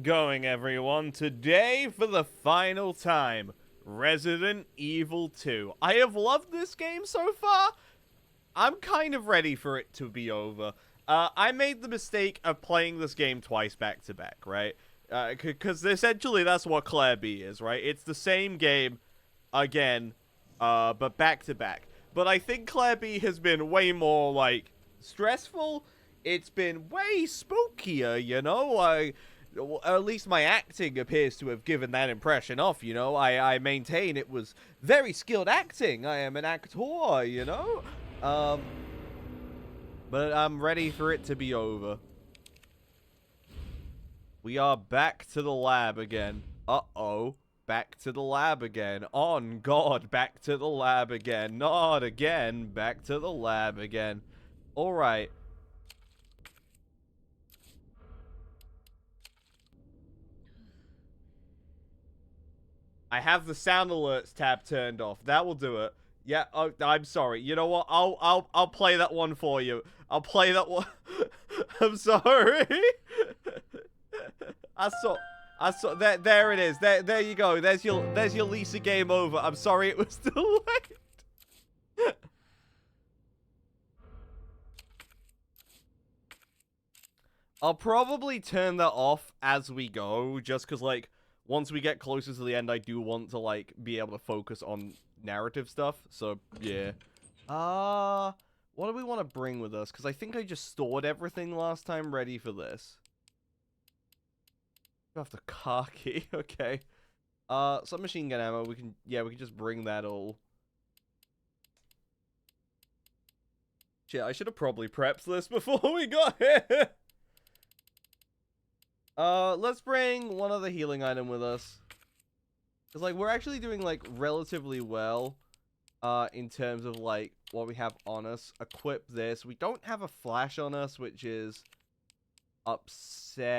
it going, everyone? Today, for the final time, Resident Evil 2. I have loved this game so far. I'm kind of ready for it to be over. I made the mistake of playing this game twice back to back, right? Because essentially that's what Claire B is, right? It's the same game again, but back to back. But I think Claire B has been way more, like, stressful. It's been way spookier, you know? At least my acting appears to have given that impression off, you know? I maintain it was very skilled acting. I am an actor, you know? But I'm ready for it to be over. We are back to the lab again. Uh-oh. Back to the lab again. On God, back to the lab again. Not again. Back to the lab again. Alright. I have the sound alerts tab turned off. That will do it. Yeah, oh, I'm sorry. You know what? I'll play that one for you. I'll play that one. I'm sorry. I saw there it is. There you go. There's your Lisa game over. I'm sorry it was delayed. I'll probably turn that off as we go, just because, like, once we get closer to the end, I do want to, like, be able to focus on narrative stuff. So, yeah. What do we want to bring with us? Because I think I just stored everything last time ready for this. We have the car key. Okay. Submachine gun ammo. We can just bring that all. Shit, I should have probably prepped this before we got here. Let's bring one other healing item with us. Because, like, we're actually doing, like, relatively well, in terms of, like, what we have on us. Equip this. We don't have a flash on us, which is upsetting.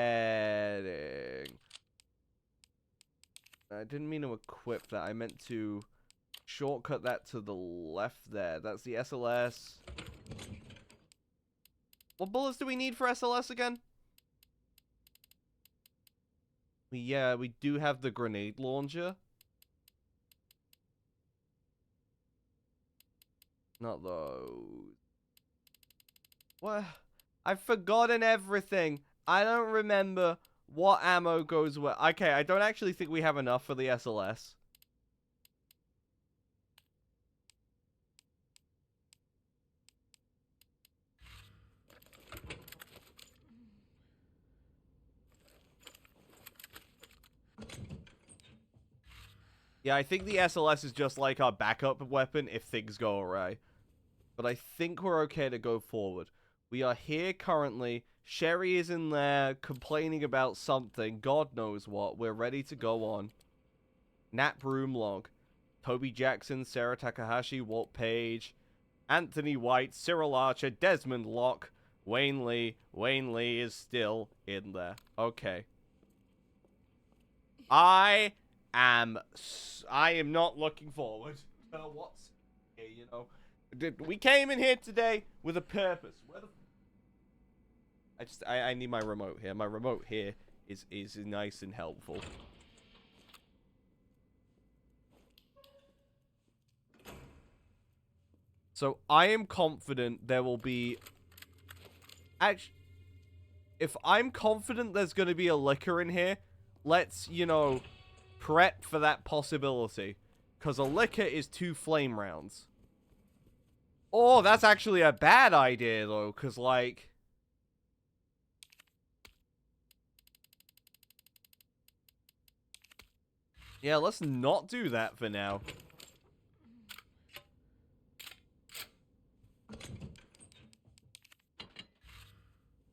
I didn't mean to equip that. I meant to shortcut that to the left there. That's the SLS. What bullets do we need for SLS again? Yeah, we do have the grenade launcher. Not those. What? I've forgotten everything. I don't remember what ammo goes where. Okay, I don't actually think we have enough for the SLS. Yeah, I think the SLS is just like our backup weapon if things go awry. But I think we're okay to go forward. We are here currently. Sherry is in there complaining about something. God knows what. We're ready to go on. Nap room log. Toby Jackson, Sarah Takahashi, Walt Page, Anthony White, Cyril Archer, Desmond Locke, Wayne Lee. Wayne Lee is still in there. Okay. I am not looking forward to what's here, you know. We came in here today with a purpose. I need my remote here. My remote here is nice and helpful. So I am confident there will be. Actually, if I'm confident there's going to be a liquor in here, let's, you know, prep for that possibility. Because a liquor is 2 flame rounds. Oh, that's actually a bad idea, though. Because, like... yeah, let's not do that for now.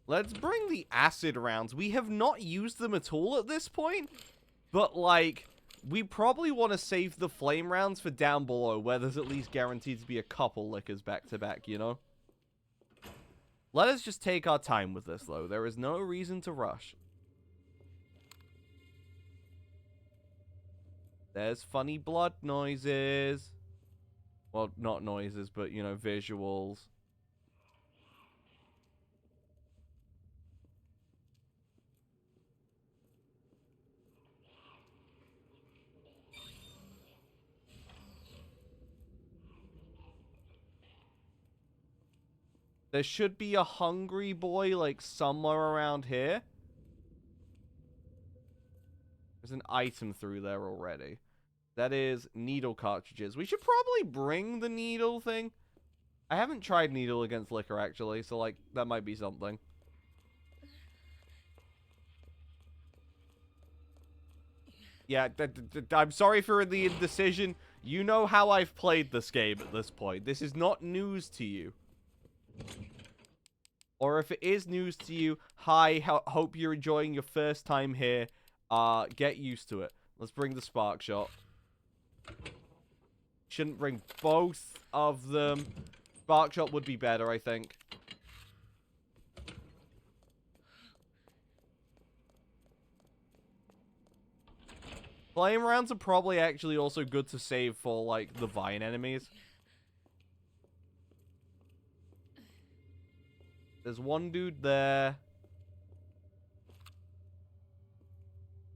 Let's bring the acid rounds. We have not used them at all at this point. But, like, we probably want to save the flame rounds for down below, where there's at least guaranteed to be a couple liquors back to back, you know? Let us just take our time with this, though. There is no reason to rush. There's funny blood noises. Well, not noises, but, you know, visuals. There should be a hungry boy, like, somewhere around here. There's an item through there already. That is needle cartridges. We should probably bring the needle thing. I haven't tried needle against liquor, actually, so, like, that might be something. Yeah, I'm sorry for the indecision. You know how I've played this game at this point. This is not news to you. Or if it is news to you, hi, hope you're enjoying your first time here. Get used to it. Let's bring the spark shot. Shouldn't bring both of them. Spark shot would be better, I think. Flame rounds are probably actually also good to save for, like, the vine enemies. There's one dude there.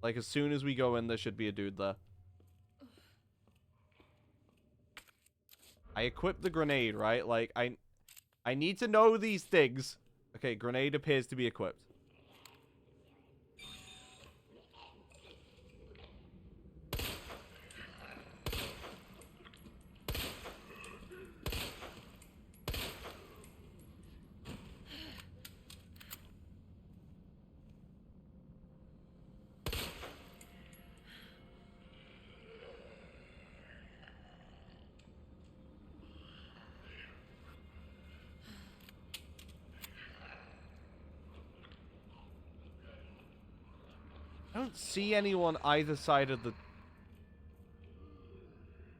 Like, as soon as we go in, there should be a dude there. I equipped the grenade, right? Like, I need to know these things. Okay, grenade appears to be equipped. I don't see anyone either side of the...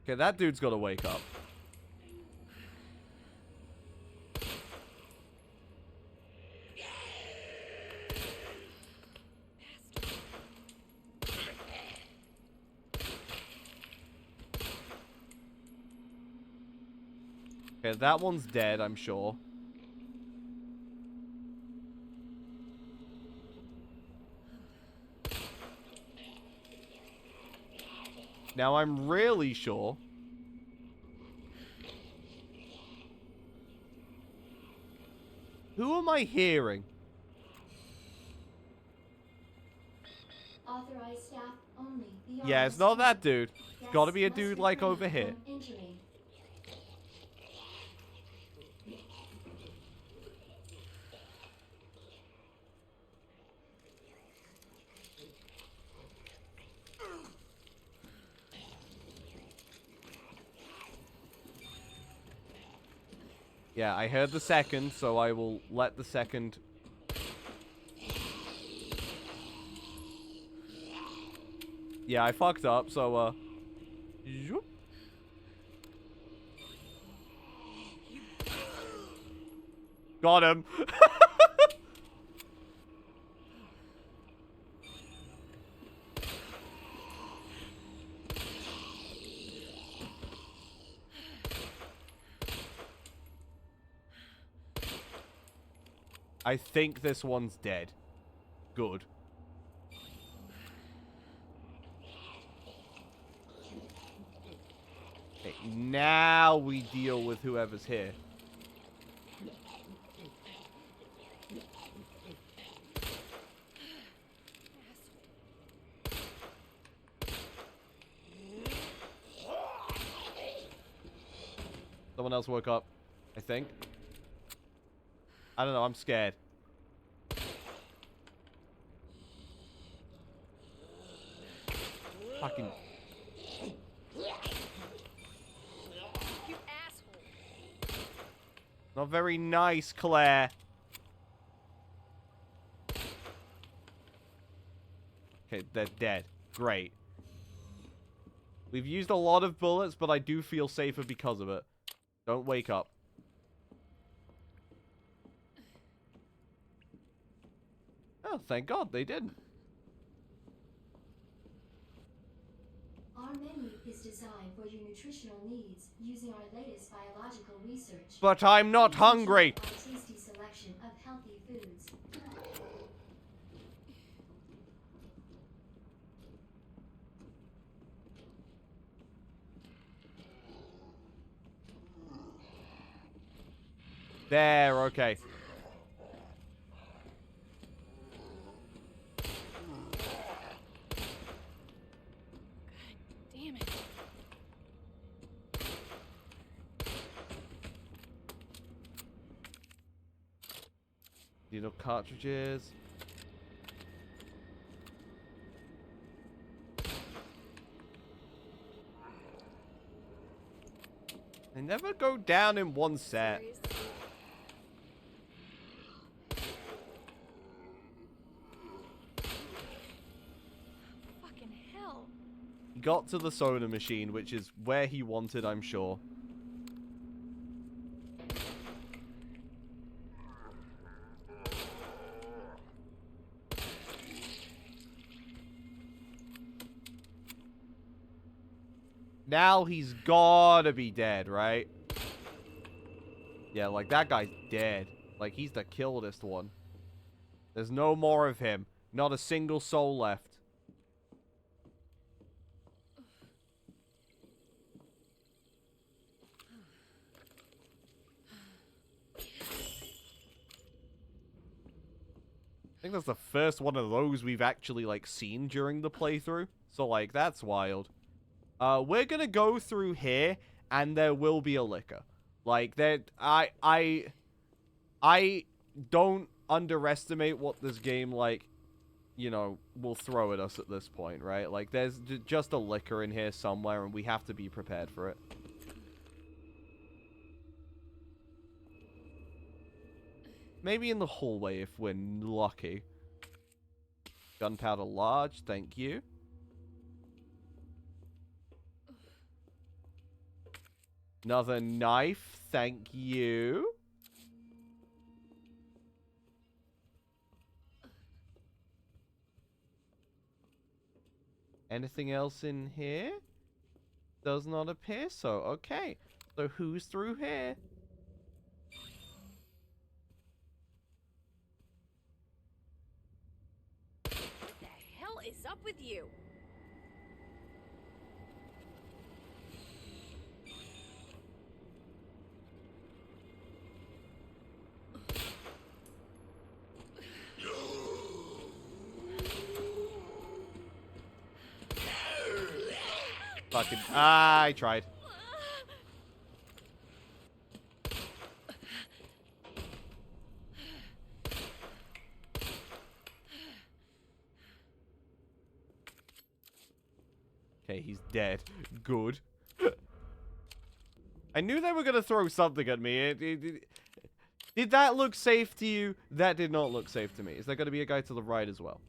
Okay, that dude's got to wake up. Okay, that one's dead, I'm sure. Now I'm really sure. Who am I hearing? Authorized staff only. Yeah, it's not that dude. It's gotta be a dude like over here. Yeah, I heard the second, so I will let the second... Yeah, I fucked up, so, Zoop. Got him! I think this one's dead. Good. Okay, now we deal with whoever's here. Someone else woke up, I think. I don't know, I'm scared. Fucking... You asshole. Not very nice, Claire. Okay, they're dead. Great. We've used a lot of bullets, but I do feel safer because of it. Don't wake up. Oh, thank God they didn't. Our menu is designed for your nutritional needs using our latest biological research. But I'm not hungry. Our tasty selection of healthy foods. There, okay. Damn it. Needle cartridges. They never go down in one set. Seriously? Fucking hell. He got to the soda machine, which is where he wanted, I'm sure. Now he's gotta be dead, right? Yeah, like, that guy's dead. Like, he's the killedest one. There's no more of him. Not a single soul left. I think that's the first one of those we've actually, like, seen during the playthrough. So, like, that's wild. We're gonna go through here, and there will be a liquor. Like, that, I don't underestimate what this game, like, you know, will throw at us at this point, right? Like, there's just a liquor in here somewhere, and we have to be prepared for it. Maybe in the hallway if we're lucky. Gunpowder large, thank you. Another knife, thank you. Anything else in here? Does not appear so. Okay. So who's through here? What the hell is up with you? Fucking, I tried. Okay, he's dead. Good. I knew they were going to throw something at me. Did that look safe to you? That did not look safe to me. Is there going to be a guy to the right as well?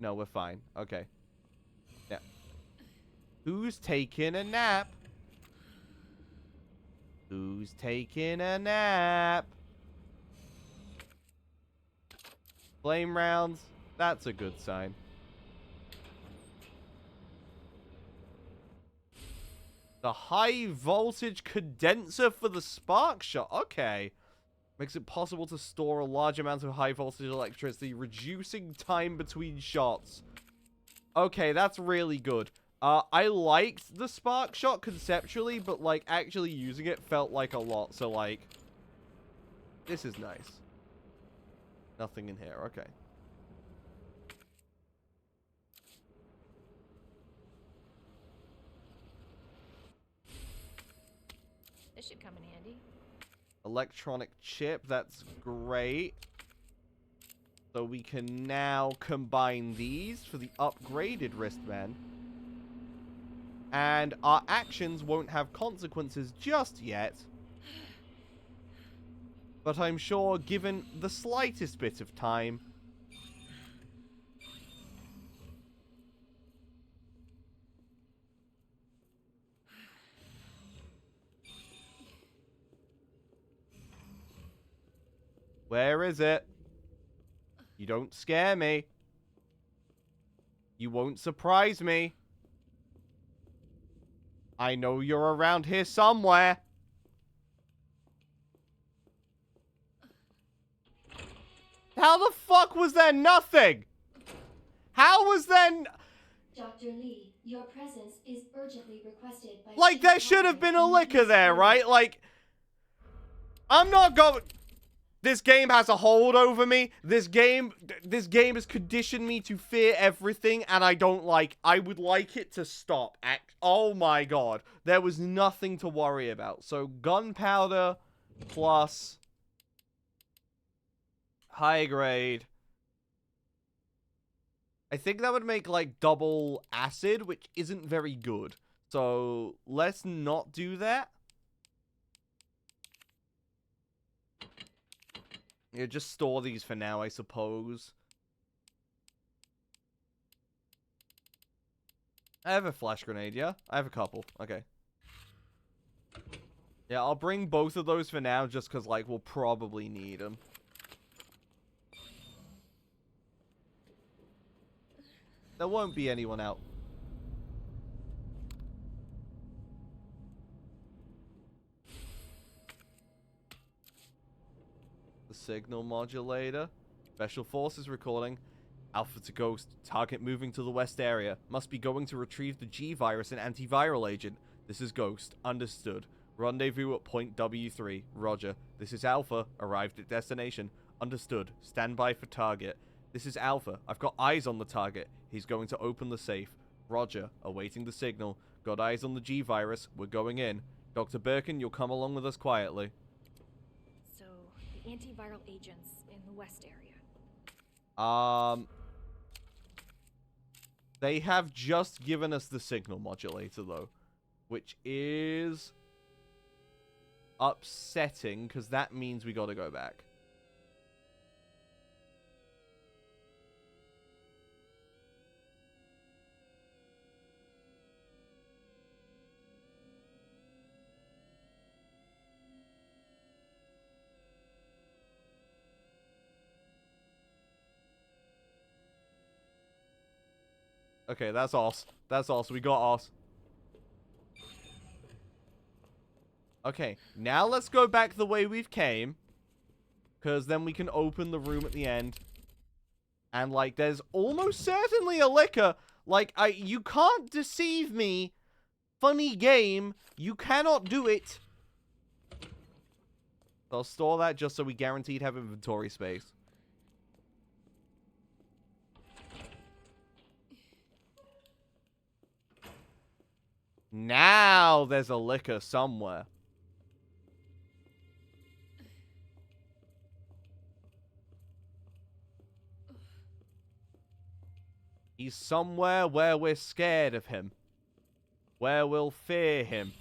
No, we're fine. Okay. Yeah. Who's taking a nap? Who's taking a nap? Flame rounds. That's a good sign. The high voltage condenser for the spark shot. Okay. Makes it possible to store a large amount of high voltage electricity, reducing time between shots. Okay, that's really good. I liked the spark shot conceptually, but, like, actually using it felt like a lot. So, like, this is nice. Nothing in here. Okay. This should come in handy. Electronic chip. That's great. So we can now combine these for the upgraded wristband. And our actions won't have consequences just yet. But I'm sure, given the slightest bit of time... Where is it? You don't scare me. You won't surprise me. I know you're around here somewhere. How the fuck was there nothing? How was there... Dr. Lee, your presence is urgently requested by Like, Chief there should have Hopper been a in licker East there, Blue. right? Like, I'm not going... This game has a hold over me. This game has conditioned me to fear everything, and I don't like... I would like it to stop. Oh my god. There was nothing to worry about. So, gunpowder plus high grade. I think that would make, like, double acid, which isn't very good. So, let's not do that. Yeah, just store these for now, I suppose. I have a flash grenade, yeah? I have a couple. Okay. Yeah, I'll bring both of those for now, just because, like, we'll probably need them. There won't be anyone out. The signal modulator. Special Forces recording. Alpha to Ghost. Target moving to the west area. Must be going to retrieve the G-Virus and antiviral agent. This is Ghost. Understood. Rendezvous at point W3. Roger. This is Alpha. Arrived at destination. Understood. Stand by for target. This is Alpha. I've got eyes on the target. He's going to open the safe. Roger. Awaiting the signal. Got eyes on the G-Virus. We're going in. Dr. Birkin, you'll come along with us quietly. So, the antiviral agents in the west area. They have just given us the signal modulator, though. Which is upsetting, because that means we gotta go back. Okay, that's us. That's us. We got us. Okay, now let's go back the way we've came. Because then we can open the room at the end. And, like, there's almost certainly a licker. Like, you can't deceive me. Funny game. You cannot do it. I'll store that just so we guaranteed have inventory space. Now there's a licker somewhere. He's somewhere where we're scared of him. Where we'll fear him.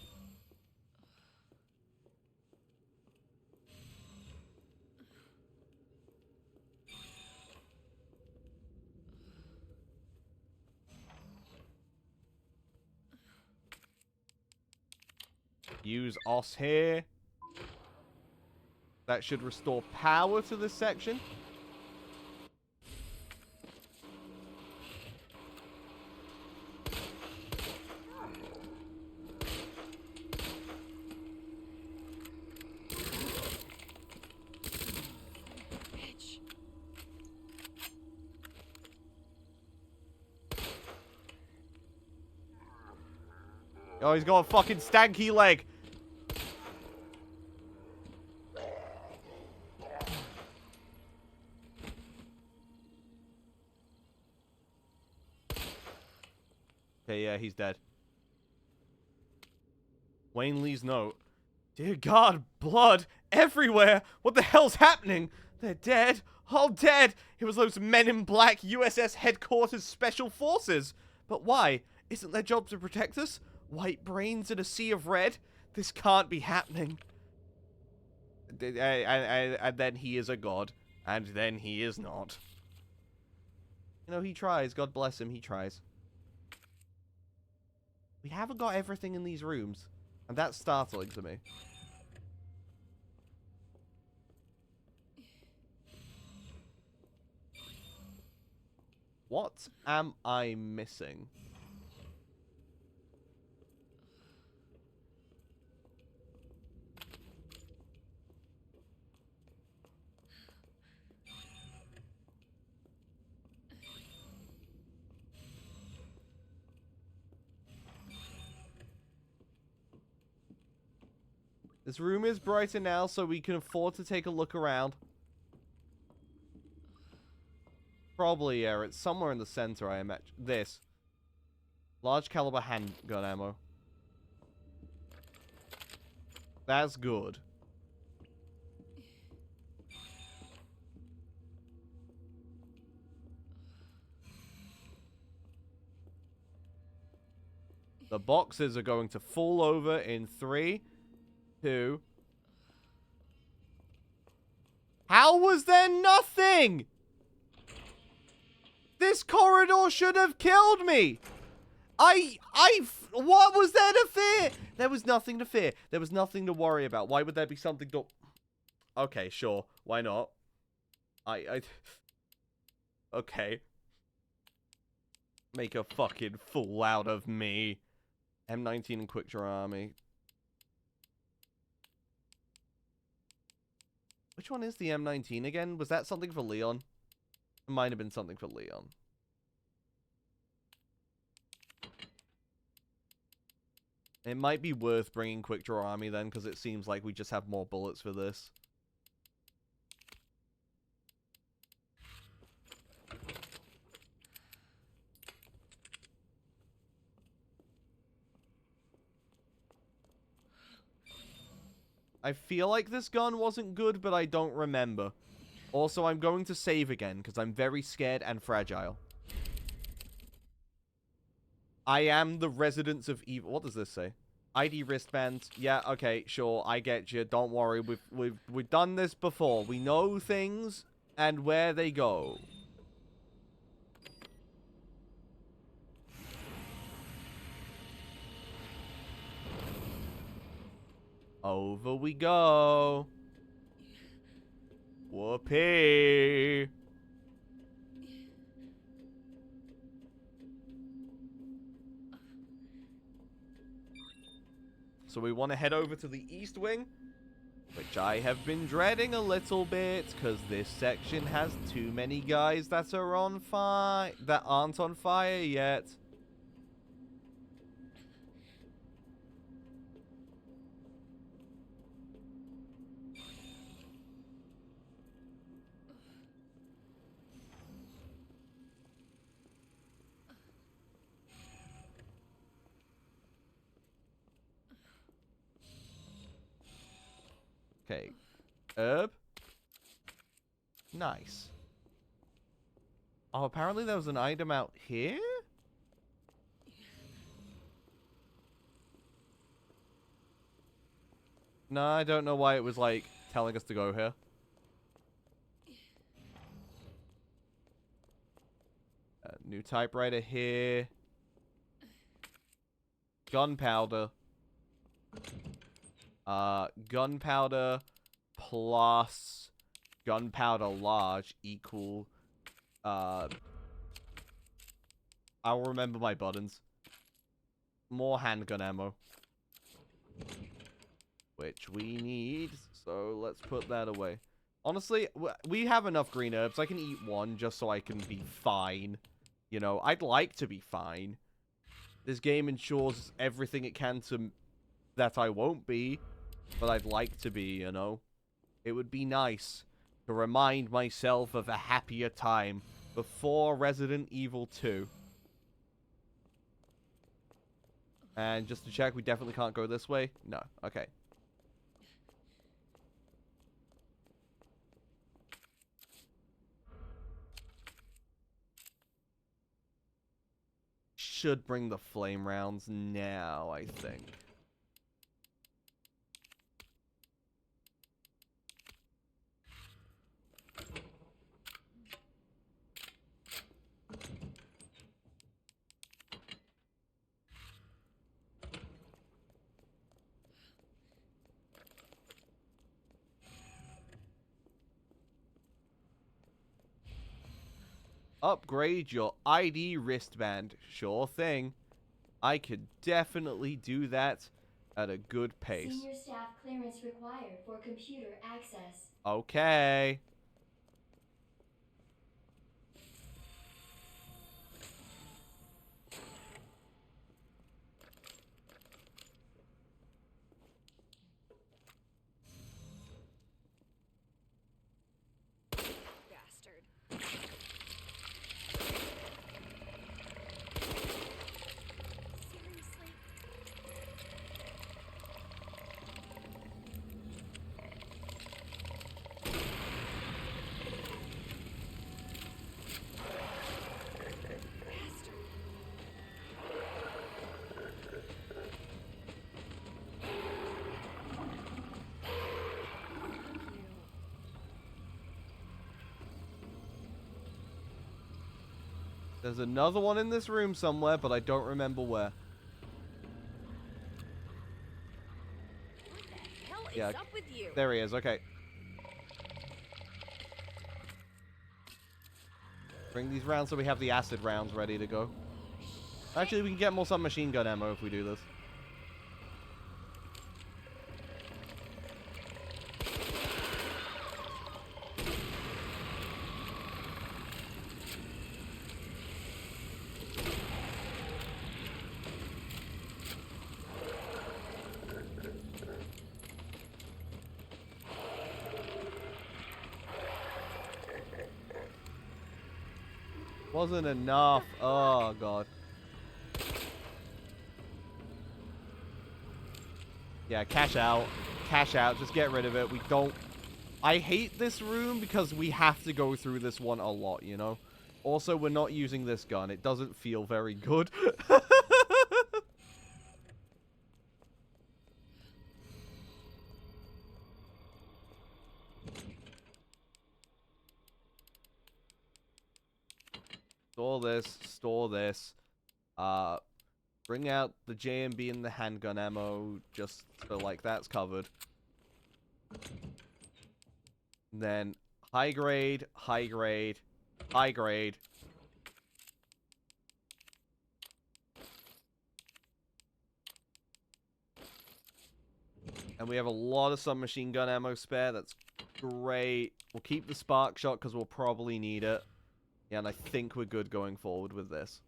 Use OS here. That should restore power to this section. Bitch. Oh, he's got a fucking stanky leg. Okay, yeah, he's dead. Wayne Lee's note. Dear God, blood everywhere. What the hell's happening? They're dead. All dead. It was those men in black USS Headquarters Special Forces. But why? Isn't their job to protect us? White brains in a sea of red? This can't be happening. And then he is a god. And then he is not. You know, he tries. God bless him. He tries. We haven't got everything in these rooms. And that's startling to me. What am I missing? This room is brighter now, so we can afford to take a look around. Probably, yeah, it's somewhere in the center, I imagine. This. Large caliber handgun ammo. That's good. The boxes are going to fall over in 3, 2. How was there nothing? This corridor should have killed me. What was there to fear? There was nothing to fear. There was nothing to worry about. Why would there be something to... Okay, sure. Why not? Okay. Make a fucking fool out of me. M19 and Quick Draw Army. Which one is the M19 again? Was that something for Leon? It might have been something for Leon. It might be worth bringing Quick Draw Army then, because it seems like we just have more bullets for this. I feel like this gun wasn't good, but I don't remember. Also, I'm going to save again, because I'm very scared and fragile. I am the residents of evil. What does this say? ID wristbands. Yeah, okay, sure, I get you. Don't worry, we've done this before. We know things and where they go. Over we go. Whoopee. So we want to head over to the East Wing, which I have been dreading a little bit, because this section has too many guys that are on fire, that aren't on fire yet. Okay. Herb. Nice. Oh, apparently there was an item out here? No, I don't know why it was, like, telling us to go here. New typewriter here. Gunpowder. Gunpowder plus gunpowder large equal, I'll remember my buttons. More handgun ammo. Which we need, so let's put that away. Honestly, we have enough green herbs. I can eat one just so I can be fine. You know, I'd like to be fine. This game ensures everything it can to that I won't be. But I'd like to be, you know. It would be nice to remind myself of a happier time before Resident Evil 2. And just to check, we definitely can't go this way? No. Okay. Should bring the flame rounds now, I think. Upgrade your ID wristband. Sure thing. I could definitely do that at a good pace. Senior staff clearance required for computer access. Okay. There's another one in this room somewhere, but I don't remember where. What the hell is Yeah, up with you? there he is. Okay. Bring these rounds so we have the acid rounds ready to go. Actually, we can get more submachine gun ammo if we do this. Wasn't enough. Oh, God. Yeah, cash out. Cash out. Just get rid of it. We don't... I hate this room because we have to go through this one a lot, you know? Also, we're not using this gun. It doesn't feel very good. Store this. Store this. Bring out the JMB and the handgun ammo just so, like, that's covered. And then high grade, high grade, high grade. And we have a lot of submachine gun ammo spare. That's great. We'll keep the spark shot because we'll probably need it. Yeah, and I think we're good going forward with this.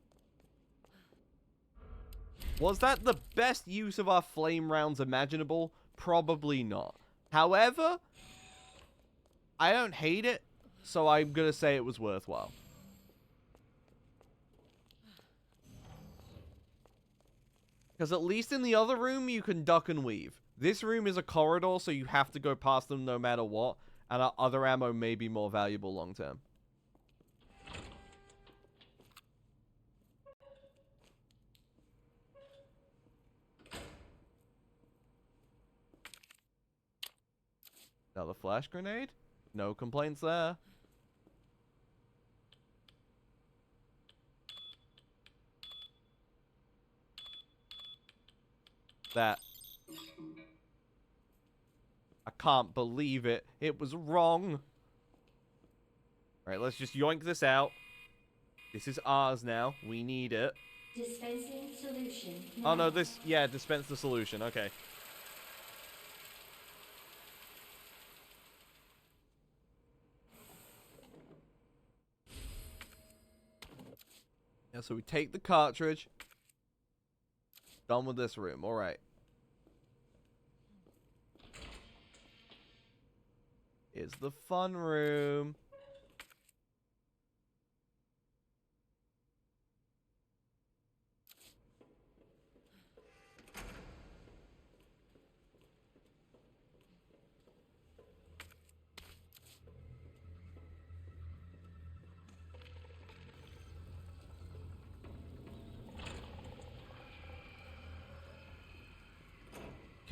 Was that the best use of our flame rounds imaginable? Probably not. However, I don't hate it, so I'm going to say it was worthwhile. Because at least in the other room, you can duck and weave. This room is a corridor, so you have to go past them no matter what, and our other ammo may be more valuable long term. Another flash grenade? No complaints there. That. I can't believe it. It was wrong. Alright, let's just yoink this out. This is ours now. We need it. Dispensing solution. Oh no, now. this... Yeah, dispense the solution. Okay. Yeah, so we take the cartridge. Done with this room. Alright. Here's the fun room.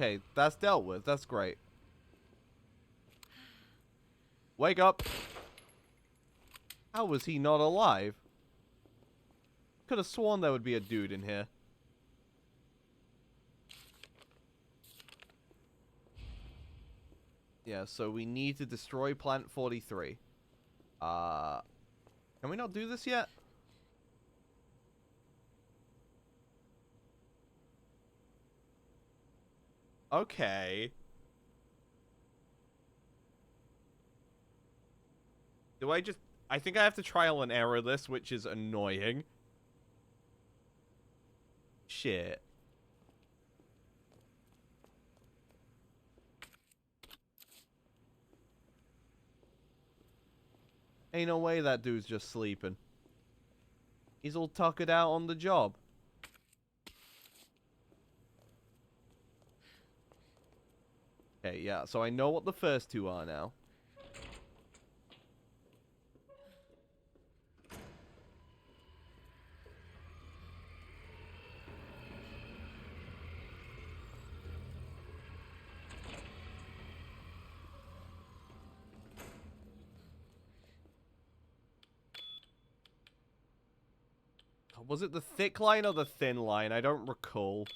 Okay, that's dealt with. That's great. Wake up. How was he not alive? Could have sworn there would be a dude in here. Yeah, so we need to destroy Plant 43. Can we not do this yet? Okay. Do I just... I think I have to trial and error this, which is annoying. Shit. Ain't no way that dude's just sleeping. He's all tuckered out on the job. Okay, yeah, so I know what the first two are now. Was it the thick line or the thin line? I don't recall.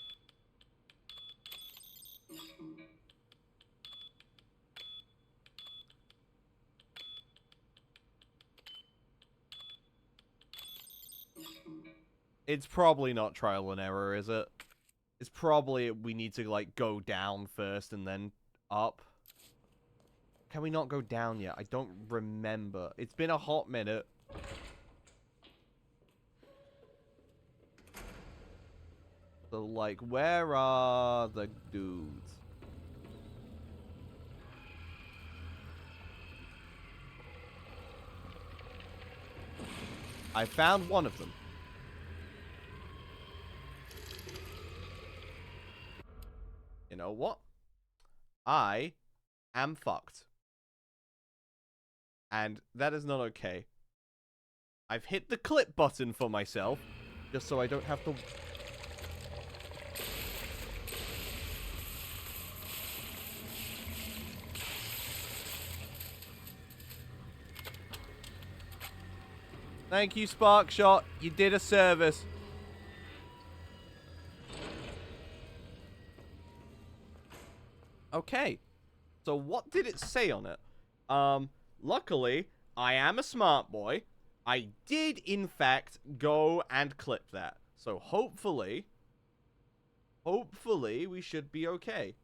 It's probably not trial and error, is it? It's probably we need to, like, go down first and then up. Can we not go down yet? I don't remember. It's been a hot minute. So, like, where are the dudes? I found one of them. You know what? I am fucked. And that is not okay. I've hit the clip button for myself, just so I don't have to... Thank you, Sparkshot. You did a service. Okay. So what did it say on it? Luckily, I am a smart boy. I did, in fact, go and clip that. So hopefully, we should be okay.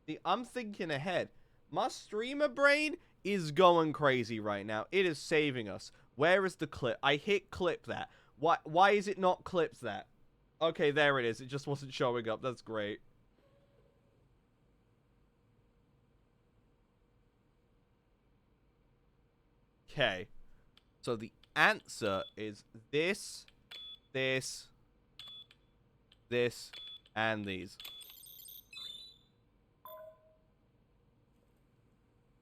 See, I'm thinking ahead. My streamer brain is going crazy right now. It is saving us. Where is the clip? I hit clip that. Why is it not clipped that? Okay, there it is. It just wasn't showing up. That's great. Okay. So the answer is this, this, and these.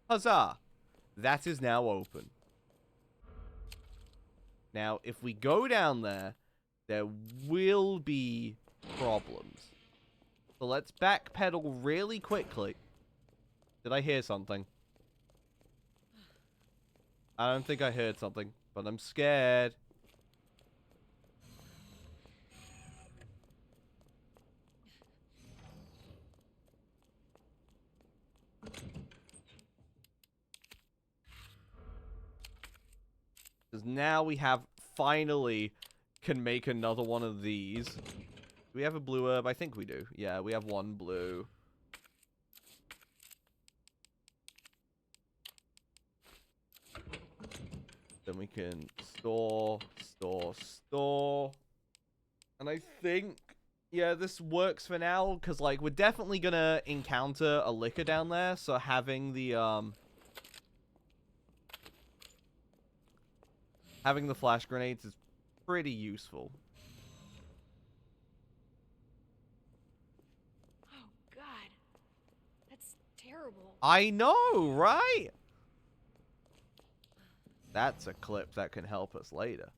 Huzzah! That is now open. Now, if we go down there, there will be problems. So let's backpedal really quickly. Did I hear something? I don't think I heard something, but I'm scared. Because now we have finally can make another one of these. Do we have a blue herb? I think we do. Yeah, we have one blue. Then we can store. And I think, yeah, this works for now. Because, like, we're definitely going to encounter a liquor down there. So having the, having the flash grenades is pretty useful. Oh, God. That's terrible. I know, right? That's a clip that can help us later.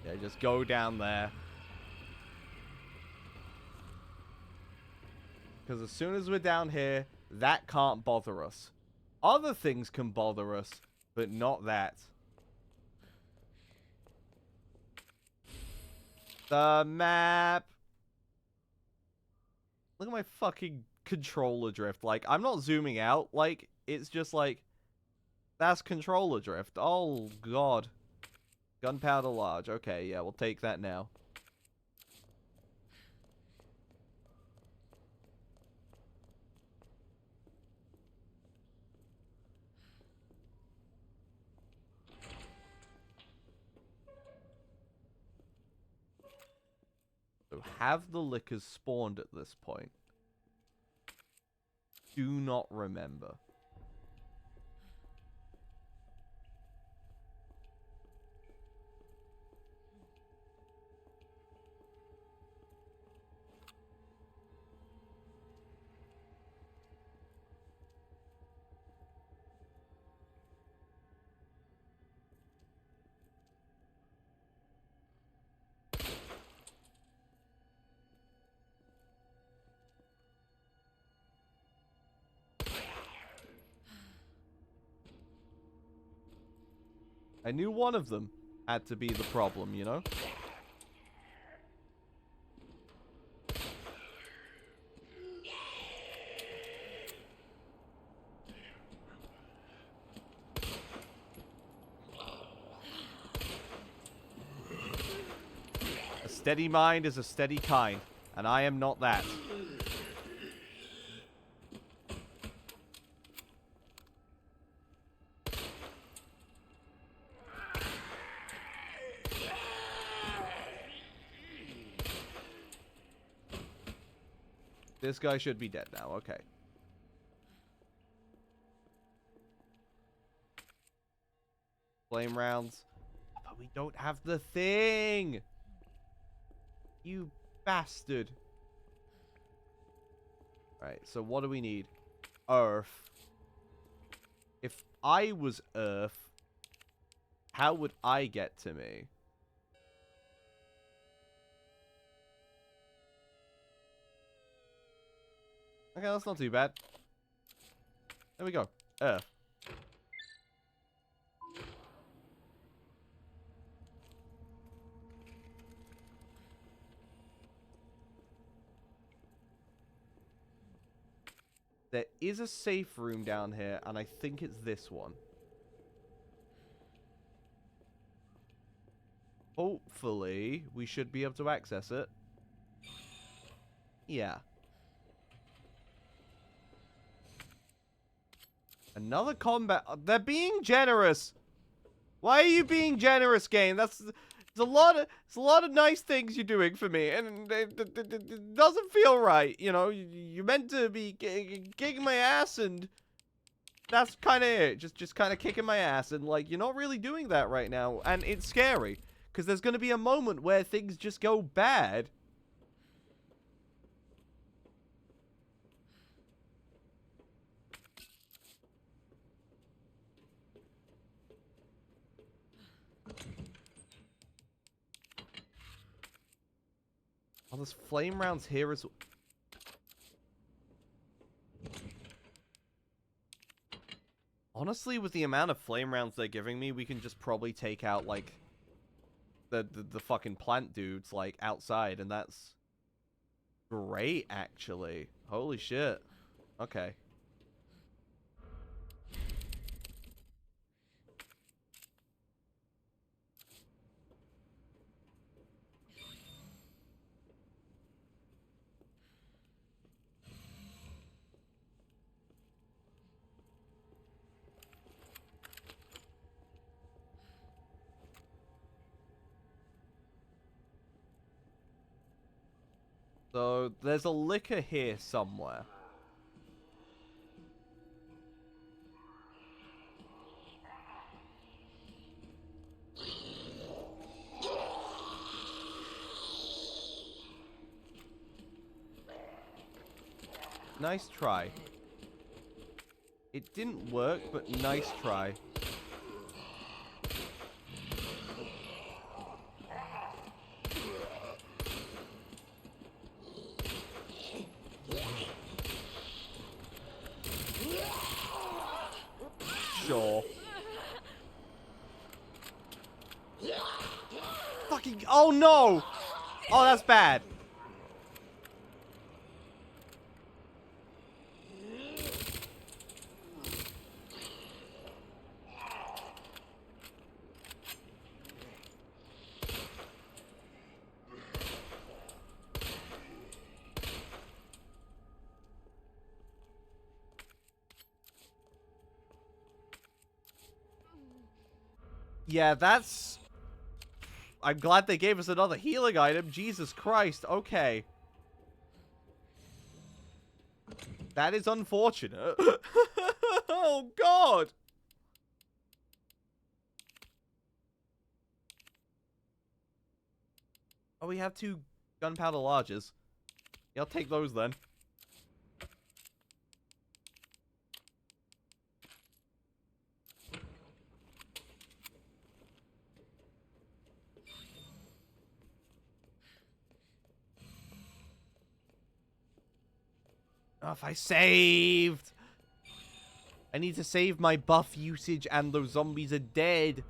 Yeah, just go down there. Because as soon as we're down here, that can't bother us. Other things can bother us, but not that. The map. Look at my fucking controller drift. Like, I'm not zooming out. Like, it's just like, that's controller drift. Oh, God. Gunpowder large. Okay, yeah, we'll take that now. So have the liquors spawned at this point? Do not remember. I knew one of them had to be the problem, you know? A steady mind is a steady kind, and I am not that. This guy should be dead now, okay. Flame rounds. But we don't have the thing! You bastard. Right, so what do we need? Earth. If I was Earth, how would I get to me? Okay, that's not too bad. There we go. Earth. There is a safe room down here, and I think it's this one. Hopefully, we should be able to access it. Yeah. Another combat. They're being generous. Why are you being generous, game? It's a lot of nice things you're doing for me, and it doesn't feel right. You know, you're meant to be kicking my ass, and that's kind of it. Just kind of kicking my ass, and like you're not really doing that right now, and it's scary because there's going to be a moment where things just go bad. Oh, there's flame rounds here as well. Honestly, with the amount of flame rounds they're giving me, we can just probably take out, like, the fucking plant dudes, like, outside, and that's great, actually. Holy shit. Okay. So, there's a liquor here somewhere. Nice try. It didn't work, but nice try. Sure. Fucking... Oh, no! Oh, that's bad. Yeah, that's... I'm glad they gave us another healing item. Jesus Christ. Okay. That is unfortunate. Oh, God. Oh, we have 2 gunpowder larges. Yeah, I'll take those then. Oh, if I saved! I need to save my buff usage and those zombies are dead.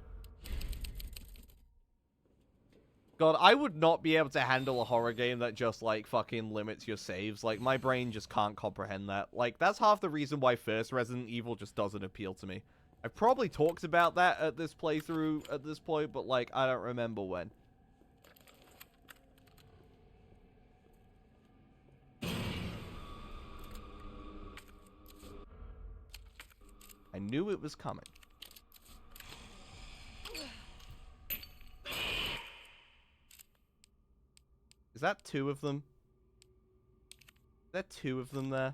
God, I would not be able to handle a horror game that just, like, fucking limits your saves. Like, my brain just can't comprehend that. Like, that's half the reason why first Resident Evil just doesn't appeal to me. I've probably talked about that at this playthrough at this point, but, like, I don't remember when. I knew it was coming. Is that two of them? Is there two of them there?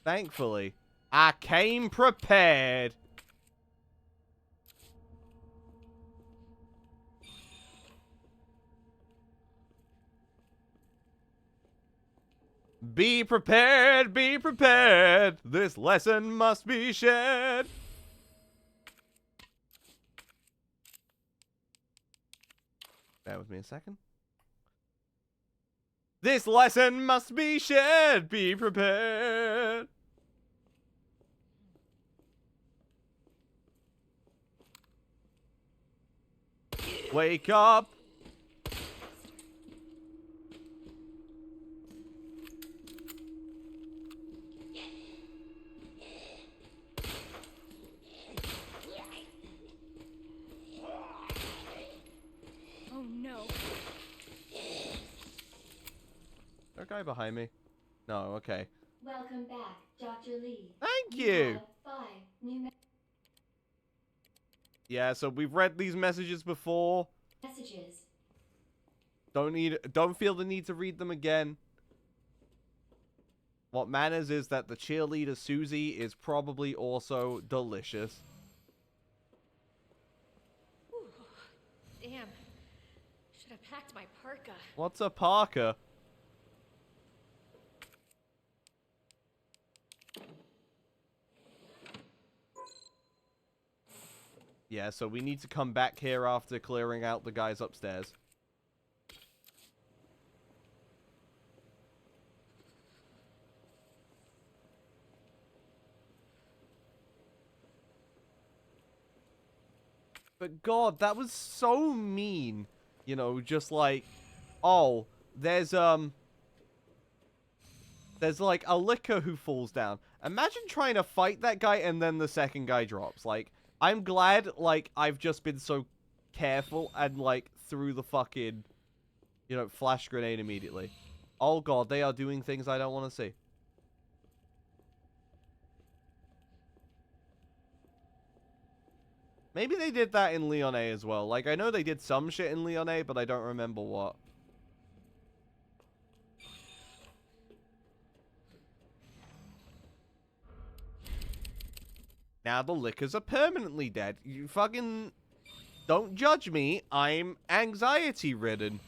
Thankfully, I came prepared. Be prepared, be prepared. This lesson must be shared. Bear with me a second. This lesson must be shared. Be prepared. Wake up. Oh no. That guy behind me? No, okay. Welcome back, Dr. Lee. Thank You you. have 5 new Yeah, so we've read these messages before. messages. Don't feel the need to read them again. What matters is that the cheerleader Susie is probably also delicious. Damn. Should have packed my parka. What's a parka? Yeah, so we need to come back here after clearing out the guys upstairs. But God, that was so mean. You know, just like, oh, there's like a licker who falls down. Imagine trying to fight that guy and then the second guy drops. Like, I'm glad, like, I've just been so careful and, like, threw the fucking, you know, flash grenade immediately. Oh God, they are doing things I don't want to see. Maybe they did that in Leon A as well. Like, I know they did some shit in Leon A, but I don't remember what. Now the lickers are permanently dead. You fucking... Don't judge me. I'm anxiety-ridden.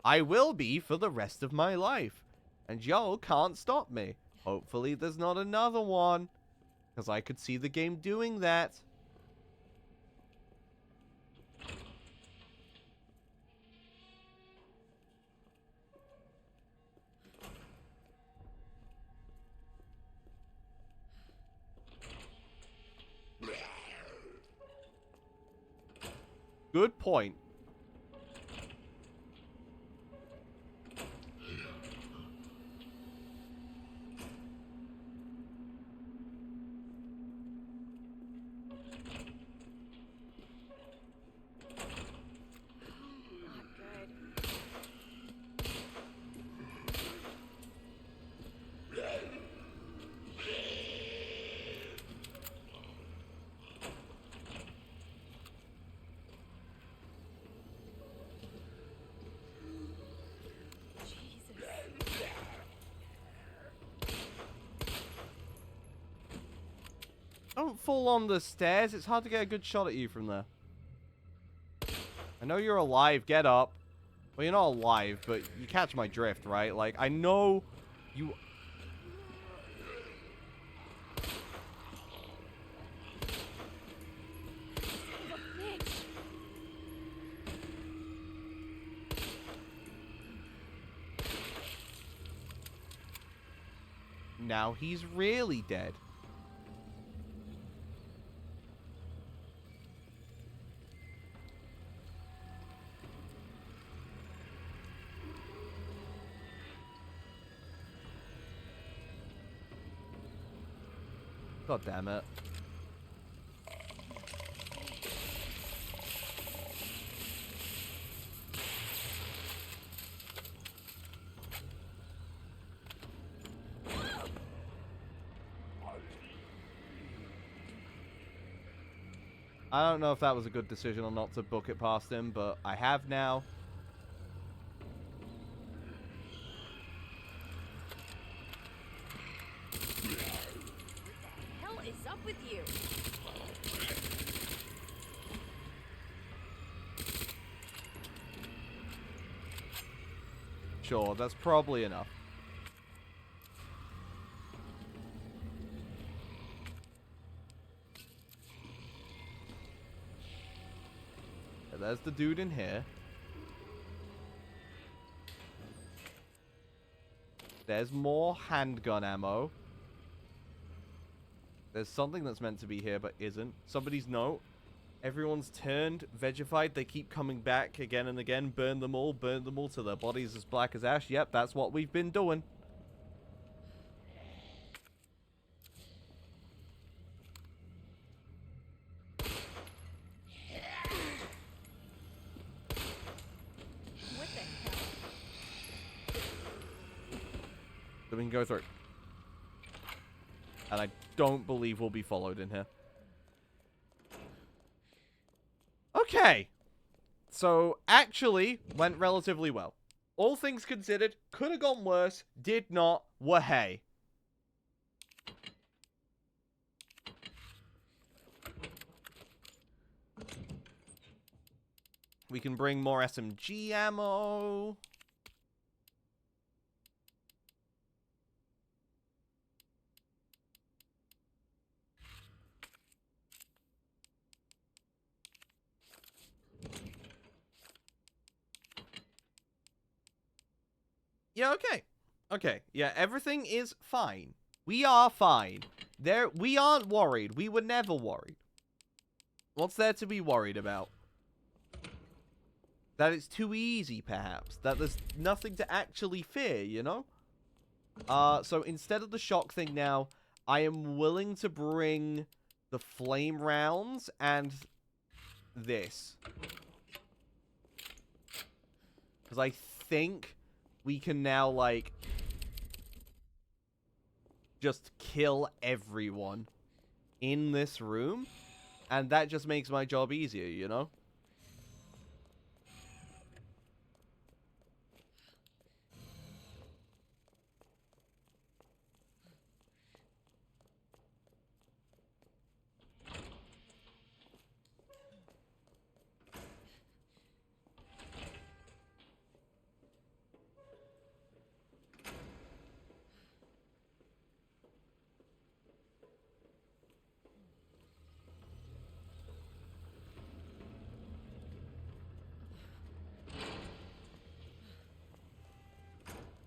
I will be for the rest of my life. And y'all can't stop me. Hopefully there's not another one. Because I could see the game doing that. Good point. Not good. Jesus. Don't fall on the stairs. It's hard to get a good shot at you from there. I know you're alive. Get up. Well, you're not alive, but you catch my drift, right? Like, I know you... now he's really dead. God damn it. I don't know if that was a good decision or not to book it past him, but I have now. Hell is up with you? Sure, that's probably enough. There's the dude in here. There's more handgun ammo. There's something that's meant to be here but isn't. Somebody's note. Everyone's turned, vegified. They keep coming back again and again. Burn them all till their bodies as black as ash. Yep, that's what we've been doing. What the hell? So we can go through. And I don't believe we'll be followed in here. Okay. So, actually, went relatively well. All things considered, could have gone worse, did not, wahey. We can bring more SMG ammo. Yeah, okay. Okay, yeah, everything is fine. We are fine. We aren't worried. We were never worried. What's there to be worried about? That it's too easy, perhaps. That there's nothing to actually fear, you know? So instead of the shock thing now, I am willing to bring the flame rounds and this. Because I think we can now, like, just kill everyone in this room. And that just makes my job easier, you know?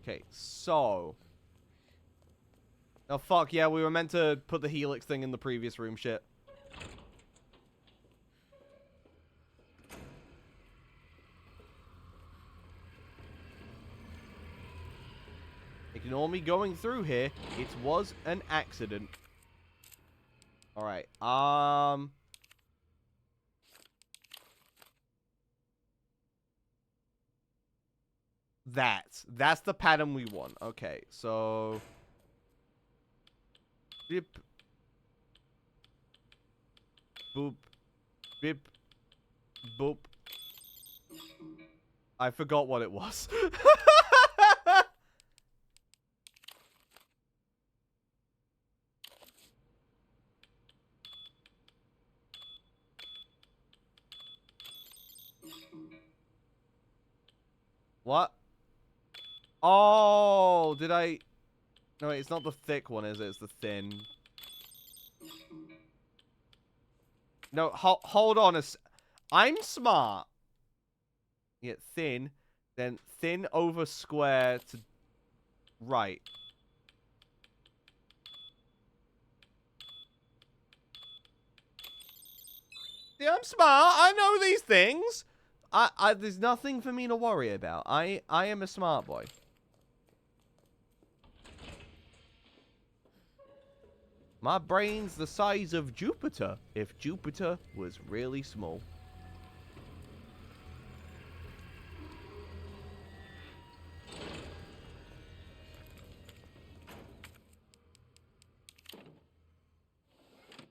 Okay, so... Oh, fuck, yeah, we were meant to put the Helix thing in the previous room, shit. Ignore me going through here. It was an accident. Alright, That's the pattern we want. Okay, so... Bip. Boop. Bip. Boop. I forgot what it was. What? Oh, did I... No, wait, it's not the thick one, is it? It's the thin. No, hold on I'm smart. Yeah, thin. Then thin over square to right. Yeah, I'm smart. I know these things. There's nothing for me to worry about. I am a smart boy. My brain's the size of Jupiter, if Jupiter was really small.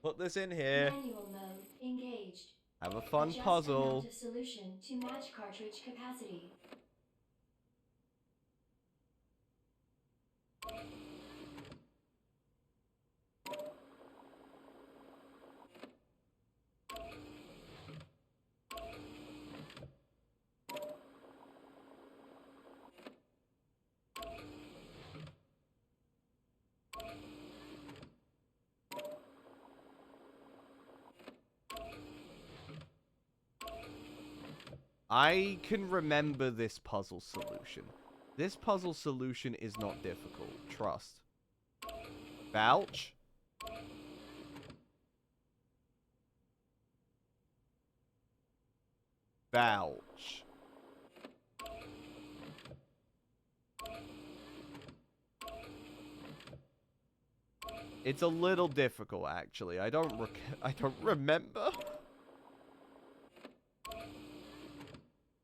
Put this in here. Manual mode engaged. Have a fun Adjust puzzle. amount of solution to match cartridge capacity. I can remember this puzzle solution. This puzzle solution is not difficult. Trust. Vouch. Vouch. It's a little difficult, actually. I don't remember.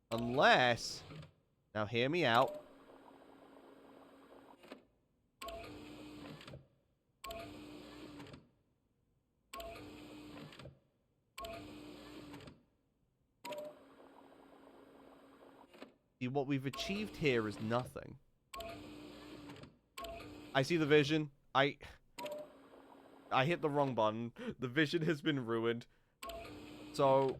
Unless... Now, hear me out. See, what we've achieved here is nothing. I see the vision. I hit the wrong button. The vision has been ruined. So...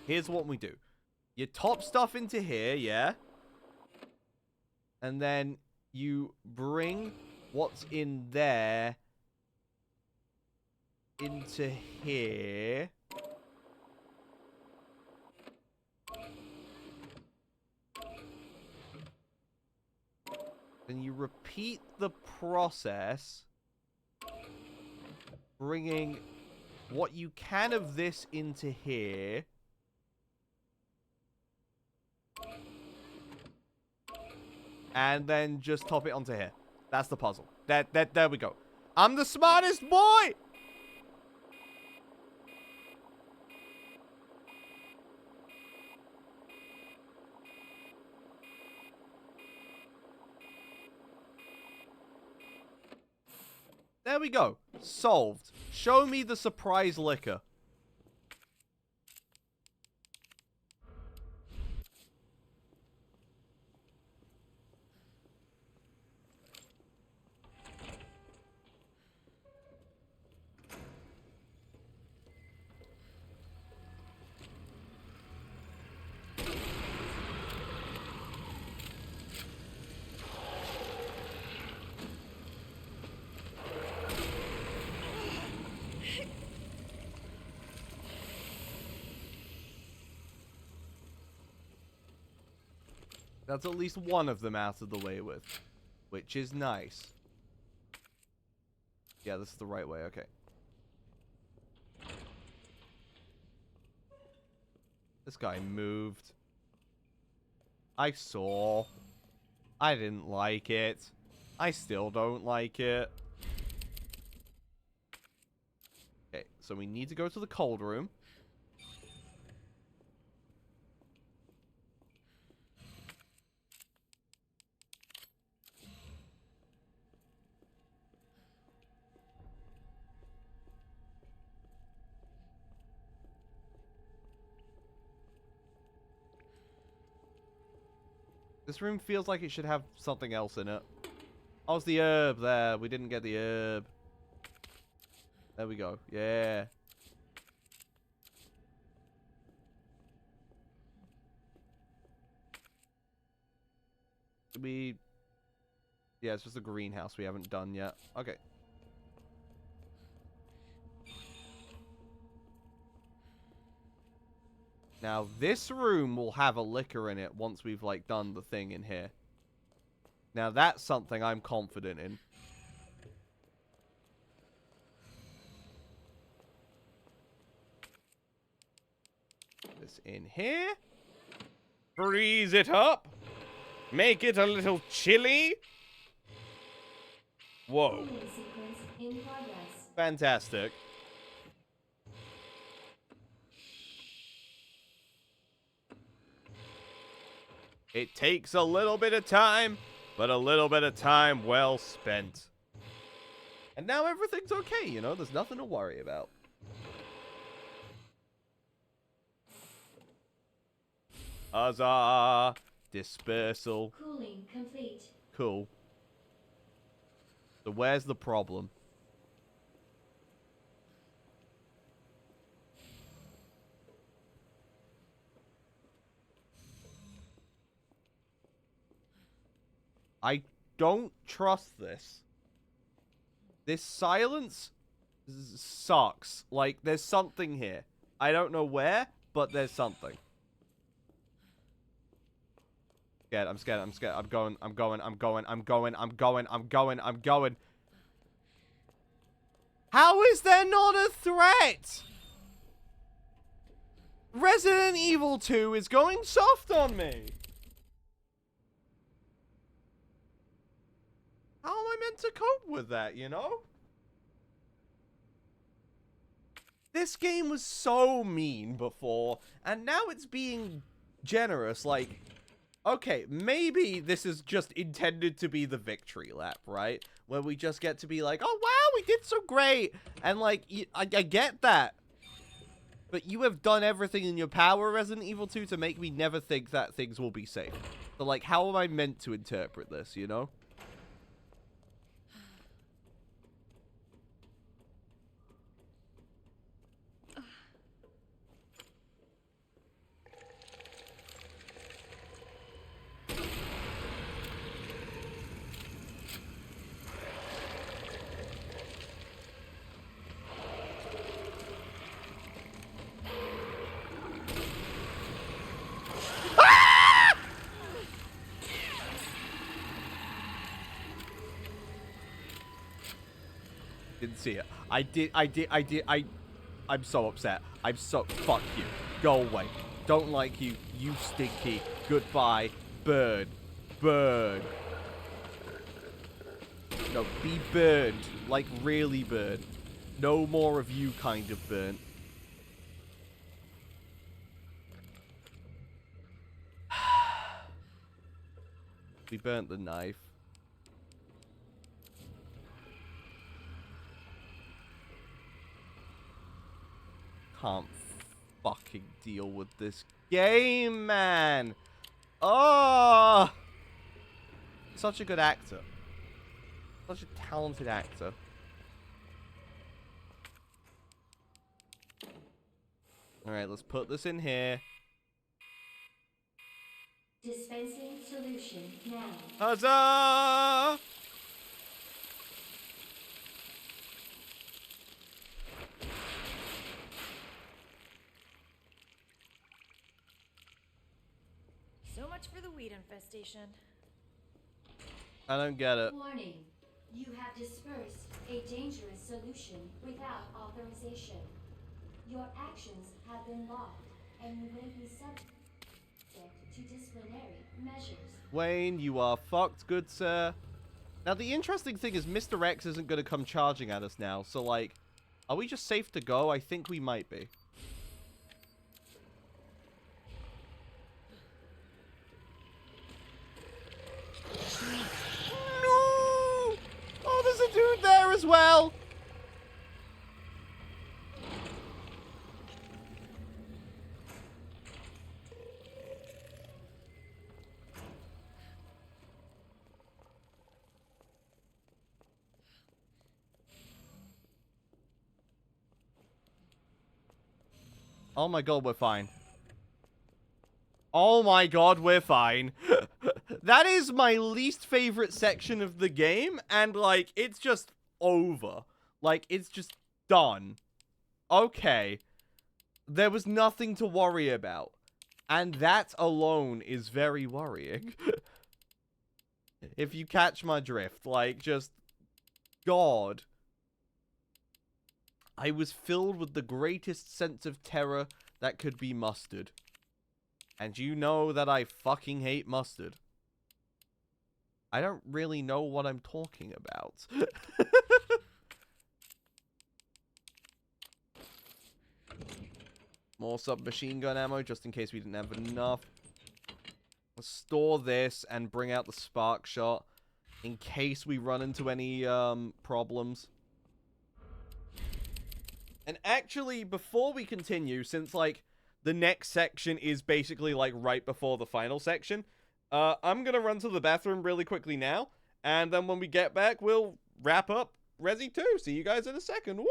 here's what we do. You top stuff into here, yeah? And then you bring what's in there into here. Then you repeat the process, bringing what you can of this into here. And then just top it onto here. That's the puzzle. There we go. I'm the smartest boy! There we go. Solved. Show me the surprise liquor. That's at least one of them out of the way with. Which is nice. Yeah, this is the right way, okay. This guy moved. I saw. I didn't like it. I still don't like it. Okay, so we need to go to the cold room. This room feels like it should have something else in it. Oh, it's the herb there. We didn't get the herb. There we go. Yeah. Yeah, it's just the greenhouse we haven't done yet. Okay. Now, this room will have a liquor in it once we've, like, done the thing in here. Now, that's something I'm confident in. this in here. Freeze it up. Make it a little chilly. Whoa. Cooling sequence in progress. Fantastic. It takes a little bit of time, but a little bit of time well spent. And now everything's okay, you know? There's nothing to worry about. Huzzah! Dispersal. Cooling complete. Cool. So where's the problem? I don't trust this. This silence sucks. Like, there's something here. I don't know where, but there's something. I'm scared. I'm going. How is there not a threat? Resident Evil 2 is going soft on me. How am I meant to cope with that, you know? This game was so mean before, and now it's being generous, like... Okay, maybe this is just intended to be the victory lap, right? Where we just get to be like, oh wow, we did so great! And like, I get that. But you have done everything in your power, Resident Evil 2, to make me never think that things will be safe. So like, how am I meant to interpret this, you know? Didn't see it. I'm so upset. Fuck you. Go away. Don't like you. You stinky. Goodbye. Burn. Burn. No, be burned. Like, really burned. No more of you kind of burnt. We burnt the knife. Can't fucking deal with this game, man. Oh, such a good actor. Such a talented actor. Alright, let's put this in here. Dispensing solution now. Huzzah! So much for the weed infestation. I don't get it. Warning. You have dispersed a dangerous solution without authorization. Your actions have been logged, and you may be subject to disciplinary measures. Wayne, you are fucked, good sir. Now, the interesting thing is Mr. X isn't going to come charging at us now. So, like, are we just safe to go? I think we might be. No! Oh, there's a dude there as well. Oh my god, we're fine. Oh my god, we're fine. That is my least favorite section of the game, and, like, it's just over. Like, it's just done. Okay. There was nothing to worry about. And that alone is very worrying. If you catch my drift, like, just... God. I was filled with the greatest sense of terror that could be mustard. And you know that I fucking hate mustard. I don't really know what I'm talking about. More submachine gun ammo, just in case we didn't have enough. Let's store this and bring out the spark shot in case we run into any problems. And actually, before we continue, since like the next section is basically like right before the final section, I'm gonna run to the bathroom really quickly now, and then when we get back, we'll wrap up Resi 2. See you guys in a second. Whoopee!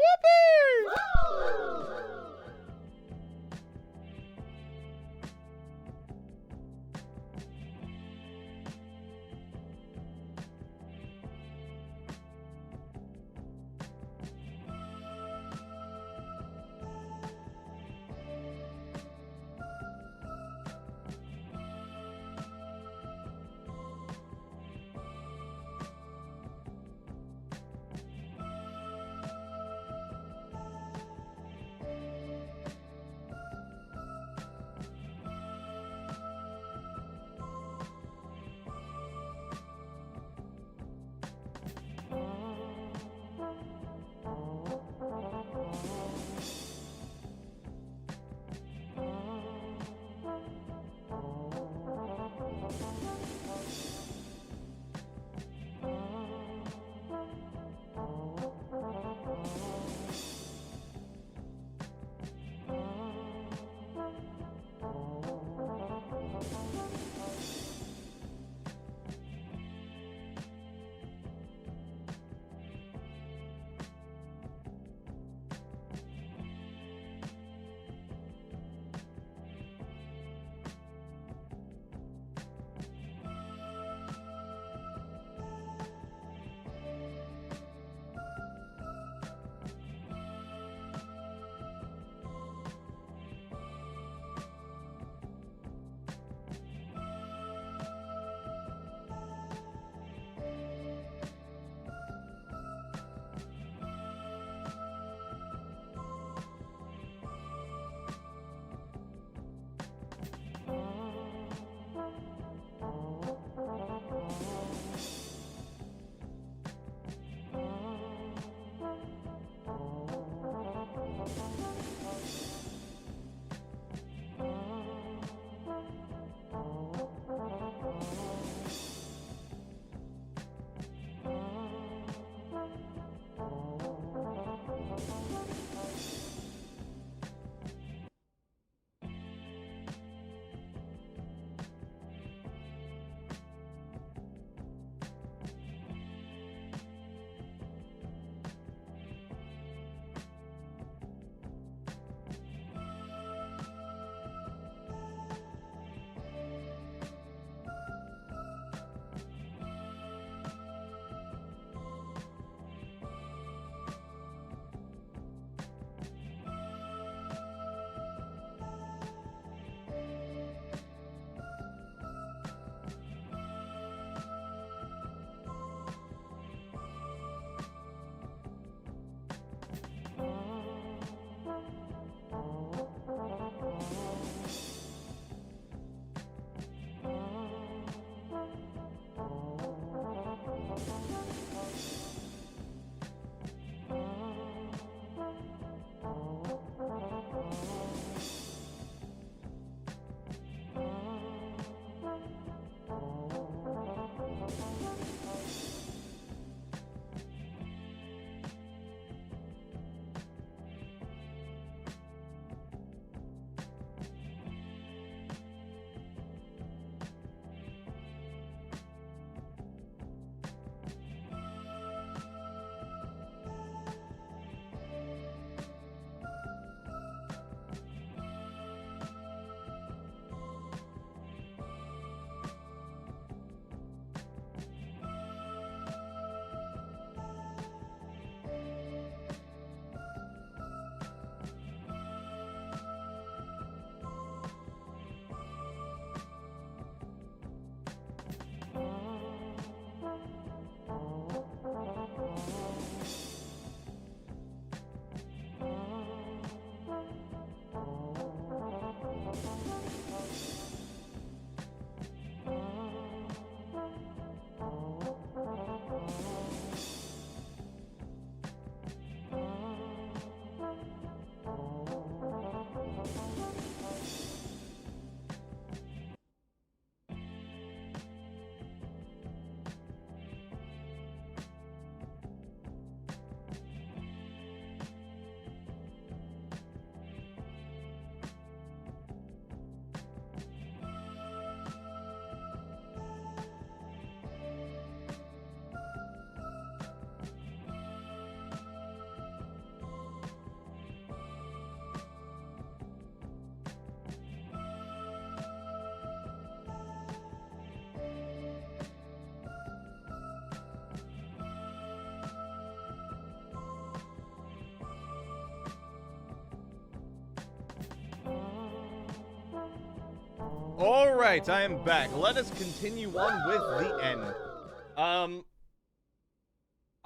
Alright, I am back. Let us continue on with the end.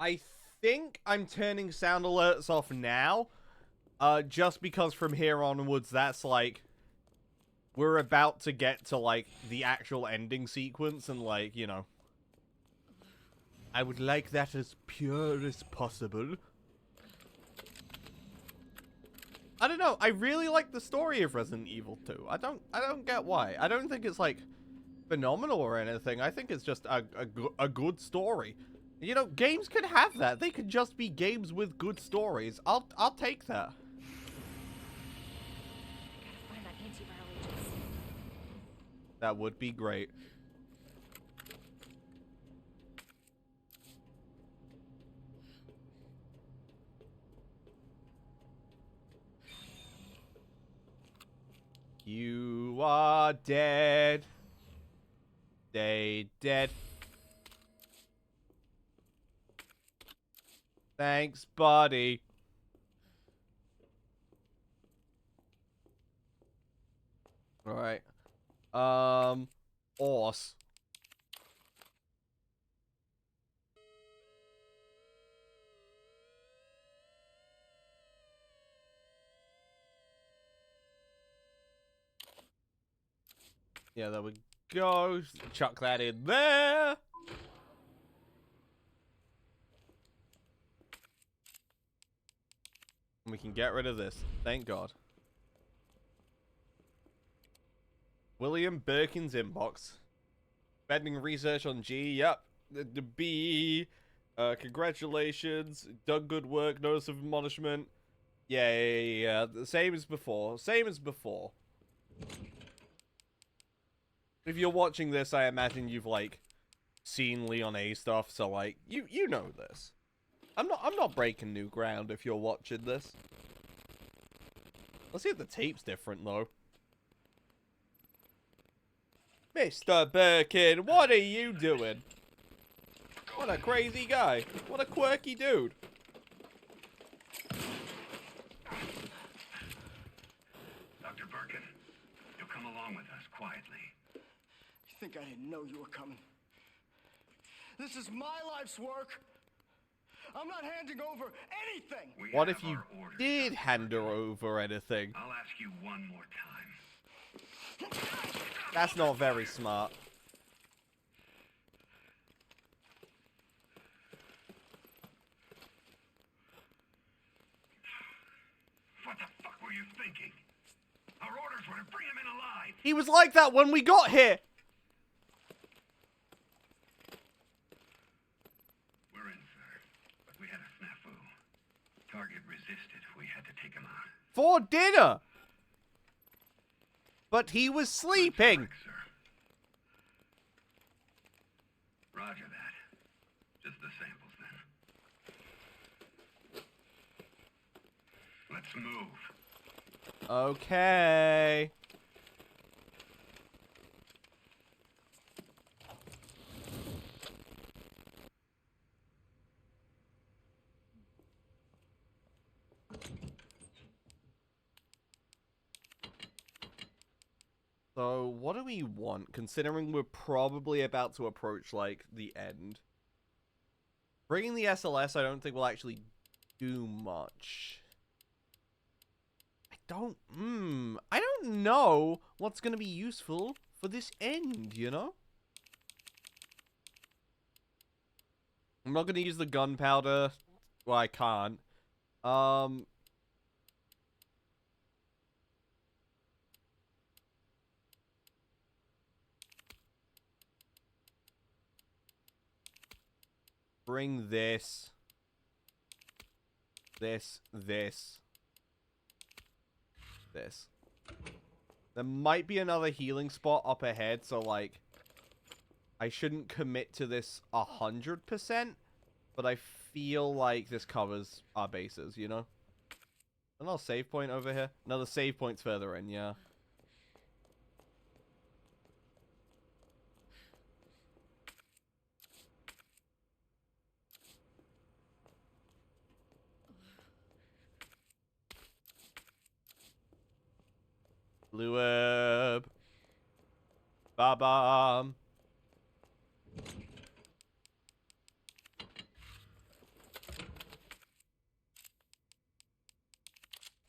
I think I'm turning sound alerts off now. Just because from here onwards, that's like... We're about to get to, like, the actual ending sequence, and, like, you know... I would like that as pure as possible. I don't know, I really like the story of Resident Evil 2. I don't get why. I don't think it's, like, phenomenal or anything. I think it's just a good story. You know, games can have that. They could just be games with good stories. I'll take that. Gotta find that antiviral agents. That would be great. You are dead. Stay dead. Thanks, buddy. Alright. Horse. Yeah, there we go. Chuck that in there. And we can get rid of this. Thank God. William Birkin's inbox. Spending research on G. Yep. The B. Congratulations. Done good work. Notice of admonishment. Yeah. The same as before. Same as before. If you're watching this, I imagine you've, like, seen Leon A stuff, so, like, you know this. I'm not breaking new ground if you're watching this. Let's see if the tape's different, though. Mr. Birkin, what are you doing? What a crazy guy. What a quirky dude. Dr. Birkin, you'll come along with us quietly. You think I didn't know you were coming? This is my life's work. I'm not handing over anything. We What have if you our orders, did Dr. hand her Birkin. over anything? I'll ask you one more time. That's not very smart. What the fuck were you thinking? Our orders were to bring him in alive. He was like that when we got here. We're in, sir. But we had a snafu. Target resisted. We had to take him out. For dinner. But he was sleeping. Correct, sir. Roger that. Just the samples, then. Let's move. Okay. So, what do we want, considering we're probably about to approach, like, the end? Bringing the SLS, I don't think will actually do much. I don't know what's going to be useful for this end, you know? I'm not going to use the gunpowder. Well, I can't. Bring this. This. There might be another healing spot up ahead, so, like, I shouldn't commit to this 100%, but I feel like this covers our bases, you know? Another save point over here. Another save point's further in, yeah. Blue herb. Ba-bam.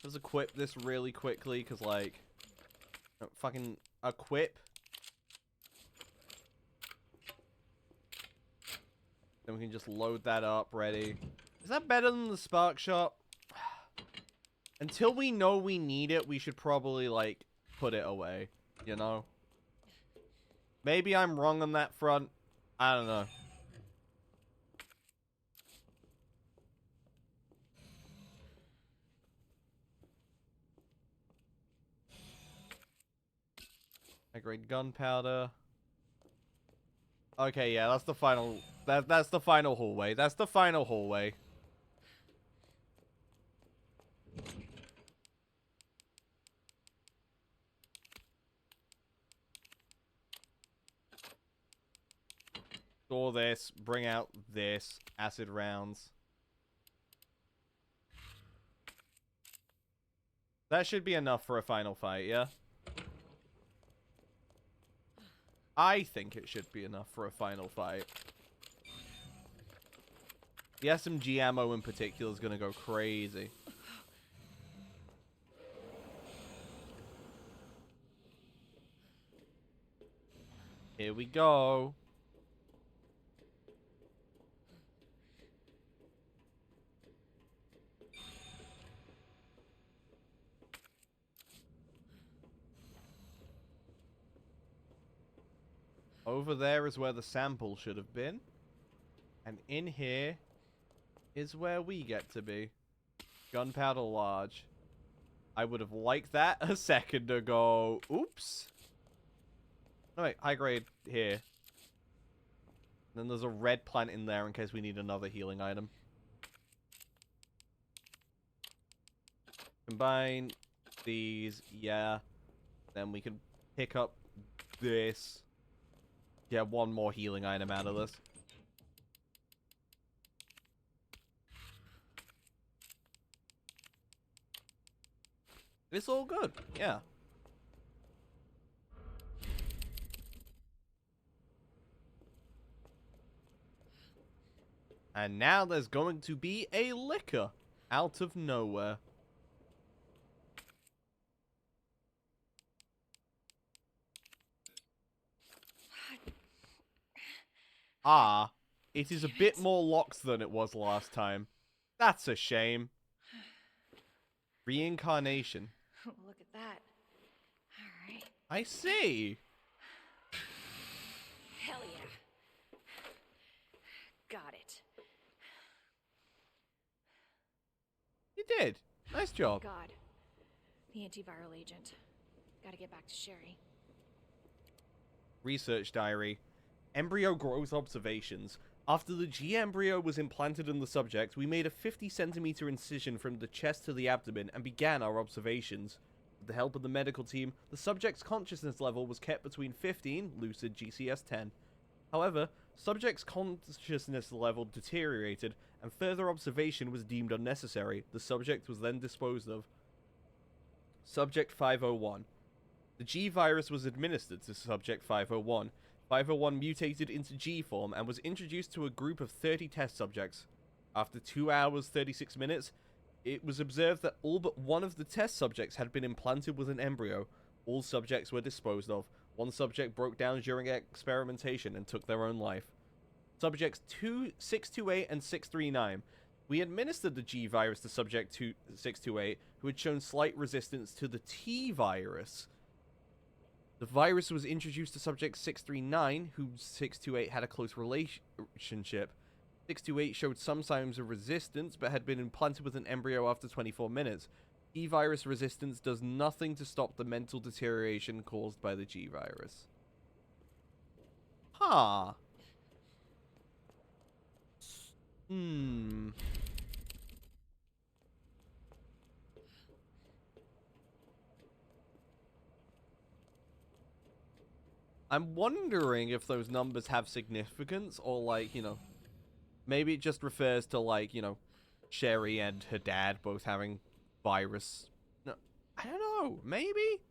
Let's equip this really quickly, because, like, fucking equip. Then we can just load that up, ready. Is that better than the Spark Shot? Until we know we need it, we should probably, like, put it away, you know? Maybe I'm wrong on that front. I don't know. High-grade gunpowder. Okay, yeah, that's the final... That's the final hallway. That's the final hallway. Store this. Bring out this. Acid rounds. That should be enough for a final fight, yeah? I think it should be enough for a final fight. The SMG ammo in particular is going to go crazy. Here we go. Over there is where the sample should have been. And in here is where we get to be. Gunpowder large. I would have liked that a second ago. Oops. No, wait. High grade here. Then there's a red plant in there in case we need another healing item. Combine these. Yeah. Then we can pick up this. Get one more healing item out of this. It's all good, yeah. And now there's going to be a liquor out of nowhere. Ah, it is a bit more locked than it was last time. That's a shame. Reincarnation. Look at that. Alright. I see. Hell yeah. Got it. You did. Nice job. God. The antiviral agent. Gotta get back to Sherry. Research diary. Embryo growth observations. After the G embryo was implanted in the subject, we made a 50-centimeter incision from the chest to the abdomen and began our observations. With the help of the medical team, the subject's consciousness level was kept between 15, lucid GCS 10. However, subject's consciousness level deteriorated, and further observation was deemed unnecessary. The subject was then disposed of. Subject 501. The G virus was administered to Subject 501. 501 mutated into G form and was introduced to a group of 30 test subjects. After 2 hours 36 minutes, it was observed that all but one of the test subjects had been implanted with an embryo. All subjects were disposed of. One subject broke down during experimentation and took their own life. Subjects 628 and 639. We administered the G virus to Subject 628, who had shown slight resistance to the T virus. The virus was introduced to Subject 639, who 628 had a close relationship. 628 showed some signs of resistance, but had been implanted with an embryo after 24 minutes. T-virus resistance does nothing to stop the mental deterioration caused by the G-virus. Huh. I'm wondering if those numbers have significance, or, like, you know, maybe it just refers to, like, you know, Sherry and her dad both having virus. No, I don't know. Maybe?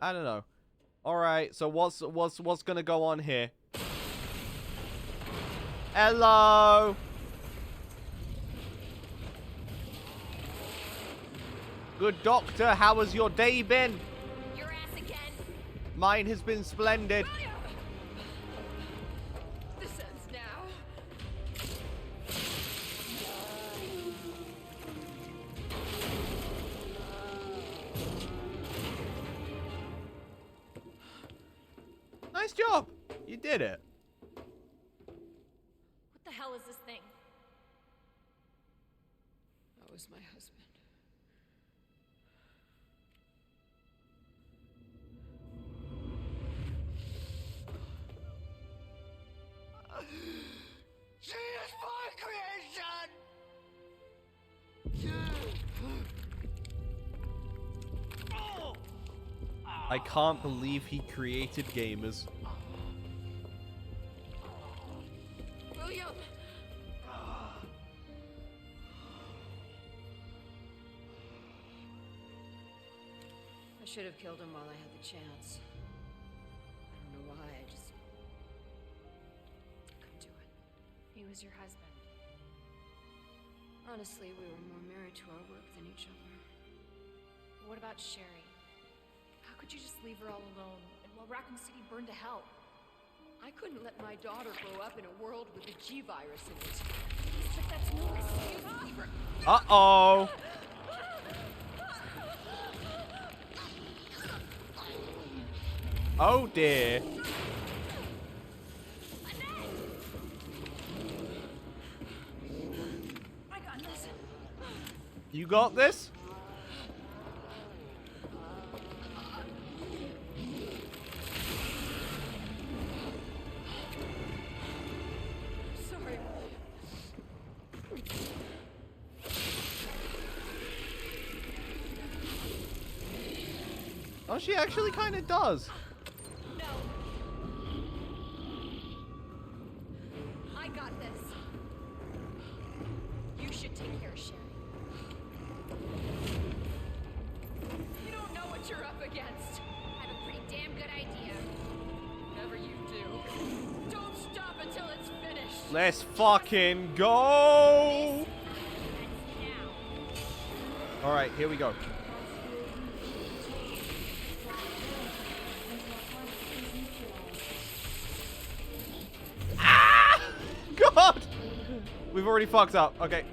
I don't know. All right. So what's gonna go on here? Hello. Good doctor. How has your day been? Your ass again. Mine has been splendid. This ends now. Nice job. You did it. What the hell is this thing? That was my husband. She is my creation! I can't believe he created gamers. William! I should have killed him while I had the chance. I don't know why, I just couldn't do it. He was your husband. Honestly, we were more married to our work than each other. What about Sherry? How could you just leave her all alone and while Raccoon City burned to hell? I couldn't let my daughter grow up in a world with a G virus in it. But that's no excuse for... Uh-oh. Oh dear. I got this. You got this? Sorry. Oh, she actually kind of does. No. I got this. You should take care of Sherry. You don't know what you're up against. I have a pretty damn good idea. Whatever you do, don't stop until it's finished. Let's fucking go. Now. All right, here we go. Ah! God! We've already fucked up. Okay.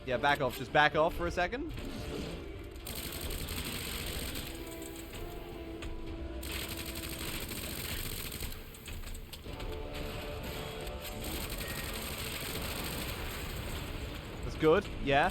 Yeah, back off. Just back off for a second. That's good. Yeah.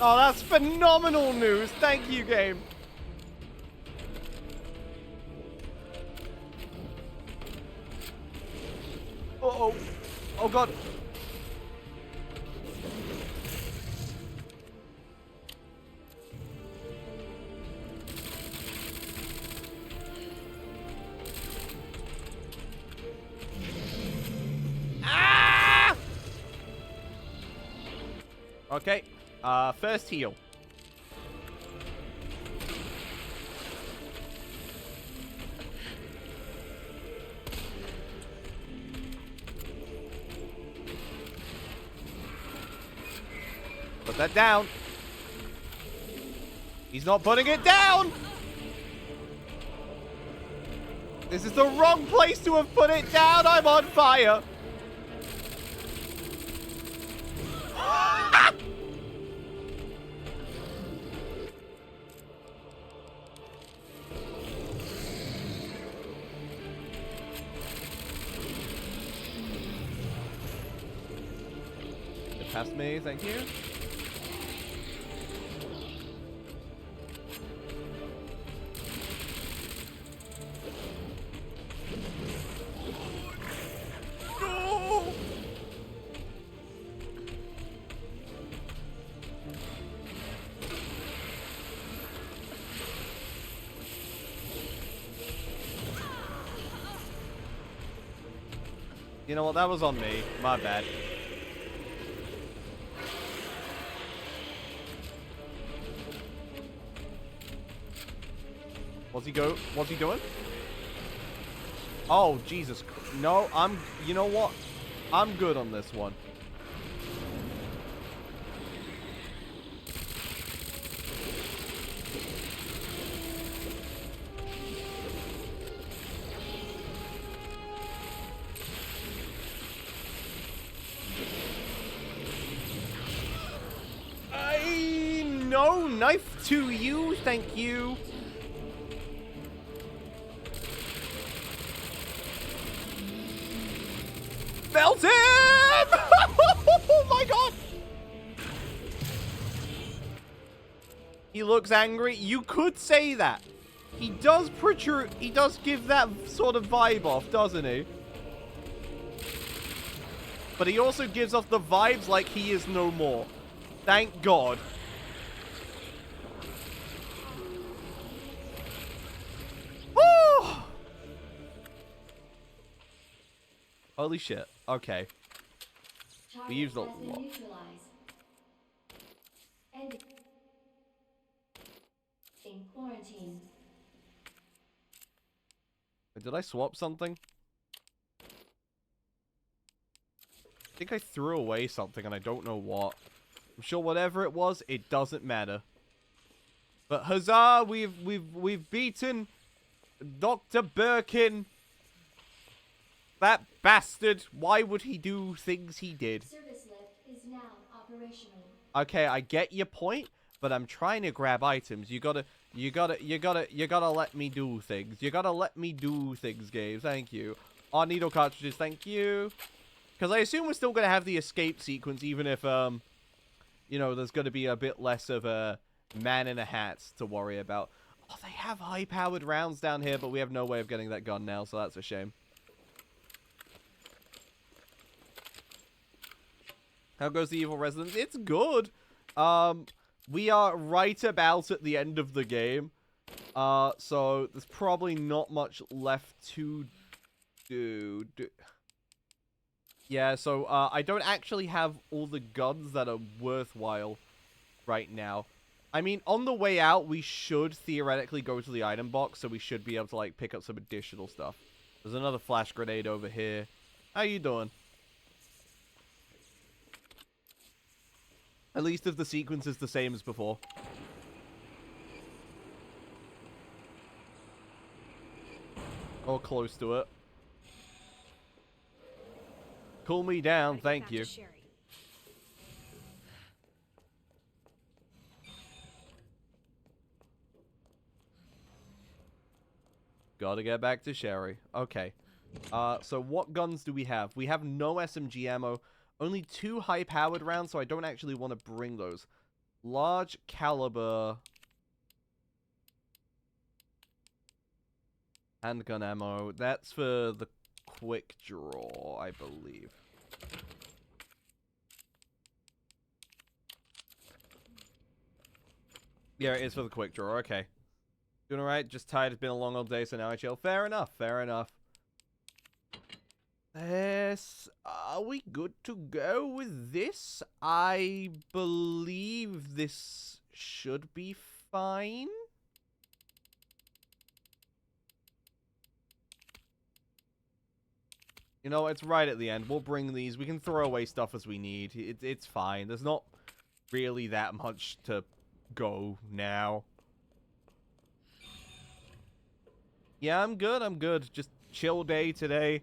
Oh, that's phenomenal news. Thank you, game. Uh-oh. Oh, God. Ah! Okay. First heal. Put that down. He's not putting it down. This is the wrong place to have put it down. I'm on fire. Get past me, thank you. No! You know what? That was on me. My bad. What's he doing? Oh, Jesus. No, you know what? I'm good on this one. No, knife to you, thank you. Melt him! Oh my god! He looks angry. You could say that. He does protrude. He does give that sort of vibe off, doesn't he? But he also gives off the vibes like he is no more. Thank God. Woo! Holy shit. Okay. We used a lot. In quarantine. Did I swap something? I think I threw away something and I don't know what. I'm sure whatever it was, it doesn't matter. But huzzah, we've beaten Dr. Birkin. That bastard. Why would he do things he did? Service lift is now operational. Okay, I get your point, but I'm trying to grab items. You gotta let me do things. You gotta let me do things, Gabe. Thank you. Oh, needle cartridges, thank you. Because I assume we're still gonna have the escape sequence, even if, you know, there's gonna be a bit less of a man in a hat to worry about. Oh, they have high-powered rounds down here, but we have no way of getting that gun now, so that's a shame. How goes the Evil Residence? It's good. We are right about at the end of the game. So there's probably not much left to do. Yeah, so I don't actually have all the guns that are worthwhile right now. I mean, on the way out, we should theoretically go to the item box, so we should be able to, like, pick up some additional stuff. There's another flash grenade over here. How you doing? At least if the sequence is the same as before. Or close to it. Cool me down, thank you. Gotta get back to Sherry. Okay. So what guns do we have? We have no SMG ammo. Only 2 high-powered rounds, so I don't actually want to bring those. Large caliber handgun ammo. That's for the quick draw, I believe. Yeah, it is for the quick draw. Okay. Doing alright. Just tired. It's been a long old day, so now I chill. Fair enough. Fair enough. Yes, are we good to go with this? I believe this should be fine. You know, it's right at the end. We'll bring these. We can throw away stuff as we need. It's fine. There's not really that much to go now. Yeah, I'm good. I'm good. Just chill day today.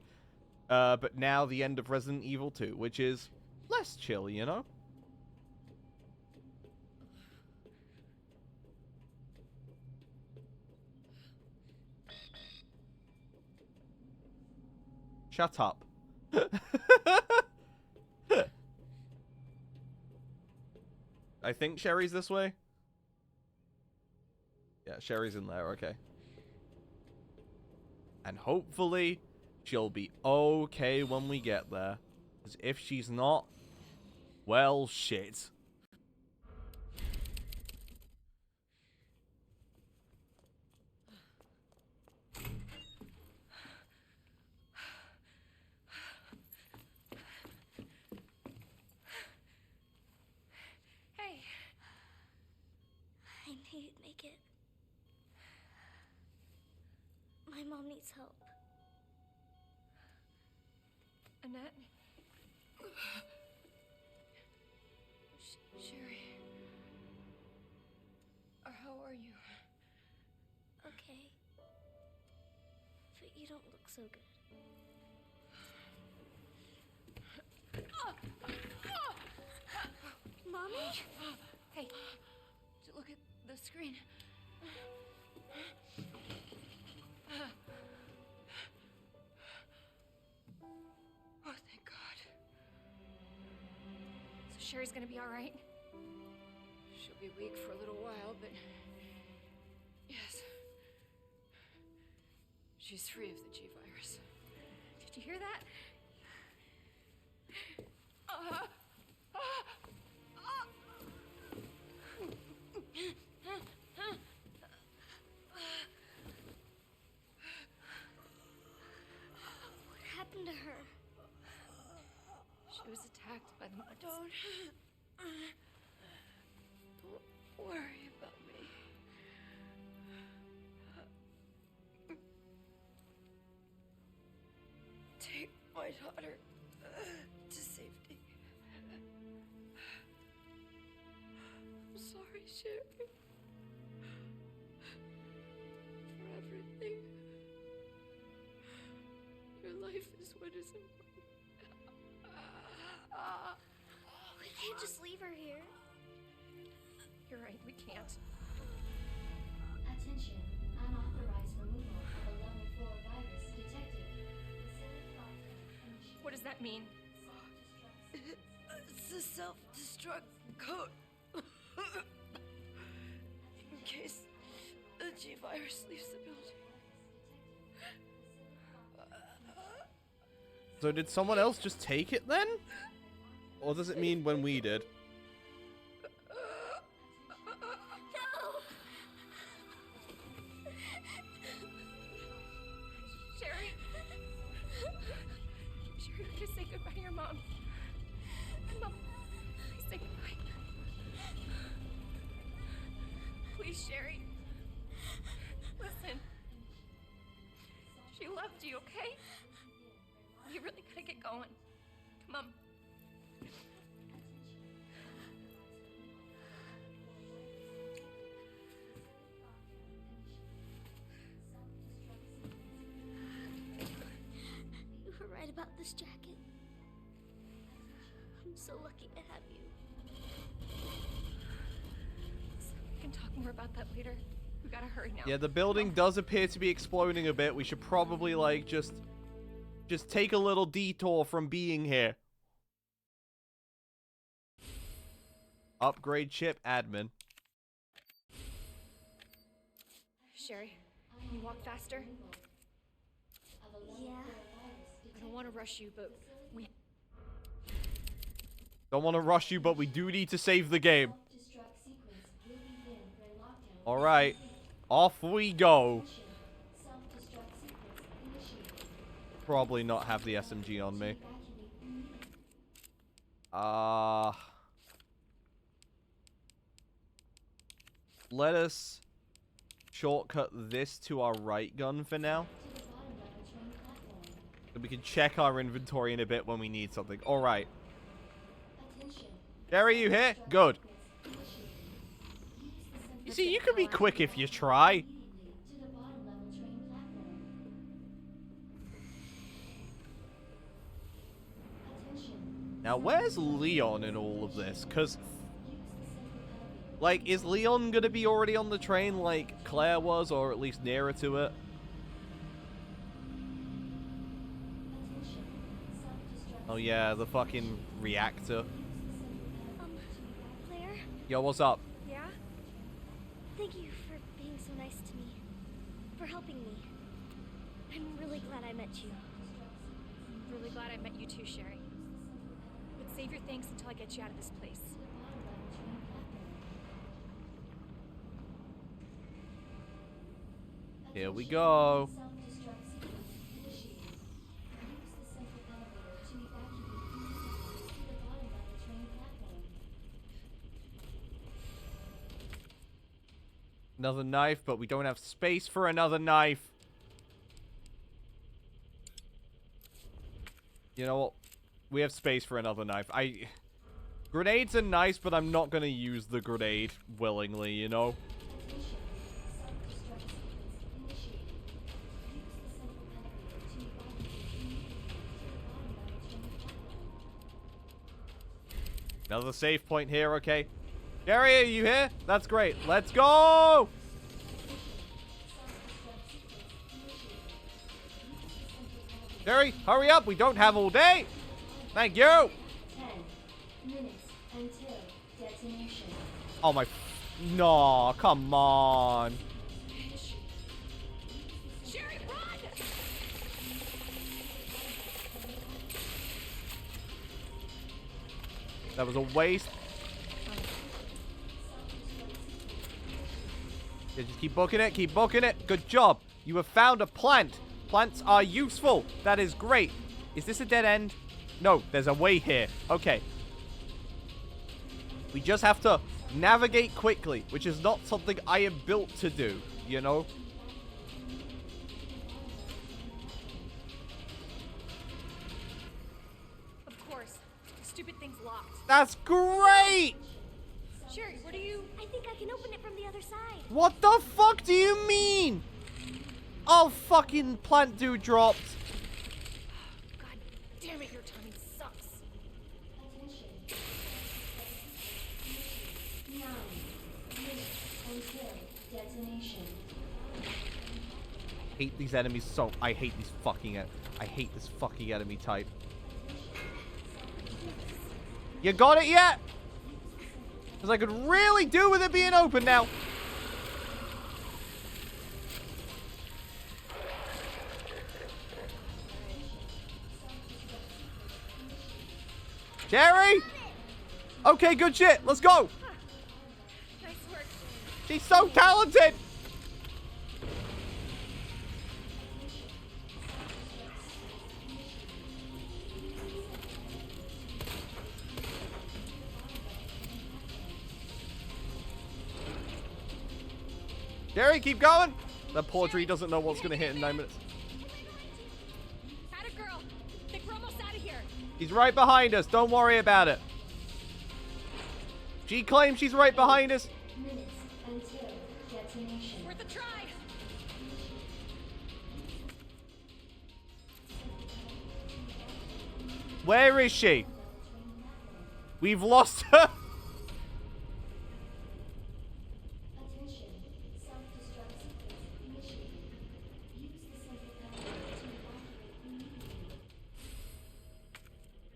But now the end of Resident Evil 2, which is less chill, you know? Shut up. I think Sherry's this way. Yeah, Sherry's in there, okay. And hopefully she'll be okay when we get there. Because if she's not, well, shit. Mom needs help. Annette? Sherry? How are you? Okay. But you don't look so good. Mommy? Hey, look at the screen. Oh, thank God. So Sherry's gonna be all right? She'll be weak for a little while, but yes. She's free of the G virus. Did you hear that? What happened to her? She was attacked by the monsters. Don't worry about me. Take my daughter to safety. I'm sorry, Sherry. For everything. Your life is what is important. We can't just leave her here. You're right, we can't. Attention. Unauthorized removal of a level 4 virus detected. Facility lockdown initiated. What does that mean? Self-destruct sequence. It's a self-destruct code. In case the G virus leaves the building. So did someone else just take it then? Or does it mean when we did? Sherry? Sherry, please say goodbye to your mom. Mom, please say goodbye. Please, Sherry. Listen. She loved you, okay? You really gotta get going. Come on. You were right about this jacket. I'm so lucky to have you. We can talk more about that later. We gotta hurry now. Yeah, the building does appear to be exploding a bit. We should probably, like, just take a little detour from being here. Upgrade chip admin. Sherry, can you walk faster? Yeah. I don't want to rush you, but we... Don't want to rush you, but we do need to save the game. Self-destruct sequence will begin when lockdown. Alright. Off we go. Self-destruct sequence initiated. Probably not have the SMG on me. Evacuate immediately. Let us shortcut this to our right gun for now. To the bottom level train platform. So we can check our inventory in a bit when we need something. Alright. Attention. Gary, you here? Good. Initiated. Use the You see, you can be quick if you try. immediately to the bottom level train platform. Attention. Now, where's Leon in all of this? Because, Use the central elevator. like, is Leon gonna be already on the train like Claire was, or at least nearer to it? Attention. Self-destruct. Oh yeah, the fucking reactor. Claire? Yo, what's up? Yeah? Thank you for being so nice to me. For helping me. I'm really glad I met you. I'm really glad I met you too, Sherry. But save your thanks until I get you out of this place. Here we go. Self-destruct sequence initiated. Use the central elevator to evacuate immediately to the bottom level train platform. Another knife, but we don't have space for another knife. You know what? We have space for another knife. Grenades are nice, but I'm not gonna use the grenade willingly, you know? Another save point here, okay? Gary, are you here? That's great. Let's go! Gary, hurry up. We don't have all day. Thank you. 10 minutes until detonation. Oh my... No, come on. Sherry, run! That was a waste. Yeah, just keep booking it. Keep booking it. Good job. You have found a plant. Plants are useful. That is great. Is this a dead end? No, there's a way here. Okay. We just have to navigate quickly, which is not something I am built to do, you know? Of course. The stupid thing's locked. That's great! Sherry, what are you... I think I can open it from the other side. What the fuck do you mean? Oh, fucking plant dude dropped. God damn it, your timing sucks. Attention. 9 minutes until detonation. I hate these enemies so... I hate these fucking... I hate this fucking enemy type. You got it yet? Because I could really do with it being open now. Jerry! Okay, good shit. Let's go. Nice work. She's so talented. Jerry, keep going. That poor tree doesn't know what's going to hit in 9 minutes. Atta girl. Think we're almost out of here. He's right behind us. Don't worry about it. She claims she's right behind us. Minutes until detonation. Worth a try. Where is she? We've lost her. Attention. Self-destruct sequence initiated. Use the central power to evacuate immediately.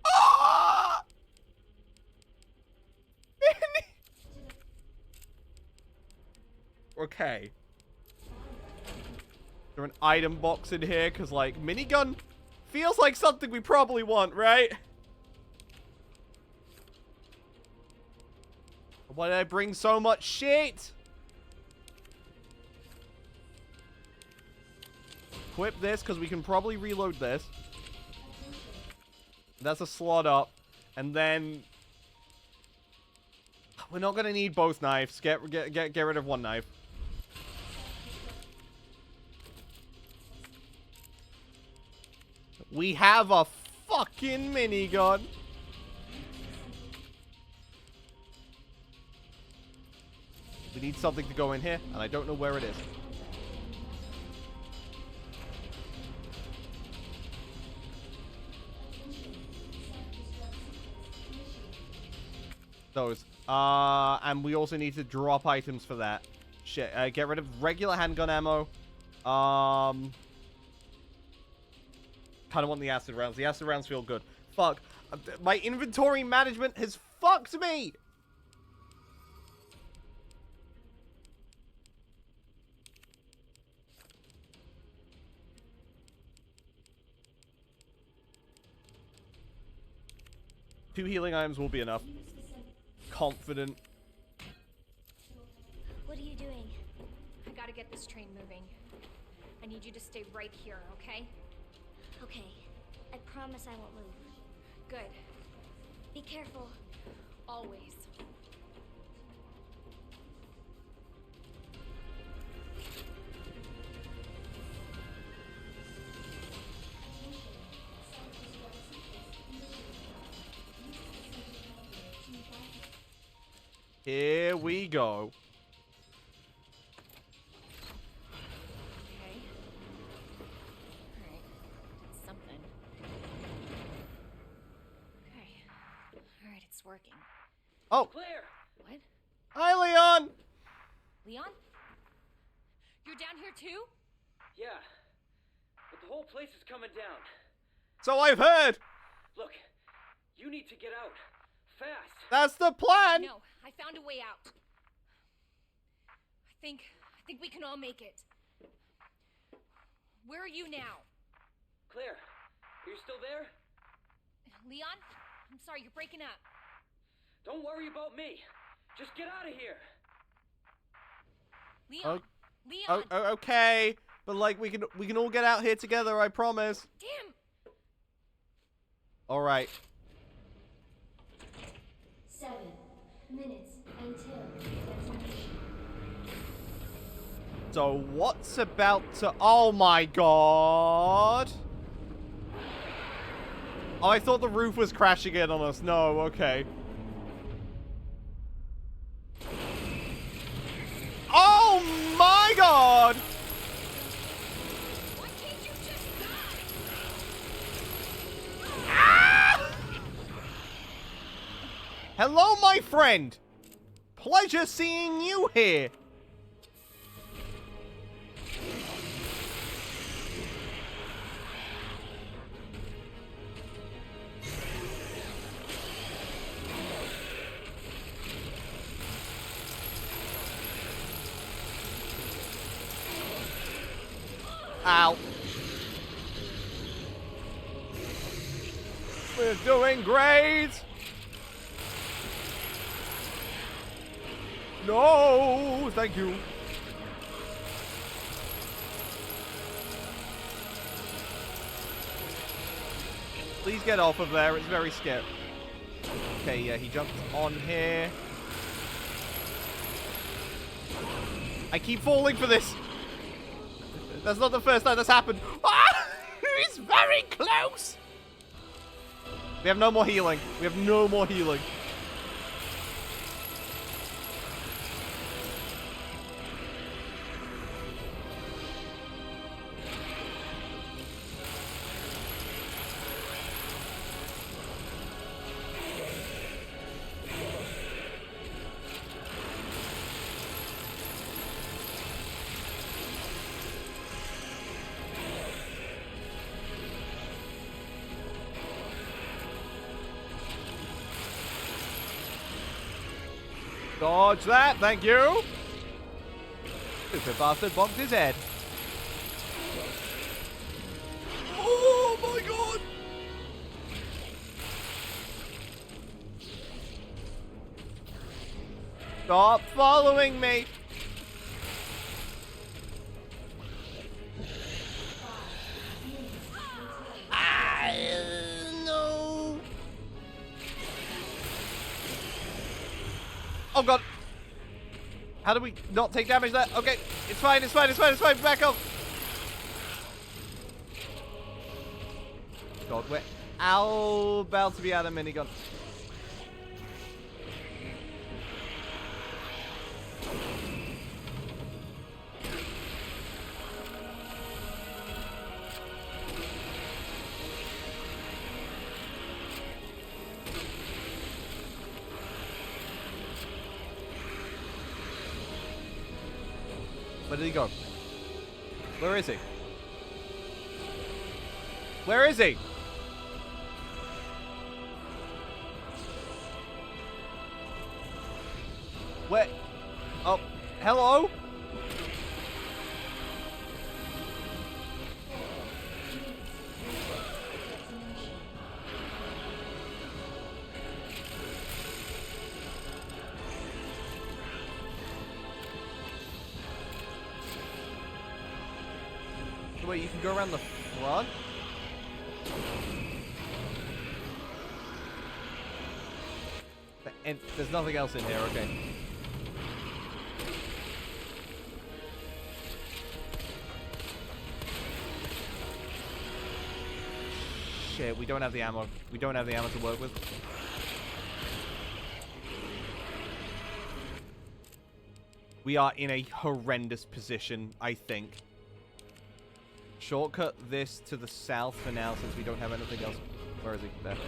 Ah! Okay. Is there an item box in here? Because, like, minigun feels like something we probably want, right? Why did I bring so much shit? Equip this, because we can probably reload this. That's a slot up. And then... we're not going to need both knives. Get rid of one knife. We have a fucking minigun. We need something to go in here, and I don't know where it is. Those. And we also need to drop items for that. Shit. Get rid of regular handgun ammo. Kind of want the acid rounds. The acid rounds feel good. Fuck. My inventory management has fucked me. Two healing items will be enough. Confident. What are you doing? I gotta get this train moving. I need you to stay right here, okay? Okay. I promise I won't move. Good. Be careful. Always. Here we go. Okay. Alright. Did something. Okay. Alright, it's working. Oh, Claire! What? hi, Leon. Leon? You're down here too? Yeah. But the whole place is coming down. So I've heard. Look, you need to get out. Fast. That's the plan. No, I found a way out. I think we can all make it. Where are you now? Claire, are you still there? Leon? I'm sorry, you're breaking up. Don't worry about me. Just get out of here. Leon! Oh, Leon! okay. But like we can all get out here together, I promise. Damn! All right. 7 minutes until detonation. So what's about to... Oh my god. Oh, I thought the roof was crashing in on us. No, okay. Oh my god! Why can't you just die? Ah! Hello, my friend. Pleasure seeing you here. Ow. We're doing great. No, thank you. Please get off of there. It's very scary. Okay, yeah, he jumped on here. I keep falling for this. That's not the first time that's happened. Ah! He's very close. We have no more healing. We have no more healing. Dodge that, thank you. Stupid bastard bonked his head. Oh my god! Stop following me! No! Oh god! How do we not take damage there? Okay, it's fine, it's fine, it's fine, it's fine, back up! God, we're about to be out of minigun. Where did he go? Where is he? Where is he? Where? Oh, hello? Wait, you can go around the front? And there's nothing else in here, okay. Shit, we don't have the ammo. We don't have the ammo to work with. We are in a horrendous position, I think. Shortcut this to the south for now, since we don't have anything else. Where is he? There. Okay.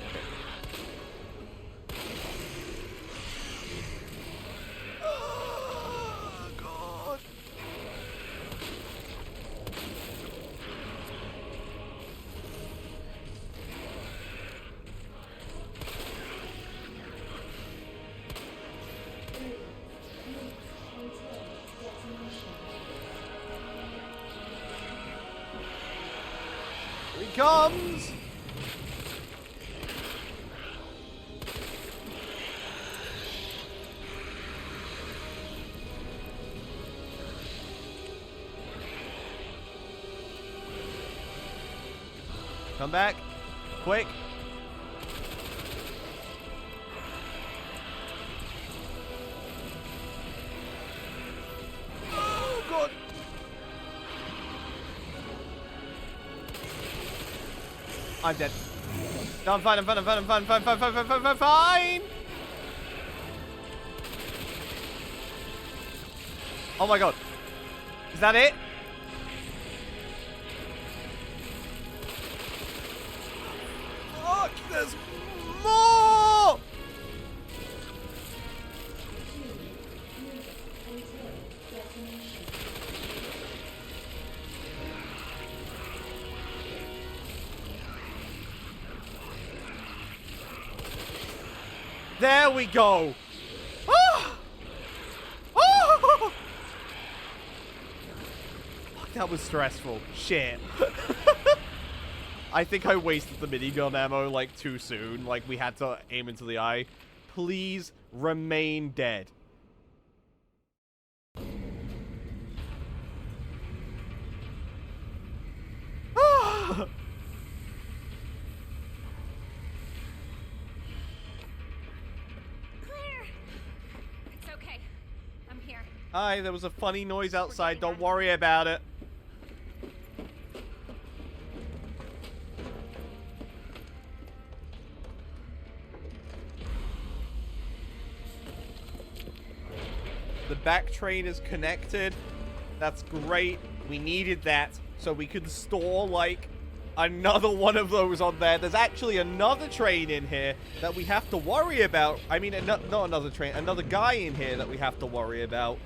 Oh, God. Here he comes! Come back. Quick. Oh, God. I'm dead. No, I'm fine, I'm fine, I'm fine, I'm fine, fine, fine, fine, fine, fine, fine, fine! Oh my God. Is that it? Fuck, there's more! There we go. Oh! Oh! Fuck, that was stressful. Shit. I think I wasted the minigun ammo, like, too soon. Like, we had to aim into the eye. Please remain dead. Ah! Claire! It's okay. I'm here. Hi, there was a funny noise outside. Don't worry about it. The back train is connected. That's great. We needed that so we could store, like, another one of those on there. There's actually another train in here that we have to worry about. I mean, not another train. Another guy in here that we have to worry about.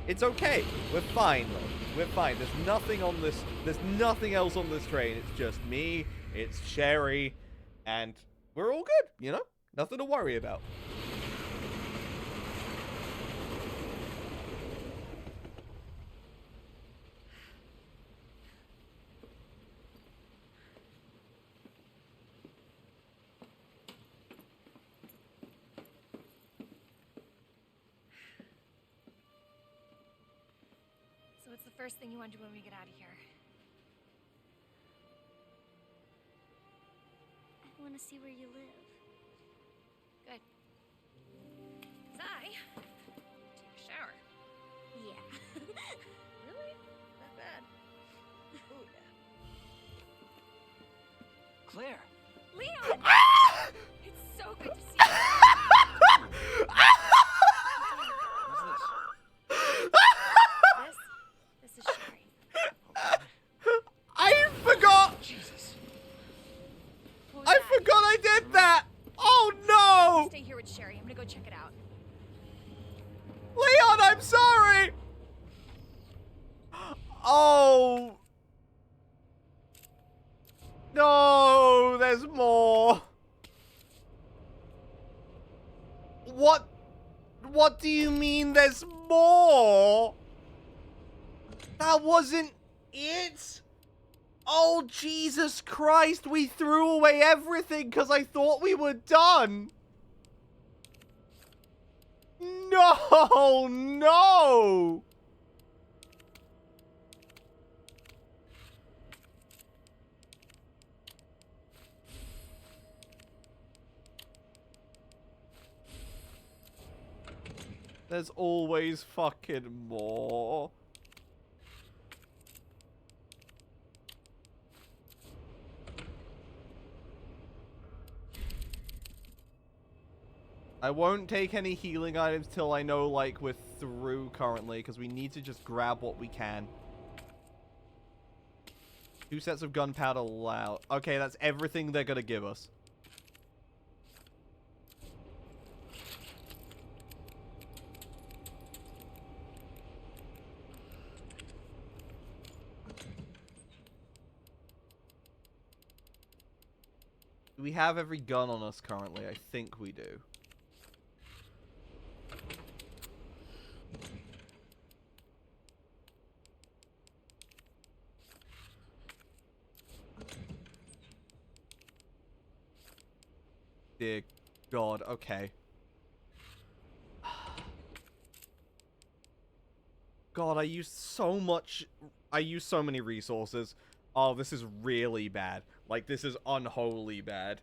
It's okay. We're fine, though. We're fine. There's nothing on this. There's nothing else on this train. It's just me. It's Sherry. And we're all good, you know? Nothing to worry about. So what's the first thing you want to do when we get out of here? I want to see where you live. Good. 'Cause I take a shower. Yeah. Really? Not bad. Ooh, Claire! Leon! It's so good to see you. What's This is Sherry. I forgot! Jesus. What was I that? forgot I did that! Oh no! Stay here with Sherry. I'm gonna go check it out. Leon, I'm sorry! Oh. No, there's more. What do you mean there's more? That wasn't it? Oh, Jesus Christ, we threw away everything because I thought we were done. No, no. There's always fucking more. I won't take any healing items till I know, like, we're through currently, because we need to just grab what we can. 2 sets of gunpowder allowed. Okay, that's everything they're gonna give us. Do we have every gun on us currently? I think we do. Dear God, okay. God, I used so many resources. Oh, this is really bad. Like, this is unholy bad.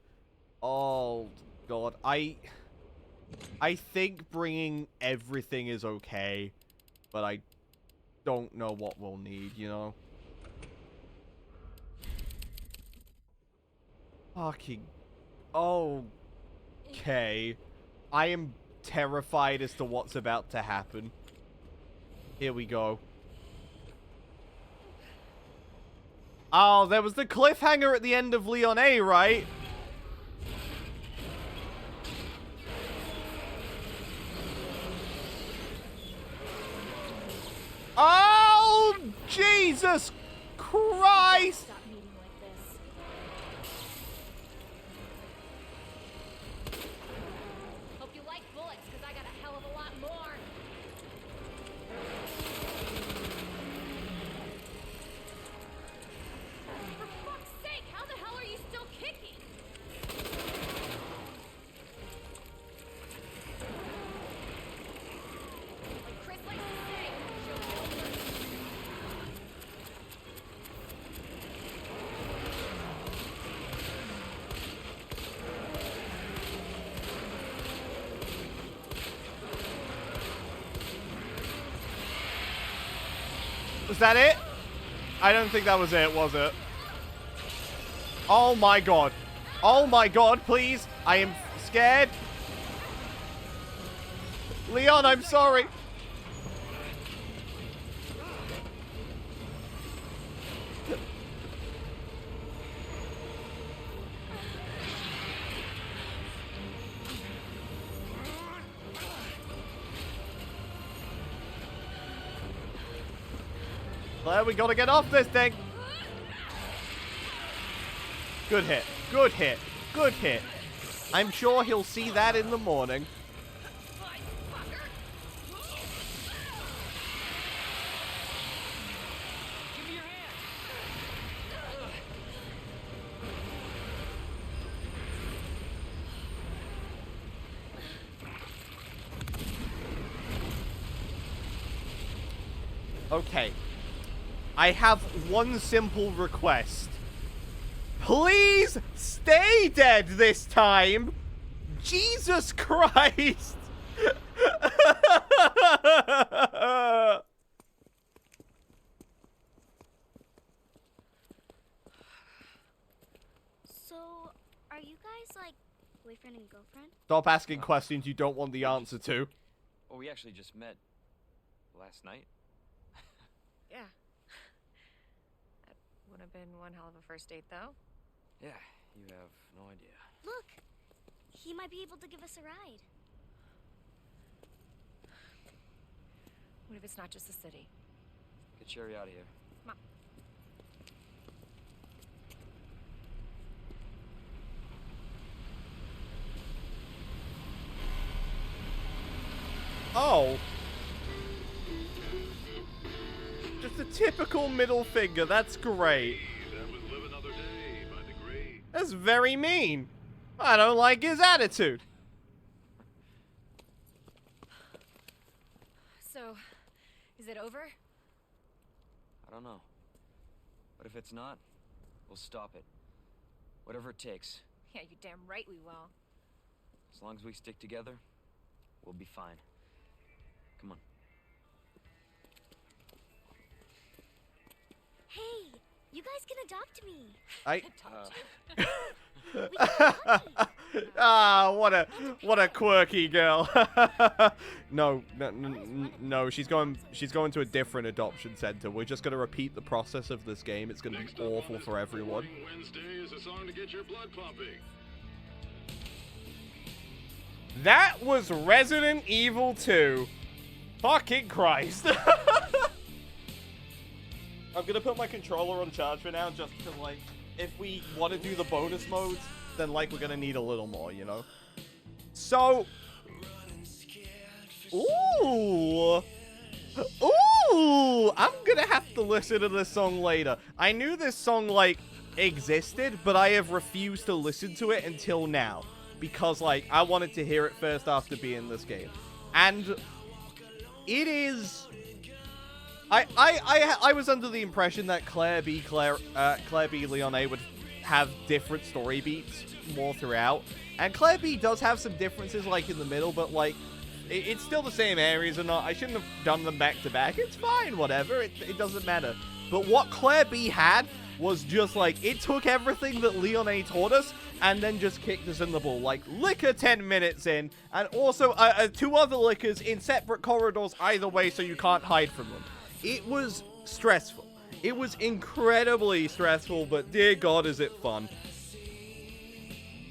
Oh, God. I think bringing everything is okay, but I don't know what we'll need, you know? Fucking... Okay. I am terrified as to what's about to happen. Here we go. Oh, there was the cliffhanger at the end of Leon A, right? Oh, Jesus Christ! Stop meeting like this. Hope you like bullets, because I got a hell of a lot more. For fuck's sake, how the hell are you still kicking? Like Chris likes to say, show no mercy. Was that it? I don't think that was it, was it? Oh my God. Oh my God, please. I am scared. Leon, I'm sorry. Claire, we gotta get off this thing. Good hit. Good hit. Good hit. I'm sure he'll see that in the morning. Give me your hand. Okay. I have one simple request. Please stay dead this time! Jesus Christ! So, are you guys like boyfriend and girlfriend? Stop asking questions you don't want the answer to. Well, we actually just met last night. Yeah. That would have been one hell of a first date, though. Yeah, you have no idea. Look, he might be able to give us a ride. What if it's not just the city? Get Sherry out of here. Come on. Oh. Just a typical middle finger. That's great. That was live another day by the grave. That's very mean. I don't like his attitude. So, is it over? I don't know. But if it's not, we'll stop it. Whatever it takes. Yeah, you damn right we will. As long as we stick together, we'll be fine. Come on. Hey, you guys can adopt me. I... Told you. Ah, what a quirky girl. No, she's going to a different adoption center. We're just gonna repeat the process of this game. It's gonna be awful for everyone. Wednesday is a song to get your blood pumping. That was Resident Evil 2. Fucking Christ. I'm gonna put my controller on charge for now, just because, like, if we want to do the bonus modes, then, like, we're gonna need a little more, you know? So... Ooh! Ooh! I'm gonna have to listen to this song later. I knew this song, like, existed, but I have refused to listen to it until now. Because, like, I wanted to hear it first after being this game. And it is... I was under the impression that Claire B. Leonet would have different story beats more throughout. And Claire B does have some differences, like, in the middle, but, like, it's still the same areas or not. I shouldn't have done them back to back. It's fine, whatever. It doesn't matter. But what Claire B had was just, like, it took everything that Leonet taught us and then just kicked us in the ball. Like, liquor 10 minutes in, and also 2 other liquors in separate corridors either way so you can't hide from them. It was stressful. It was incredibly stressful, but dear God, is it fun.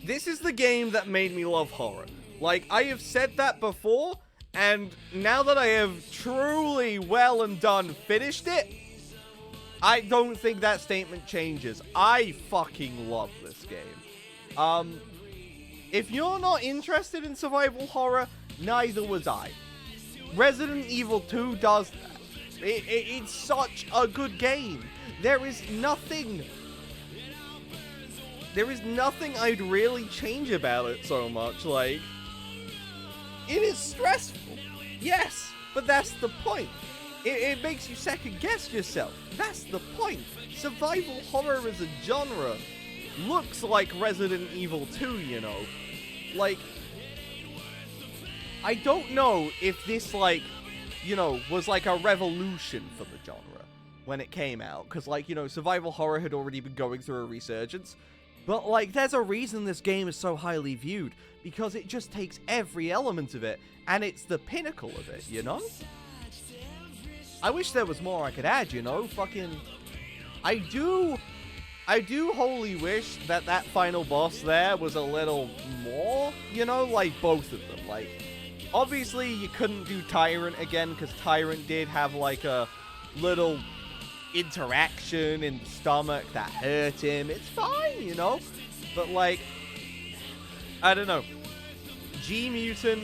This is the game that made me love horror. Like, I have said that before, and now that I have truly well and done finished it, I don't think that statement changes. I fucking love this game. If you're not interested in survival horror, neither was I. Resident Evil 2 does that. It's such a good game. There is nothing I'd really change about it so much. Like, it is stressful, yes, but that's the point. It makes you second guess yourself. That's the point. Survival horror as a genre looks like Resident Evil 2, you know. Like, I don't know if this, like, you know, was like a revolution for the genre when it came out. Because, like, you know, survival horror had already been going through a resurgence. But, like, there's a reason this game is so highly viewed. Because it just takes every element of it, and it's the pinnacle of it, you know? I wish there was more I could add, you know? Fucking... I do wholly wish that that final boss there was a little more, you know? Like, both of them. Like, obviously, you couldn't do Tyrant again, because Tyrant did have, like, a little interaction in the stomach that hurt him. It's fine, you know? But, like... I don't know. G-Mutant,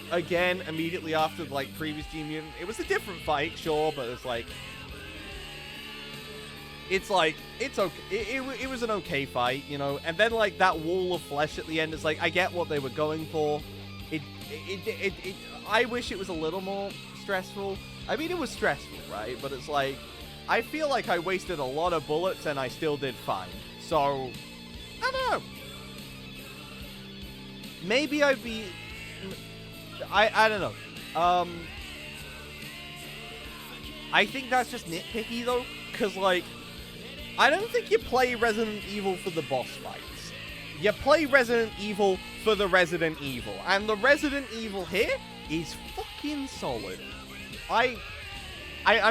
again, immediately after, like, previous G-Mutant. It was a different fight, sure, but it's like... It's like, it's okay. It was an okay fight, you know? And then, like, that wall of flesh at the end is like, I get what they were going for. I wish it was a little more stressful. I mean, it was stressful, right? But it's like, I feel like I wasted a lot of bullets and I still did fine. So, I don't know. Maybe I'd be... I don't know. I think that's just nitpicky, though. Because, like, I don't think you play Resident Evil for the boss fights. You play Resident Evil for the Resident Evil. And the Resident Evil here is fucking solid. I'm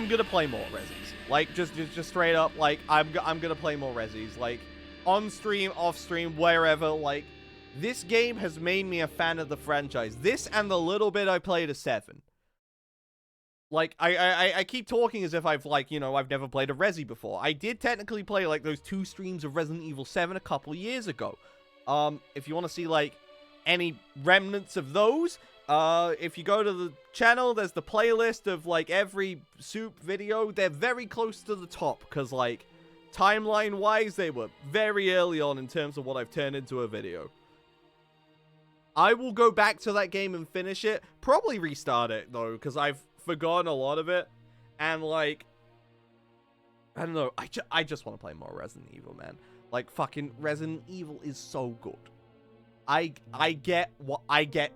gonna play more Resis. Like, just straight up, like, I'm gonna play more Resis. Like, on stream, off stream, wherever, like... This game has made me a fan of the franchise. This and the little bit I played of 7. Like, I keep talking as if I've, like, you know, I've never played a Resi before. I did technically play, like, those 2 streams of Resident Evil 7 a couple years ago. If you want to see, like, any remnants of those, if you go to the channel, there's the playlist of, like, every soup video. They're very close to the top, because, like, timeline-wise, they were very early on in terms of what I've turned into a video. I will go back to that game and finish it. Probably restart it, though, because I've forgotten a lot of it. And, like, I don't know. I just want to play more Resident Evil, man. Like, fucking Resident Evil is so good. I get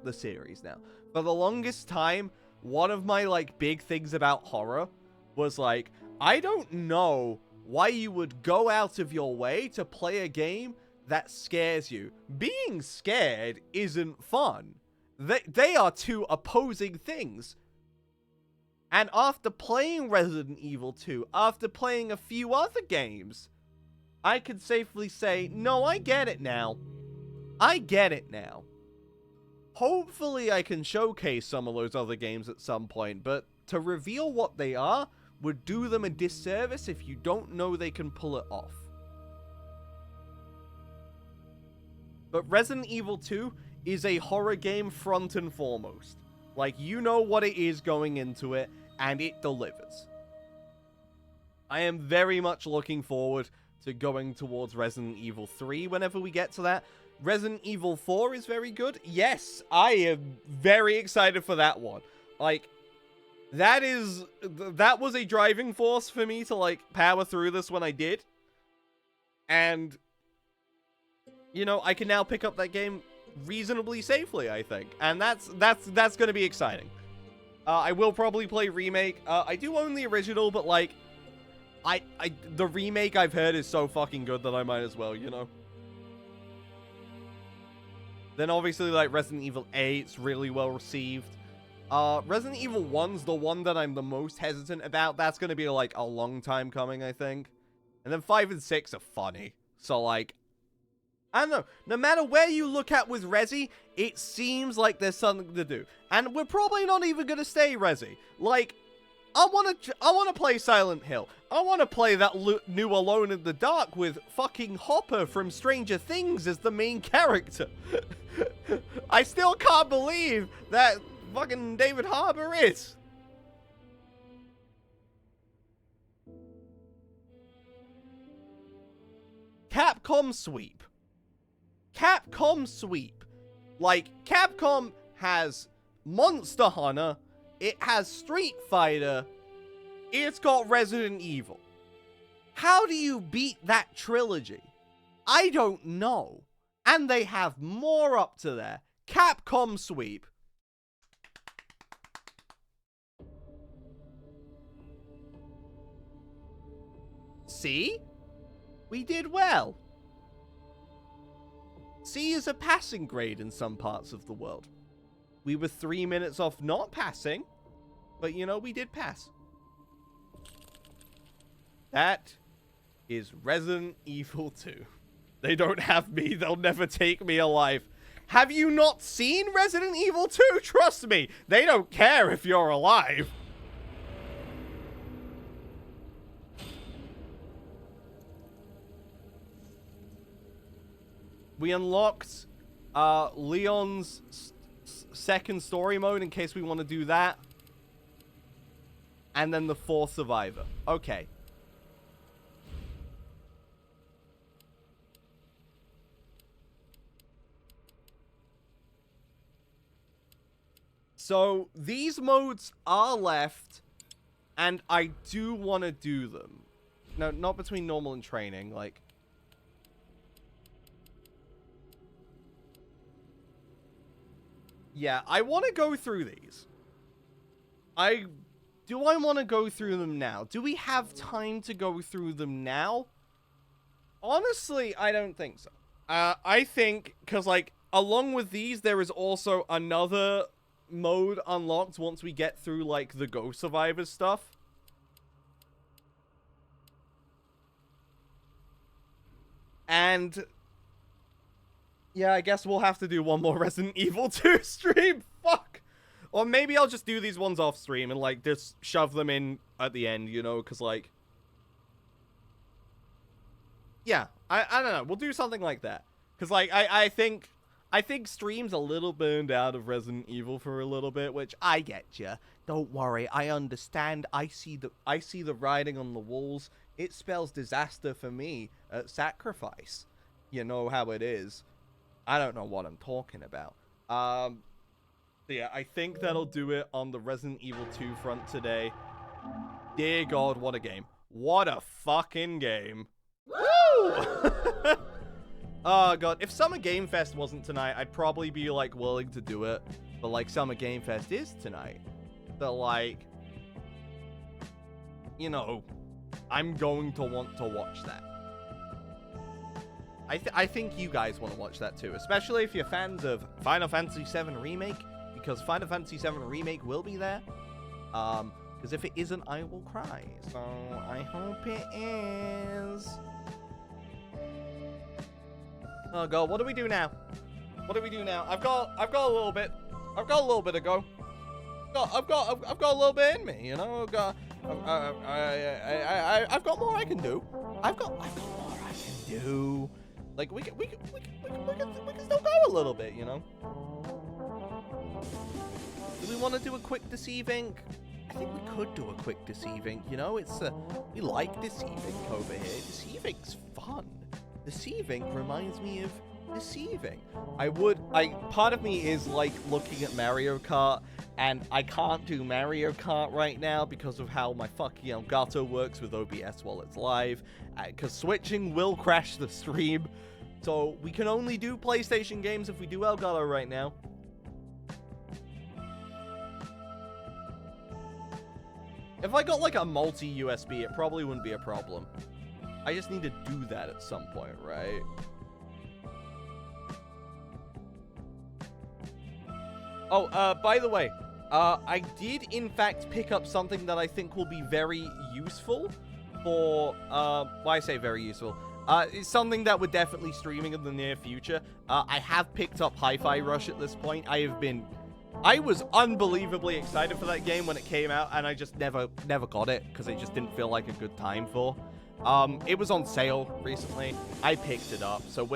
the series now. For the longest time, one of my, like, big things about horror was, like, I don't know why you would go out of your way to play a game that scares you. Being scared isn't fun. They are two opposing things. And after playing Resident Evil 2, after playing a few other games, I can safely say, no, I get it now. I get it now. Hopefully I can showcase some of those other games at some point, but to reveal what they are would do them a disservice if you don't know they can pull it off. But Resident Evil 2 is a horror game front and foremost. Like, you know what it is going into it, and it delivers. I am very much looking forward to going towards Resident Evil 3 whenever we get to that. Resident Evil 4 is very good. Yes, I am very excited for that one. Like, that was a driving force for me to, like, power through this when I did. And, you know, I can now pick up that game reasonably safely, I think. And that's going to be exciting. I will probably play Remake. I do own the original, but, like, the remake I've heard is so fucking good that I might as well, you know? Then obviously, like, Resident Evil 8's really well received. Resident Evil 1's the one that I'm the most hesitant about. That's going to be, like, a long time coming, I think. And then 5 and 6 are funny. So, like, I don't know. No matter where you look at with Resi, it seems like there's something to do. And we're probably not even going to stay Resi. Like, I want to play Silent Hill. I want to play that new Alone in the Dark with fucking Hopper from Stranger Things as the main character. I still can't believe that fucking David Harbour is. Capcom sweep. Capcom sweep. Like, Capcom has Monster Hunter, it has Street Fighter, it's got Resident Evil. How do you beat that trilogy? I don't know. And they have more up to there. Capcom sweep. See? We did well. C is a passing grade in some parts of the world. We were 3 minutes off not passing, but you know, we did pass. That is Resident Evil 2. They don't have me, they'll never take me alive. Have you not seen Resident Evil 2? Trust me, they don't care if you're alive. We unlocked Leon's second story mode in case we want to do that. And then the fourth survivor. Okay. So, these modes are left, and I do want to do them. No, not between normal and training, like... Yeah, I want to go through these. Do I want to go through them now? Do we have time to go through them now? Honestly, I don't think so. I think, because, like, along with these, there is also another mode unlocked once we get through, like, the Ghost Survivors stuff. And... yeah, I guess we'll have to do one more Resident Evil 2 stream. Fuck. Or maybe I'll just do these ones off stream and, like, just shove them in at the end, you know, because, like... yeah, I don't know. We'll do something like that. Because, like, I think stream's a little burned out of Resident Evil for a little bit, which I get ya. Don't worry, I understand. I see the writing on the walls. It spells disaster for me at Sacrifice. You know how it is. I don't know what I'm talking about. So yeah, I think that'll do it on the Resident Evil 2 front today. Dear God, what a game. What a fucking game. Woo! Oh God, if Summer Game Fest wasn't tonight, I'd probably be, like, willing to do it. But, like, Summer Game Fest is tonight. So, like, you know, I'm going to want to watch that. I think you guys want to watch that too, especially if you're fans of Final Fantasy VII Remake, because Final Fantasy VII Remake will be there. Because if it isn't, I will cry. So I hope it is. Oh god, what do we do now? What do we do now? I've got a little bit. I've got a little bit to go. I've got a little bit in me, you know. I've got more I can do. I've got more I can do. Like we can still go a little bit, you know. Do we want to do a quick deceiving? I think we could do a quick deceiving. You know, it's we like deceiving over here. Deceiving's fun. Deceiving reminds me of deceiving. Part of me is like looking at Mario Kart, and I can't do Mario Kart right now because of how my fucking Elgato works with OBS while it's live, because switching will crash the stream. So we can only do PlayStation games if we do Elgato right now. If I got like a multi-USB, it probably wouldn't be a problem. I just need to do that at some point, right? Oh, by the way, I did in fact pick up something that I think will be very useful for, well, I say very useful. It's something that we're definitely streaming in the near future. I have picked up Hi-Fi Rush at this point. I was unbelievably excited for that game when it came out, and I just never got it because it just didn't feel like a good time for. It was on sale recently. I picked it up, so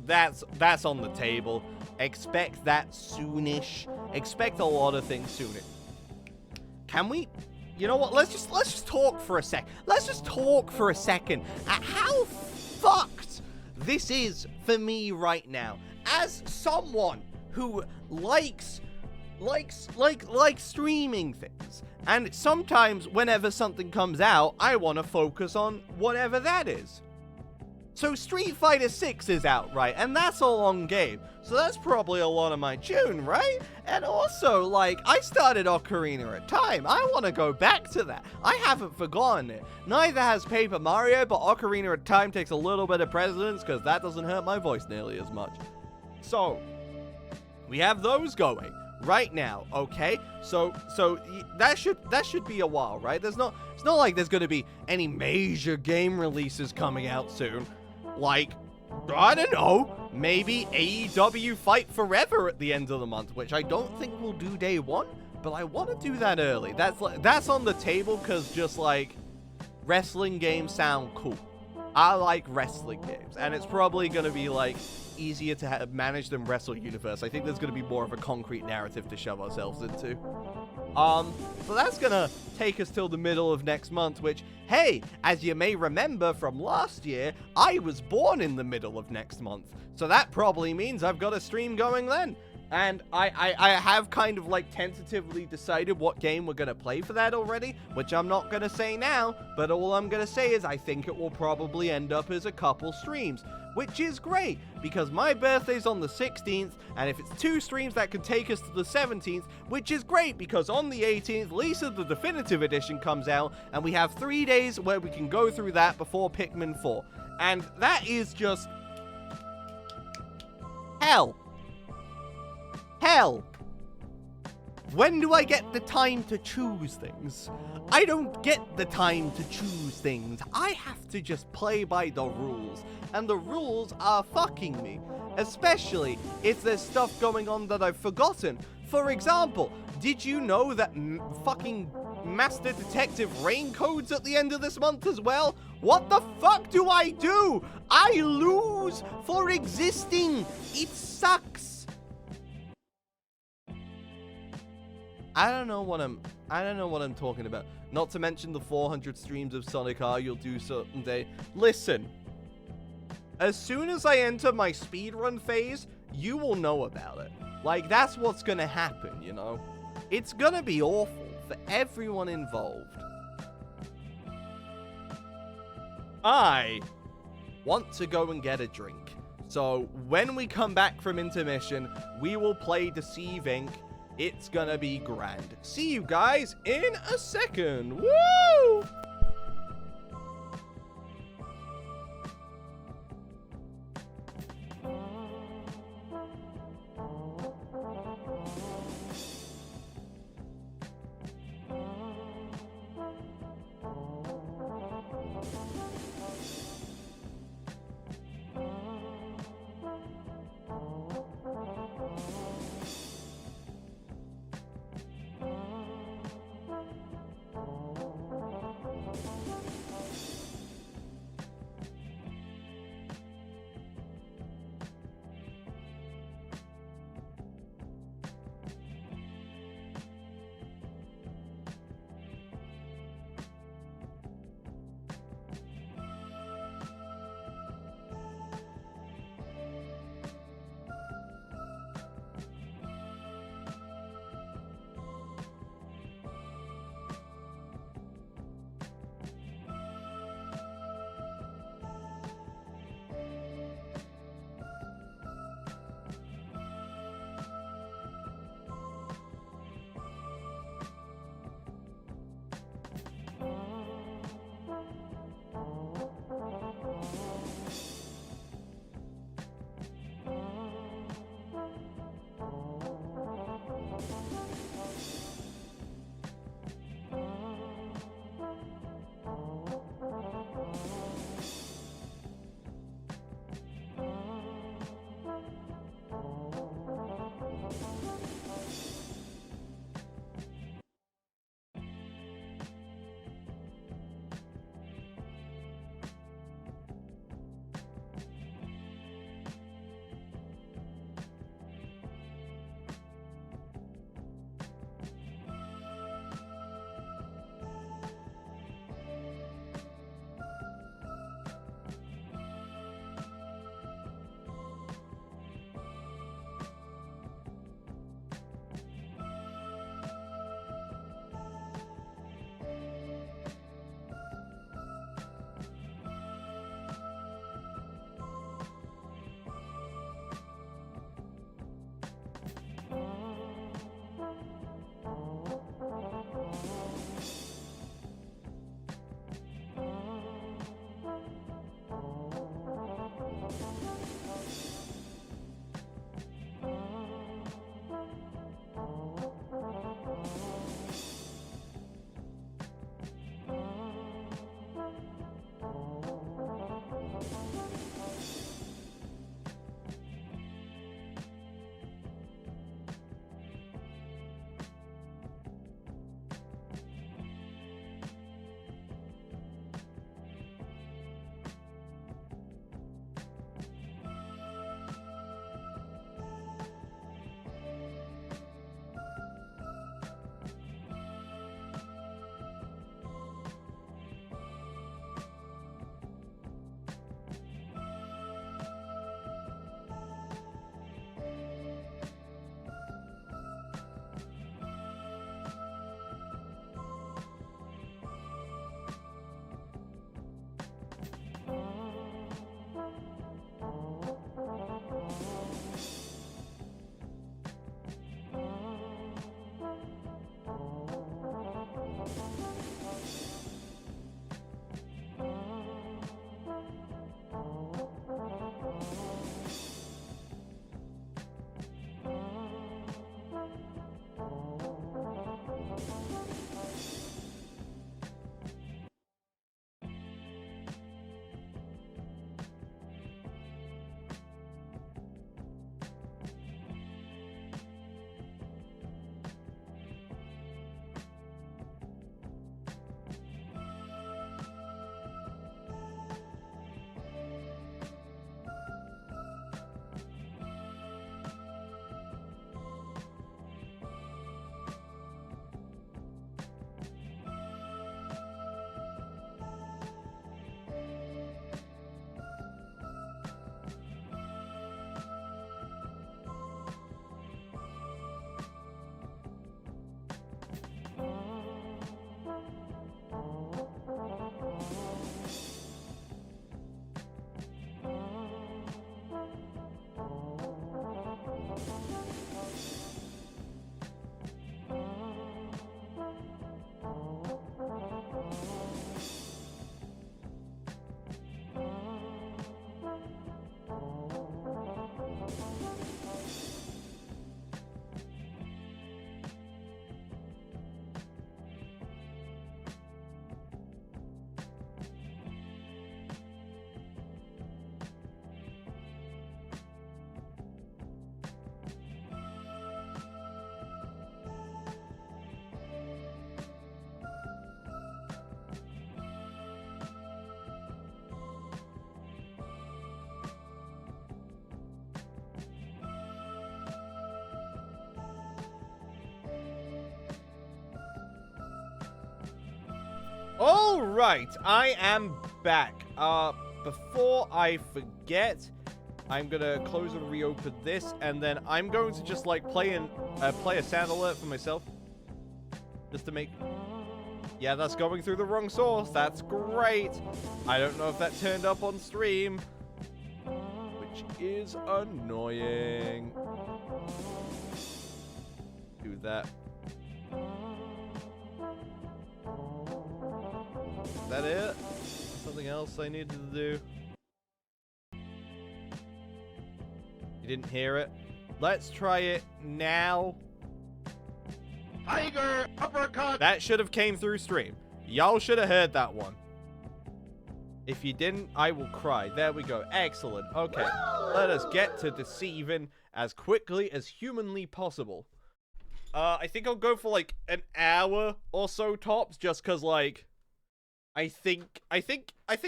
that's on the table. Expect that soonish. Expect a lot of things soonish. Can we? You know what? Let's just talk for a sec. Let's just talk for a second at how fucked this is for me right now, as someone who likes streaming things. And sometimes whenever something comes out, I want to focus on whatever that is. So Street Fighter 6 is out, right? And that's a long game. So that's probably a lot of my tune, right? And also, like, I started Ocarina of Time. I want to go back to that. I haven't forgotten it. Neither has Paper Mario, but Ocarina of Time takes a little bit of precedence because that doesn't hurt my voice nearly as much. So, we have those going right now, okay? So that should be a while, right? It's not like there's going to be any major game releases coming out soon. Like, I don't know, maybe AEW Fight Forever at the end of the month, which I don't think we'll do day one, but I want to do that early. That's on the table because just like wrestling games sound cool. I like wrestling games, and it's probably going to be like easier to manage than Wrestle Universe. I think there's going to be more of a concrete narrative to shove ourselves into. So that's gonna take us till the middle of next month, which, hey, as you may remember from last year, I was born in the middle of next month. So that probably means I've got a stream going then. And I have kind of like tentatively decided what game we're gonna play for that already, which I'm not gonna say now, but all I'm gonna say is I think it will probably end up as a couple streams, which is great, because my birthday's on the 16th, and if it's 2 streams, that could take us to the 17th, which is great, because on the 18th, Lisa the Definitive Edition comes out, and we have 3 days where we can go through that before Pikmin 4. And that is just hell. Hell. When do I get the time to choose things? I don't get the time to choose things. I have to just play by the rules. And the rules are fucking me. Especially if there's stuff going on that I've forgotten. For example, did you know that fucking Master Detective Raincode's at the end of this month as well? What the fuck do I do? I lose for existing. It sucks. I don't know what I'm talking about. Not to mention the 400 streams of Sonic R you'll do someday. Listen. As soon as I enter my speedrun phase, you will know about it. Like, that's what's gonna happen, you know? It's gonna be awful for everyone involved. I want to go and get a drink. So, when we come back from intermission, we will play Deceive Inc. It's gonna be grand. See you guys in a second. Woo! All right, I am back. Before I forget, I'm gonna close and reopen this, and then I'm going to just like play a sound alert for myself, just to make. Yeah, that's going through the wrong source. That's great. I don't know if that turned up on stream, which is annoying. Do that. Is that it? Something else I needed to do? You didn't hear it? Let's try it now. Tiger uppercut. That should have came through stream. Y'all should have heard that one. If you didn't, I will cry. There we go. Excellent. Okay. Let us get to deceiving as quickly as humanly possible. I think I'll go for like an hour or so tops, just cause like I think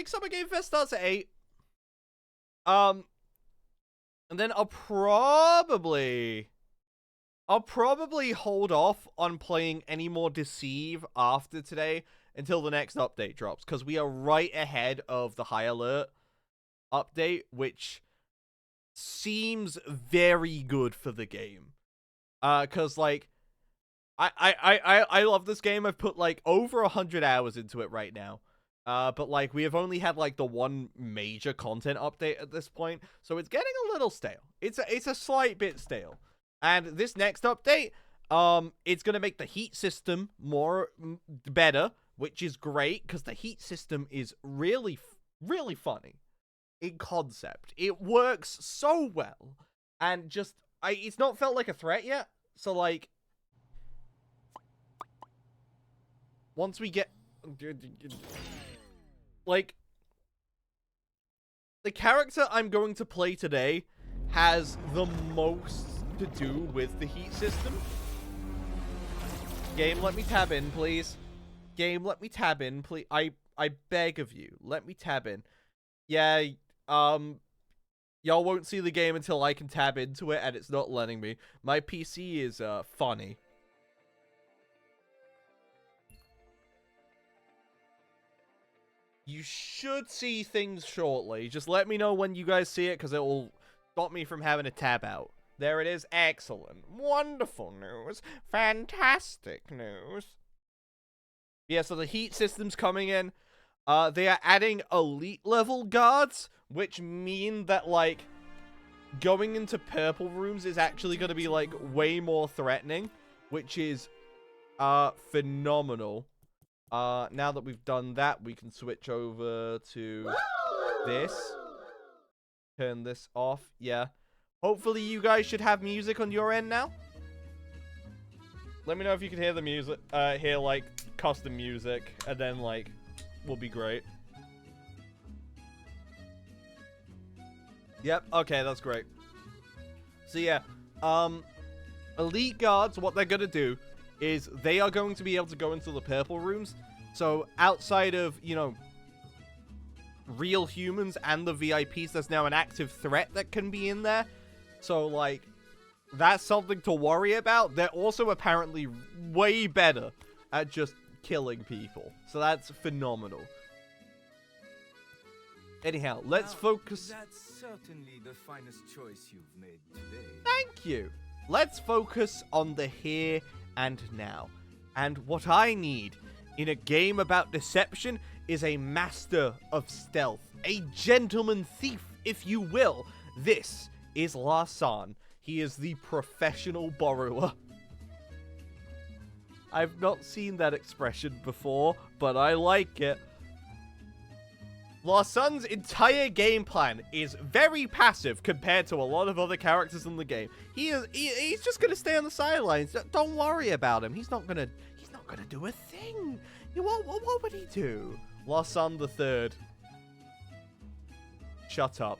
Summer Game Fest starts at 8. And then I'll probably hold off on playing any more Deceive after today until the next update drops, because we are right ahead of the High Alert update, which seems very good for the game. Because like I love this game. I've put like over 100 hours into it right now. But like we have only had like the one major content update at this point, so it's getting a little stale. It's a slight bit stale. And this next update, it's gonna make the heat system better, which is great because the heat system is really funny in concept. It works so well, and just it's not felt like a threat yet. So like, once we get like the character I'm going to play today has the most to do with the heat system. Game, let me tab in, please. Game, let me tab in, please. I beg of you, let me tab in. Yeah, y'all won't see the game until I can tab into it, and it's not letting me. My PC is funny. You should see things shortly. Just let me know when you guys see it, because it will stop me from having to tab out. There it is. Excellent. Wonderful news. Fantastic news. Yeah, so the heat system's coming in. They are adding elite level guards, which mean that, like, going into purple rooms is actually going to be, like, way more threatening, which is, phenomenal. Now that we've done that, we can switch over to this. Turn this off. Yeah. Hopefully you guys should have music on your end now. Let me know if you can hear the music, hear like custom music, and then like, will be great. Yep, okay, that's great. So yeah, elite guards, what they're gonna do is they are going to be able to go into the purple rooms. So outside of, you know, real humans and the VIPs, there's now an active threat that can be in there. So, like, that's something to worry about. They're also apparently way better at just killing people. So that's phenomenal. Anyhow, let's focus. That's certainly the finest choice you've made today. Thank you. Let's focus on the here and now. And what I need in a game about deception is a master of stealth. A gentleman thief, if you will. This is Larsan. He is the professional borrower. I've not seen that expression before, but I like it. Larsan's entire game plan is very passive compared to a lot of other characters in the game. He's just gonna stay on the sidelines. Don't worry about him. He's not gonna do a thing. What would he do? Larsan the Third. Shut up.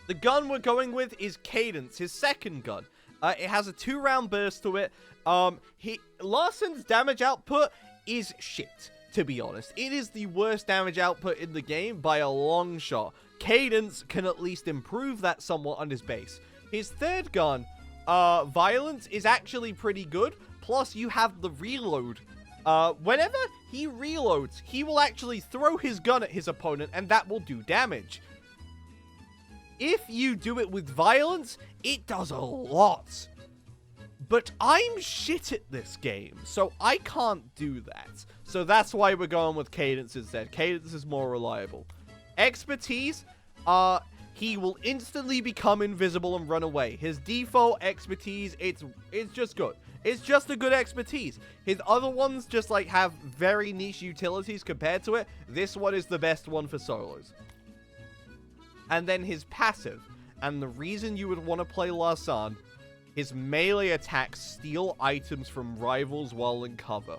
The gun we're going with is Cadence, his second gun. It has a 2-round burst to it. Larsan's damage output is shit, to be honest. It is the worst damage output in the game by a long shot. Cadence can at least improve that somewhat on his base. His third gun, Violence, is actually pretty good. Plus, you have the reload whenever he reloads, he will actually throw his gun at his opponent, and that will do damage. If you do it with violence, it does a lot. But I'm shit at this game, so I can't do that. So that's why we're going with Cadence instead. Cadence is more reliable. Expertise, he will instantly become invisible and run away. His default expertise, it's just good. It's just a good expertise. His other ones just like have very niche utilities compared to it. This one is the best one for solos. And then his passive, and the reason you would want to play Larsan, his melee attacks steal items from rivals while in cover.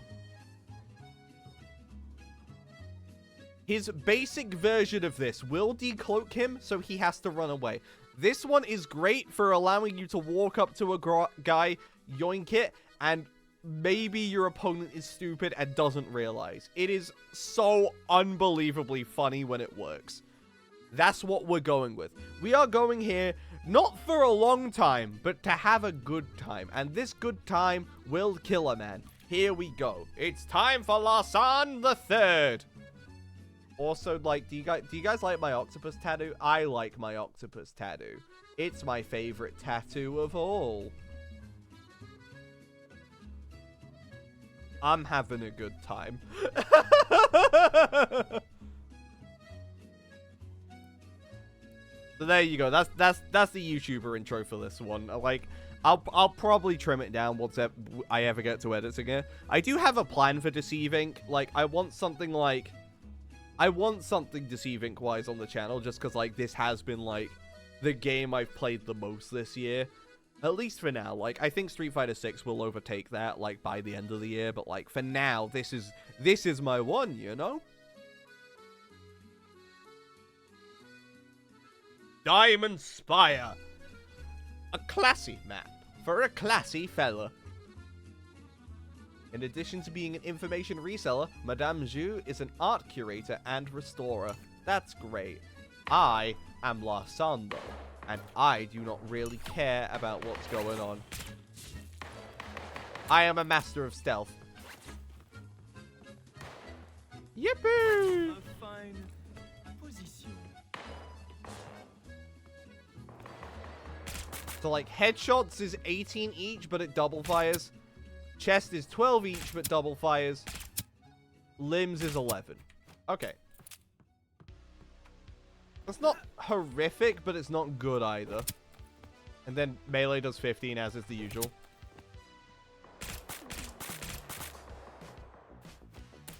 His basic version of this will decloak him, so he has to run away. This one is great for allowing you to walk up to a guy, yoink it, and maybe your opponent is stupid and doesn't realize. It is so unbelievably funny when it works. That's what we're going with. We are going here not for a long time, but to have a good time. And this good time will kill a man. Here we go. It's time for Larsan the Third. Also, like, do you guys like my octopus tattoo? I like my octopus tattoo. It's my favorite tattoo of all. I'm having a good time. So there you go. That's the YouTuber intro for this one. Like, I'll probably trim it down once I ever get to editing it. I do have a plan for Deceive Inc. Like, I want something Deceive Inc. wise on the channel, just because like this has been like the game I've played the most this year. At least for now. Like, I think Street Fighter 6 will overtake that like by the end of the year, but like for now, this is my one, you know? Diamond Spire. A classy map for a classy fella. In addition to being an information reseller, Madame Zhu is an art curator and restorer. That's great. I am Larsan though, and I do not really care about what's going on. I am a master of stealth. Yippee! A fine position. So like headshots is 18 each, but it double fires. Chest is 12 each, but double fires. Limbs is 11. Okay. That's not horrific, but it's not good either. And then melee does 15, as is the usual.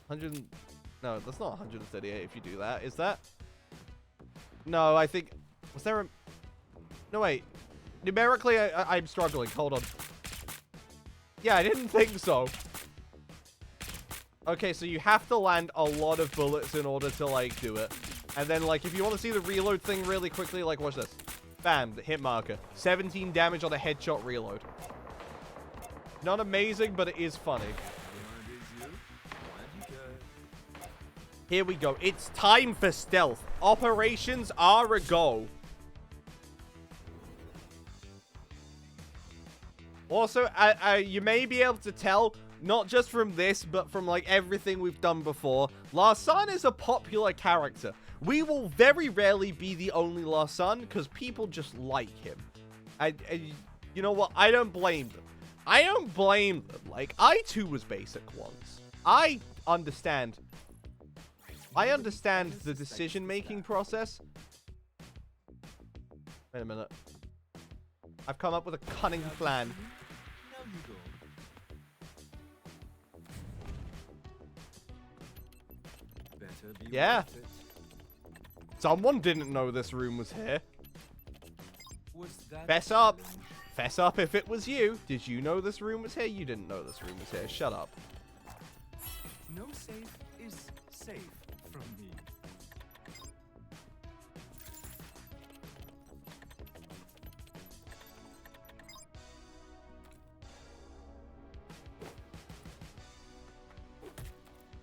100... No, that's not 138 if you do that. Is that? No, I think... Was there a... No, wait. Numerically, I'm struggling. Hold on. Yeah, I didn't think so. Okay, so you have to land a lot of bullets in order to, like, do it. And then, like, if you want to see the reload thing really quickly, like, watch this. Bam, the hit marker. 17 damage on a headshot reload. Not amazing, but it is funny. Here we go. It's time for stealth. Operations are a go. Also, you may be able to tell, not just from this, but from, like, everything we've done before, Larsan is a popular character. We will very rarely be the only Larsan, because people just like him. And you know what? I don't blame them. I don't blame them. Like, I too was basic once. I understand the decision-making process. Wait a minute. I've come up with a cunning plan. Yeah. Someone didn't know this room was here. Fess up. Fess up if it was you. Did you know this room was here? You didn't know this room was here. Shut up. No safe is safe from me.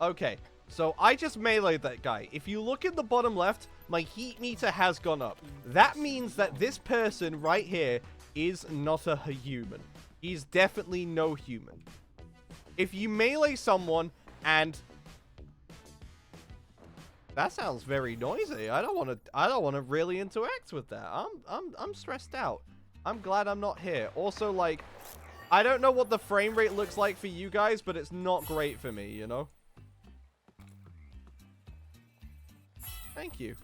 Okay, so I just meleeed that guy. If you look in the bottom left, my heat meter has gone up. That means that this person right here is not a human. He's definitely no human. if you melee someone and that sounds very noisy. I don't want to really interact with that. I'm stressed out. I'm glad I'm not here. Also, like, I don't know what the frame rate looks like for you guys, but it's not great for me, you know? Thank you.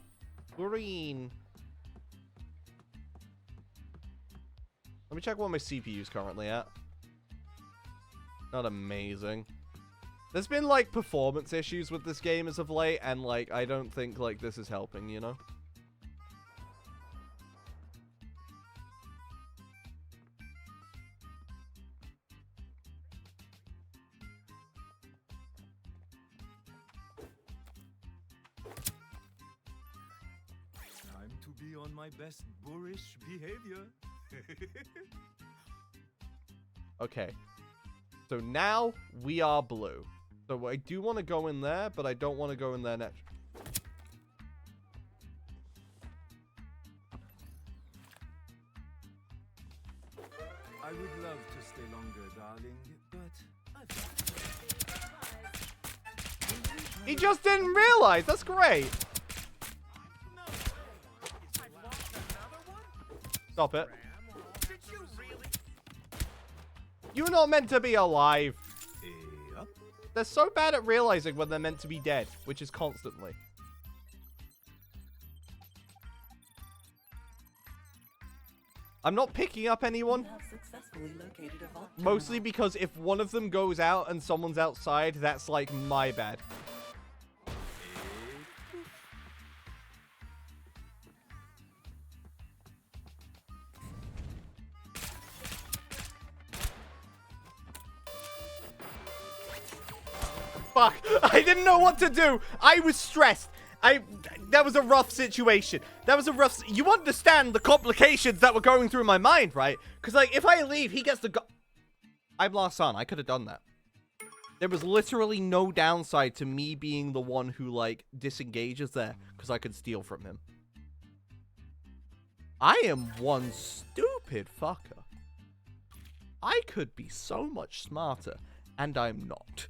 Green. Let me check what my CPU's currently at. Not amazing. There's been, like, performance issues with this game as of late, and, like, I don't think, like, this is helping, you know? Time to be on my best boorish behavior. Okay. So now we are blue. So I do want to go in there, but I don't want to go in there next. I would love to stay longer, darling, but He just didn't realize. That's great. Stop it. You're not meant to be alive. They're so bad at realizing when they're meant to be dead, which is constantly. I'm not picking up anyone. Mostly because if one of them goes out and someone's outside, that's like my bad. Fuck, I didn't know what to do. I was stressed. That was a rough situation. You understand the complications that were going through my mind, right? Because, like, if I leave, he gets the go. I'm Larsan. I could have done that. There was literally no downside to me being the one who, like, disengages there. Because I could steal from him. I am one stupid fucker. I could be so much smarter. And I'm not.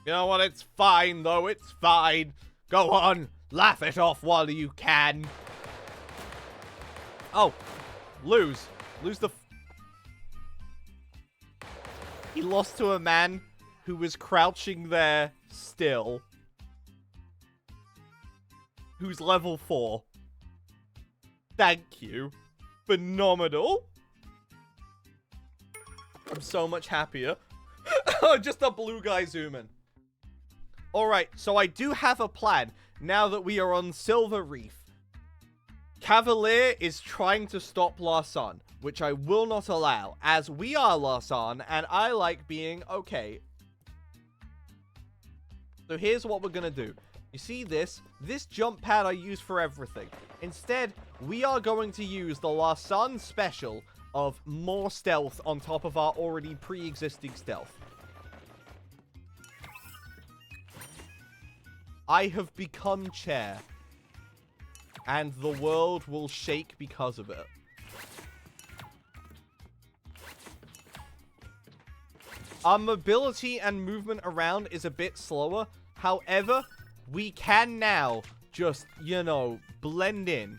You know what? It's fine, though. It's fine. Go on. Laugh it off while you can. Oh. Lose. Lose the... He lost to a man who was crouching there still. Who's level 4. Thank you. Phenomenal. I'm so much happier. Just a blue guy zooming. Alright, so I do have a plan now that we are on Silver Reef. Cavalier is trying to stop Larsan, which I will not allow, as we are Larsan, and I like being okay. So here's what we're gonna do. You see this? This jump pad I use for everything. Instead, we are going to use the Larsan special of more stealth on top of our already pre-existing stealth. I have become chair. And the world will shake because of it. Our mobility and movement around is a bit slower. However, we can now just, you know, blend in.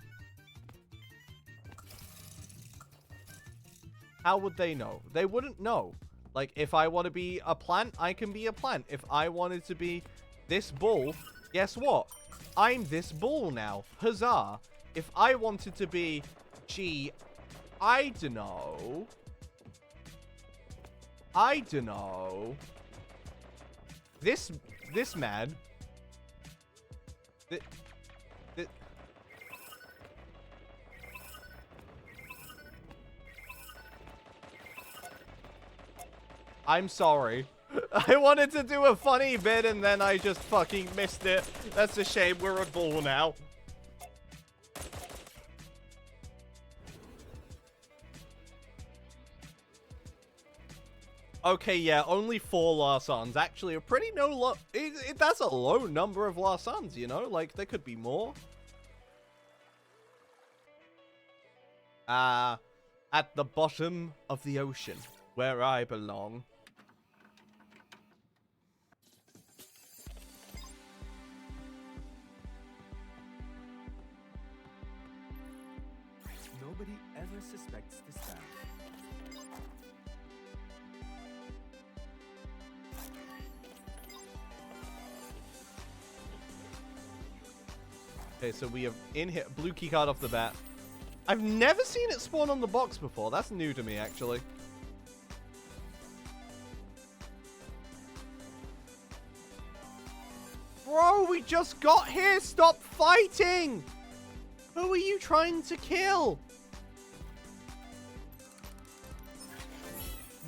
How would they know? They wouldn't know. Like, if I want to be a plant, I can be a plant. If I wanted to be this bull, guess what? I'm this bull now. Huzzah. If I wanted to be, gee, I don't know. This man. I'm sorry. I wanted to do a funny bit and then I just fucking missed it. That's a shame. We're a bull now. Okay, yeah, only 4 Larsans. Actually, a pretty that's a low number of Larsans, you know? Like, there could be more. At the bottom of the ocean, where I belong. Nobody ever suspects this bad. Okay, so we have in here blue key card off the bat. I've never seen it spawn on the box before. That's new to me, actually. Bro, we just got here. Stop fighting. Who are you trying to kill?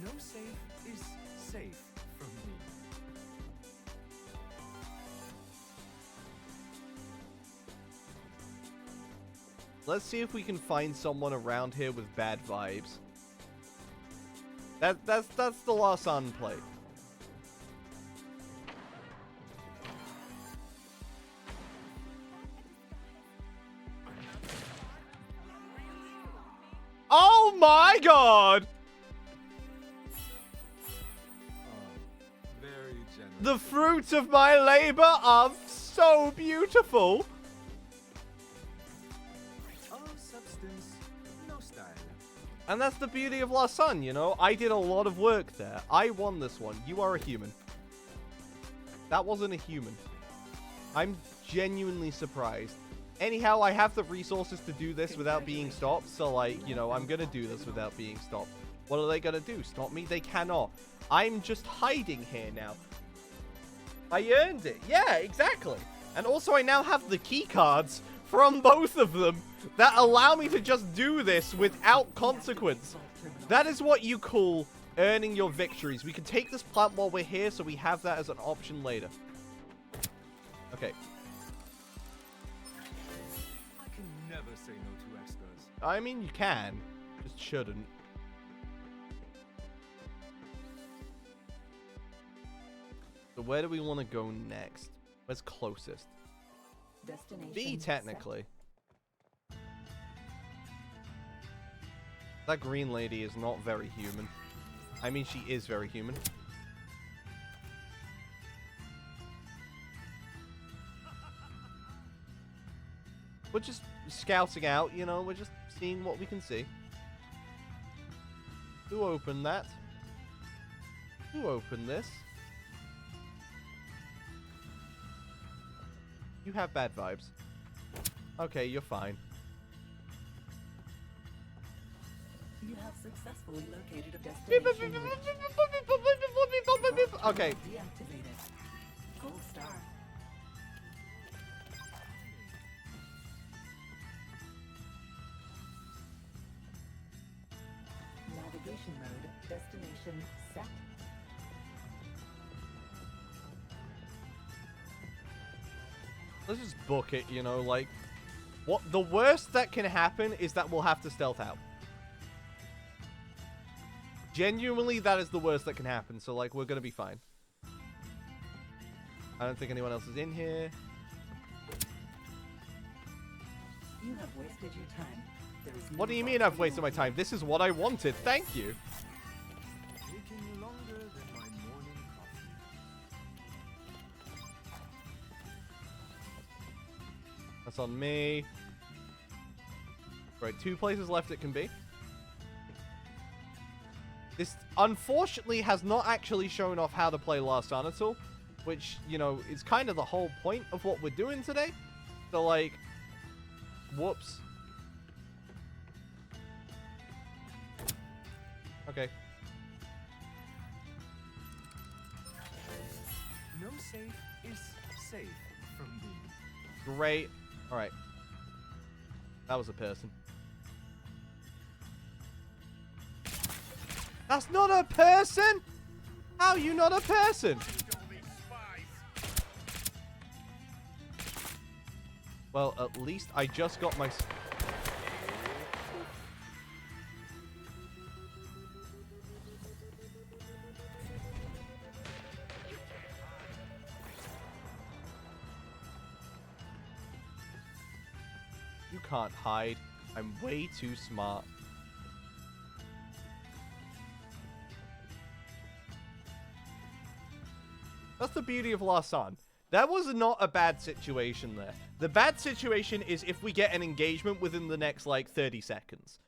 No safe is safe from me. Let's see if we can find someone around here with bad vibes. That's the Larsan play. Oh my god! Very generous. The fruits of my labor are so beautiful. All substance, no style. And that's the beauty of Larsan, you know? I did a lot of work there. I won this one. You are a human. That wasn't a human. I'm genuinely surprised. Anyhow, I have the resources to do this without being stopped. So, like, you know, I'm going to do this without being stopped. What are they going to do? Stop me? They cannot. I'm just hiding here now. I earned it. Yeah, exactly. And also, I now have the key cards from both of them that allow me to just do this without consequence. That is what you call earning your victories. We can take this plant while we're here, so we have that as an option later. Okay. I can never say no to extras. I mean, you can. Just shouldn't. So where do we want to go next? Where's closest? Destination B, technically. That green lady is not very human. I mean, she is very human. We're just scouting out, you know, we're just seeing what we can see. Who opened that? Who opened this? You have bad vibes. Okay, you're fine. You have successfully located a destination. Okay. Deactivated. Gold star. Navigation mode. Destination set. Let's just book it, you know, like... What the worst that can happen is that we'll have to stealth out. Genuinely, that is the worst that can happen, so, like, we're gonna be fine. I don't think anyone else is in here. You have wasted your time. There is no What do you mean I've wasted my time? This is what I wanted. Thank you. Taking longer than my morning coffee. That's on me. Right, 2 places left it can be. This, unfortunately, has not actually shown off how to play Larsan at all. Which, you know, is kind of the whole point of what we're doing today. So, like... Whoops. Okay. No safe is safe from me. Great. Alright. That was a person. That's not a person? How are you not a person? Well, at least I just got my... can't hide. I'm way too smart. That's the beauty of Larsan. That was not a bad situation there. The bad situation is if we get an engagement within the next, like, 30 seconds.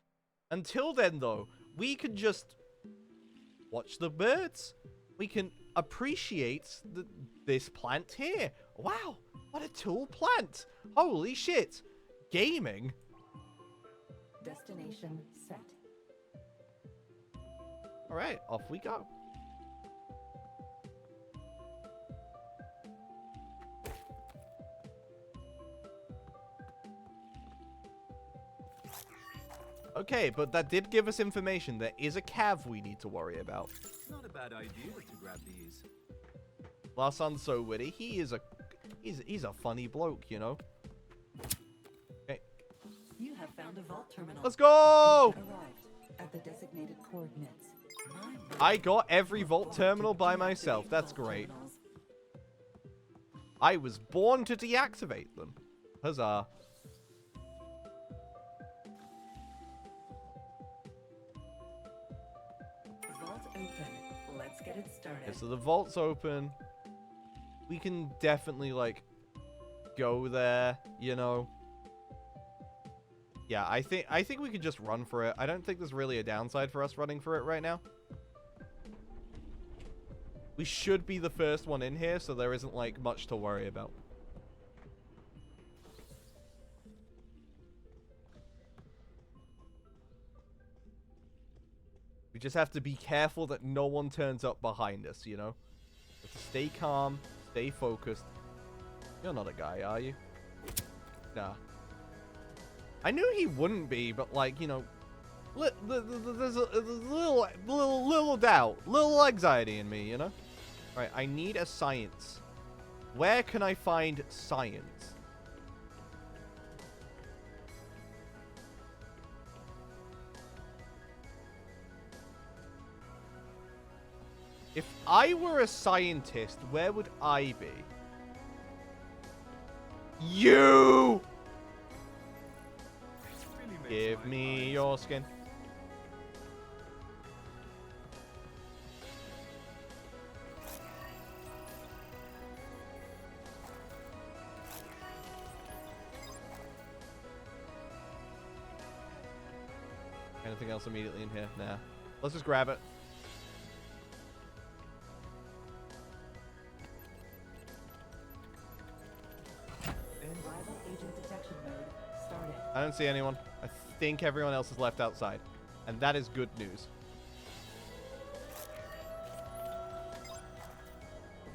Until then, though, we can just watch the birds. We can appreciate this plant here. Wow, what a tall plant. Holy shit. Gaming. Destination set. All right, off we go. Okay, but that did give us information. There is a cav we need to worry about. Not a bad idea to grab these. Larsan's so witty. He's a funny bloke, you know. Okay. You have found a vault terminal. Let's go! Arrived at the designated coordinates. I got every vault terminal by myself. That's great. I was born to deactivate them. Huzzah. Vault open. Let's get it started. Okay, so the vault's open. We can definitely, like, go there, you know. Yeah, I think we could just run for it. I don't think there's really a downside for us running for it right now. We should be the first one in here, so there isn't, like, much to worry about. We just have to be careful that no one turns up behind us, you know? We have to stay calm, stay focused. You're not a guy, are you? Nah. I knew he wouldn't be, but, like, you know, there's a little doubt, little anxiety in me, you know? Right, I need a science. Where can I find science? If I were a scientist, where would I be? You! Give me your skin. Anything else immediately in here? Nah. Let's just grab it. Rival agent detection mode started. I don't see anyone. I think everyone else is left outside. And that is good news.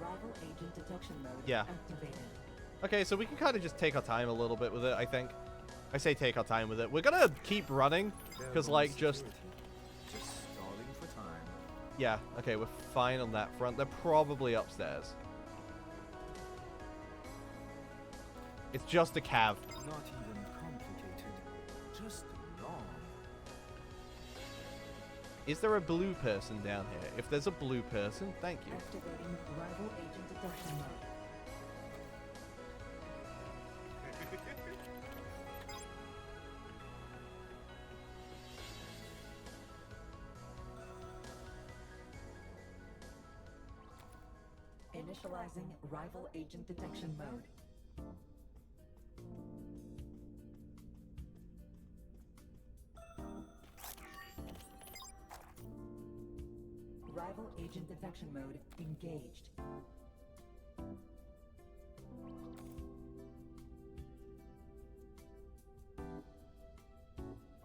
Rival agent detection mode Yeah. activated. Okay, so we can kind of just take our time a little bit with it, I think. I say take our time with it. We're gonna keep running, because, like, just stalling for time. Yeah, okay, we're fine on that front. They're probably upstairs. It's just a cav. Not even complicated, just long. Is there a blue person down here? If there's a blue person, thank you. Activating rival agent detection mode. Initializing rival agent detection mode. Rival agent detection mode engaged.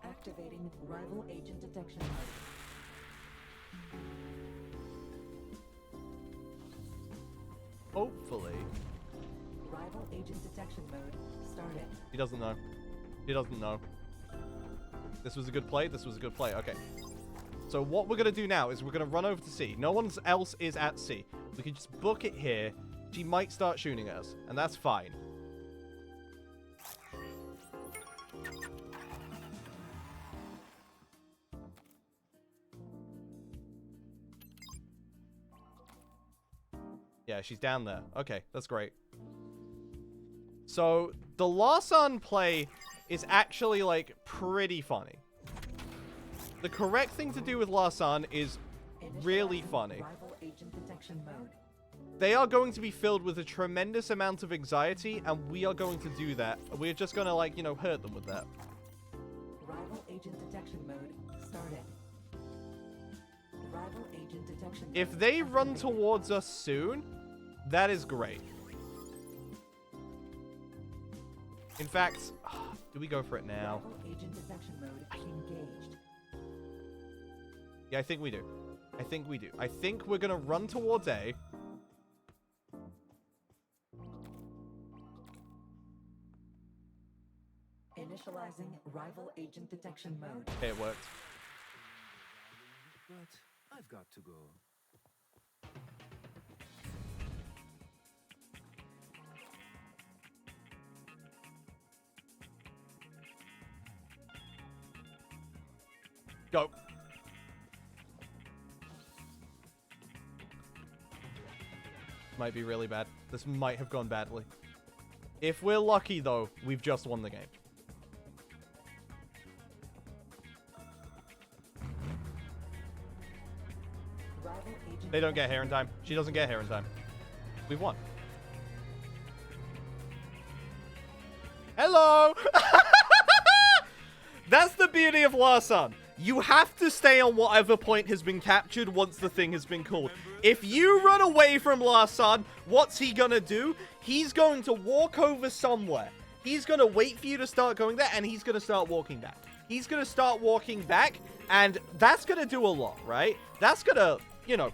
Activating rival agent detection mode. Hopefully. Rival agent detection mode started. He doesn't know. He doesn't know. This was a good play. This was a good play. Okay. So what we're going to do now is we're going to run over to C. No one else is at C. We can just book it here. She might start shooting at us, and that's fine. Yeah, she's down there. Okay, that's great. So, the Larsan play is actually, like, pretty funny. The correct thing to do with Larsan is really funny. Rival agent detection mode. They are going to be filled with a tremendous amount of anxiety, and we are going to do that. We're just going to, like, you know, hurt them with that. Rival agent detection mode started. Rival agent detection mode If they run towards us soon, that is great. In fact, do we go for it now? Rival agent detection mode engaged. Yeah, I think we do. I think we do. I think we're going to run towards A. Initializing rival agent detection mode. Okay, it worked. But I've got to go. Go. Might be really bad. This might have gone badly. If we're lucky, though, we've just won the game. Rival agent They don't get here in time. She doesn't get here in time. We've won. Hello! That's the beauty of Larsan. You have to stay on whatever point has been captured once the thing has been called. If you run away from Larsan, what's he gonna do? He's going to walk over somewhere. He's gonna wait for you to start going there, and he's gonna start walking back. He's gonna start walking back, and that's gonna do a lot, right? That's gonna, you know,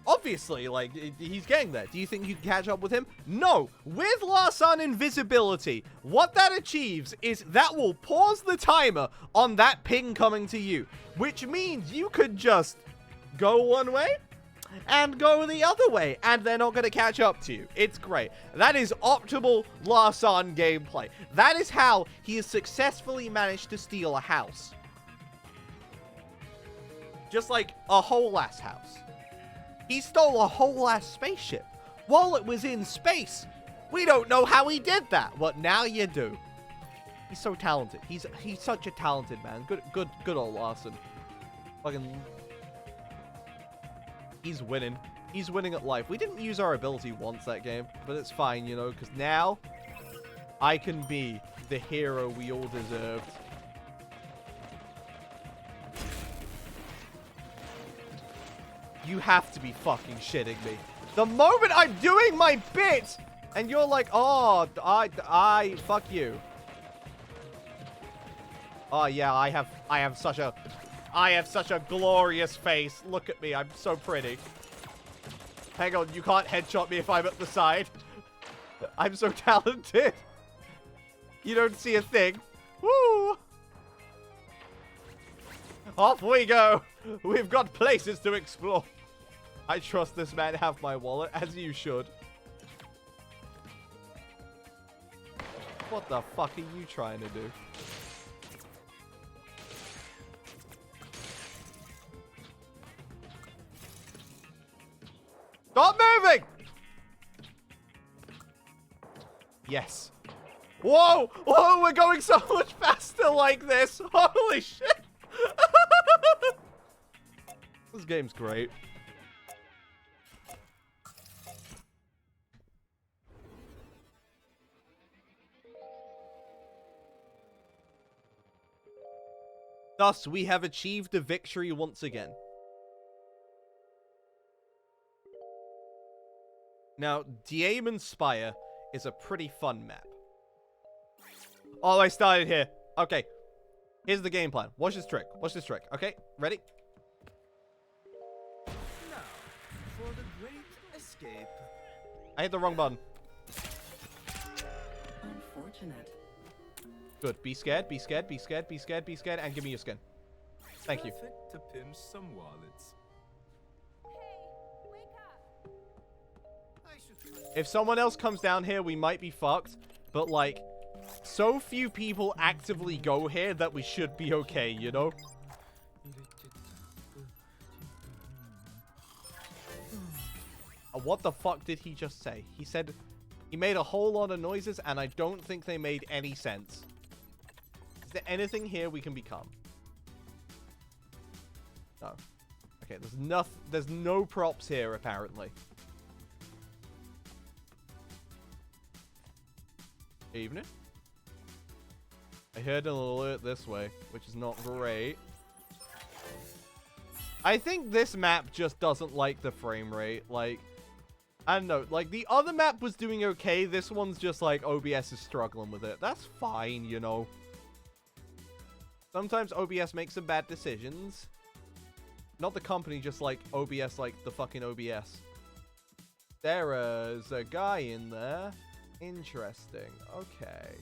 obviously, like, he's getting there. Do you think you can catch up with him? No. With Larsan invisibility, what that achieves is that will pause the timer on that ping coming to you, which means you could just go one way and go the other way, and they're not going to catch up to you. It's great. That is optimal Larsan gameplay. That is how he has successfully managed to steal a house. Just like a whole ass house. He stole a whole ass spaceship while it was in space. We don't know how he did that, but now you do. He's so talented. He's such a talented man. Good old Larsan. Fucking, he's winning. He's winning at life. We didn't use our ability once that game, but it's fine, you know, because now I can be the hero we all deserved. You have to be fucking shitting me. The moment I'm doing my bit, and you're like, oh, I fuck you. Oh yeah, I have such a glorious face. Look at me, I'm so pretty. Hang on, you can't headshot me if I'm at the side. I'm so talented. You don't see a thing. Woo! Off we go. We've got places to explore. I trust this man have my wallet, as you should. What the fuck are you trying to do? Stop moving! Yes. Whoa! Whoa, we're going so much faster like this. Holy shit. This game's great. Thus, we have achieved a victory once again. Now, Diamond Spire is a pretty fun map. Oh, I started here. Okay. Here's the game plan. Watch this trick. Watch this trick. Okay, ready? Now, for the great escape. I hit the wrong button. Unfortunate. Good. Be scared, be scared, be scared, be scared, be scared, and give me your skin. Thank you. Perfect to pinch some wallets. If someone else comes down here, we might be fucked. But, like, so few people actively go here that we should be okay, you know? What the fuck did he just say? He said he made a whole lot of noises, and I don't think they made any sense. there anything here we can become? No. Okay, there's no props here, apparently. Evening. I heard an alert this way, which is not great. I think this map just doesn't like the frame rate. Like, I don't know. Like, the other map was doing okay. This one's just like OBS is struggling with it. That's fine, you know. Sometimes OBS makes some bad decisions. Not the company, just like OBS, like the fucking OBS. There's a guy in there. Interesting. Okay.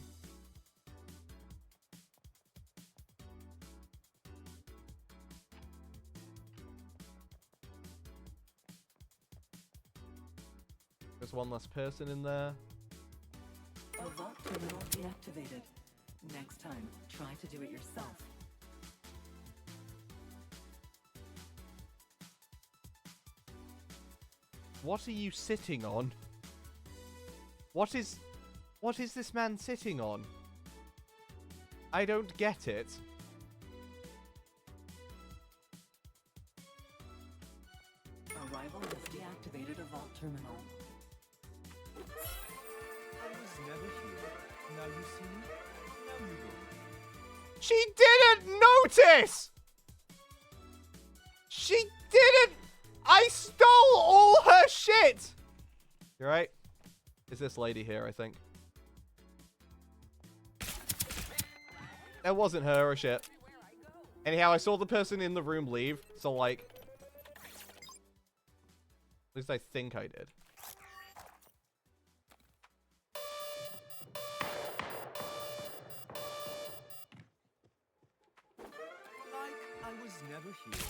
There's one less person in there. A vault terminal deactivated. Next time, try to do it yourself. What are you sitting on? What is this man sitting on? I don't get it. Arrival has deactivated a vault terminal. I was never here. Now you see me. Now you go. She didn't notice! She didn't! I stole all her shit! You right? Is this lady here, I think. That wasn't her or shit. Anyhow, I saw the person in the room leave, so like... At least I think I did. Like I was never here.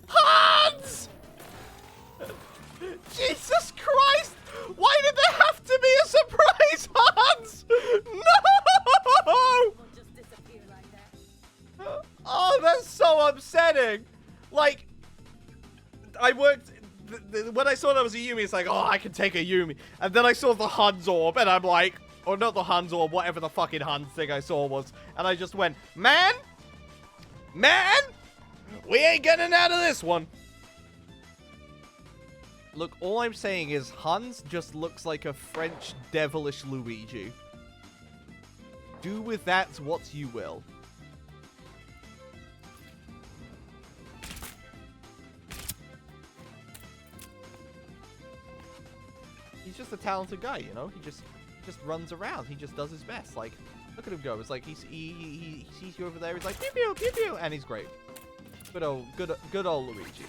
Hans! Jesus Christ! Why did there have to be a surprise, Hans? No! Oh, that's so upsetting. Like, I worked... when I saw that was a Yumi, it's like, oh, I can take a Yumi. And then I saw the Hans orb, and I'm like... Or not the Hans orb, whatever the fucking Hans thing I saw was. And I just went, man! Man! We ain't getting out of this one. Look, all I'm saying is Hans just looks like a French devilish Luigi. Do with that what you will. He's just a talented guy, you know? He just runs around. He just does his best. Like, look at him go. It's like he sees you over there. He's like, pew pew pew pew, and he's great. Good old Luigi.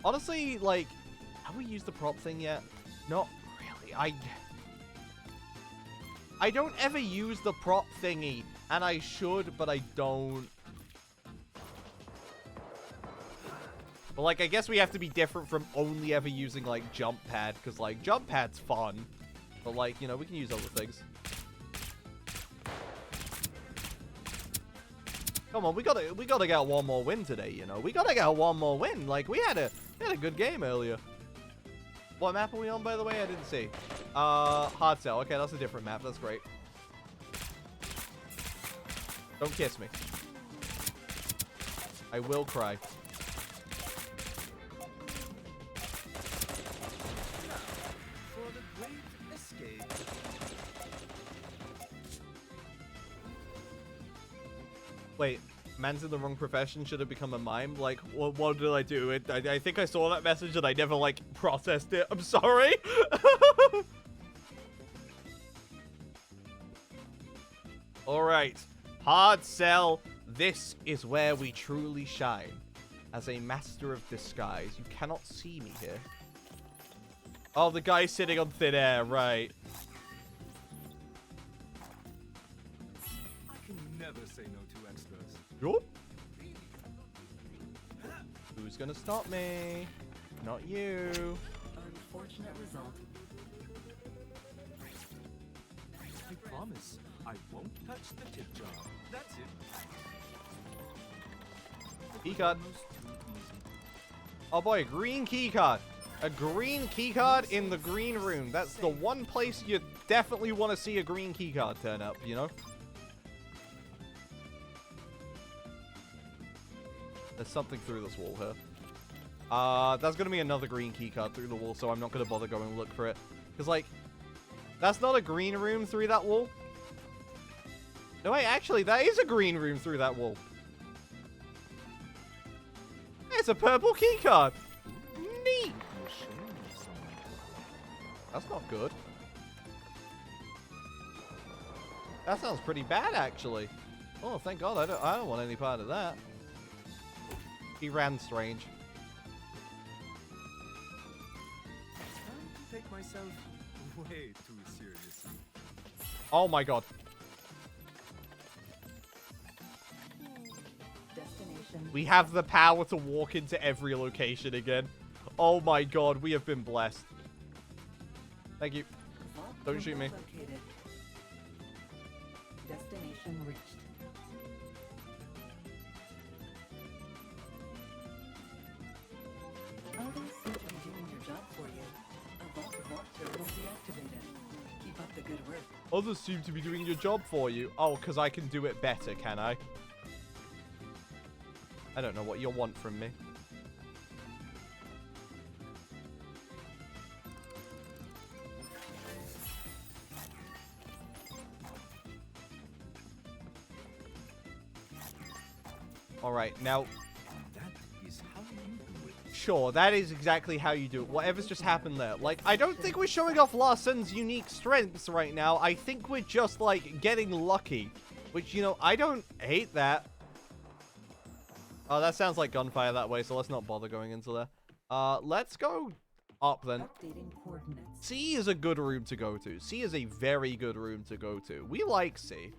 Honestly, like, have we used the prop thing yet? Not really. I don't ever use the prop thingy, and I should, but I don't. But, like, I guess we have to be different from only ever using, like, jump pad, because, like, jump pad's fun. But, like, you know, we can use other things. Come on, we gotta get one more win today, you know? We gotta get one more win. Like, we had a good game earlier. What map are we on, by the way? I didn't see. Hard Cell. Okay, that's a different map. That's great. Don't kiss me. I will cry. For the great escape. Wait, man's in the wrong profession. Should have become a mime. Like, what did I do? I think I saw that message and I never, like, processed it. I'm sorry. Alright. Hard Cell. This is where we truly shine. As a master of disguise. You cannot see me here. Oh, the guy sitting on thin air. Right. I can never say no to extras. Yup. Who's gonna stop me? Not you. Unfortunate result. I promise, I won't touch the tip jar. That's it. Keycard. Oh boy, a green keycard. A green keycard in the green room. That's the one place you definitely want to see a green keycard turn up, you know? There's something through this wall here. There's going to be another green keycard through the wall, so I'm not going to bother going to look for it. Because, like, that's not a green room through that wall. No, wait, actually, that is a green room through that wall. It's a purple keycard. Neat. That's not good. That sounds pretty bad, actually. Oh, thank God, I don't want any part of that. He ran strange. I take myself way too seriously. Oh my God. Destination. We have the power to walk into every location again. Oh my God, we have been blessed. Thank you. Don't shoot me. Located. Destination reached. Others seem to be doing your job for you. A vault terminal deactivated. Keep up the good work. Others seem to be doing your job for you. Oh, because I can do it better, can I? I don't know what you want from me. Alright, now... That is how you do it. Sure, that is exactly how you do it. Whatever's just happened there. Like, I don't think we're showing off Larsen's unique strengths right now. I think we're just, like, getting lucky. Which, you know, I don't hate that. Oh, that sounds like gunfire that way, so let's not bother going into there. Let's go up then. Updating coordinates. C is a good room to go to. C is a very good room to go to. We like C.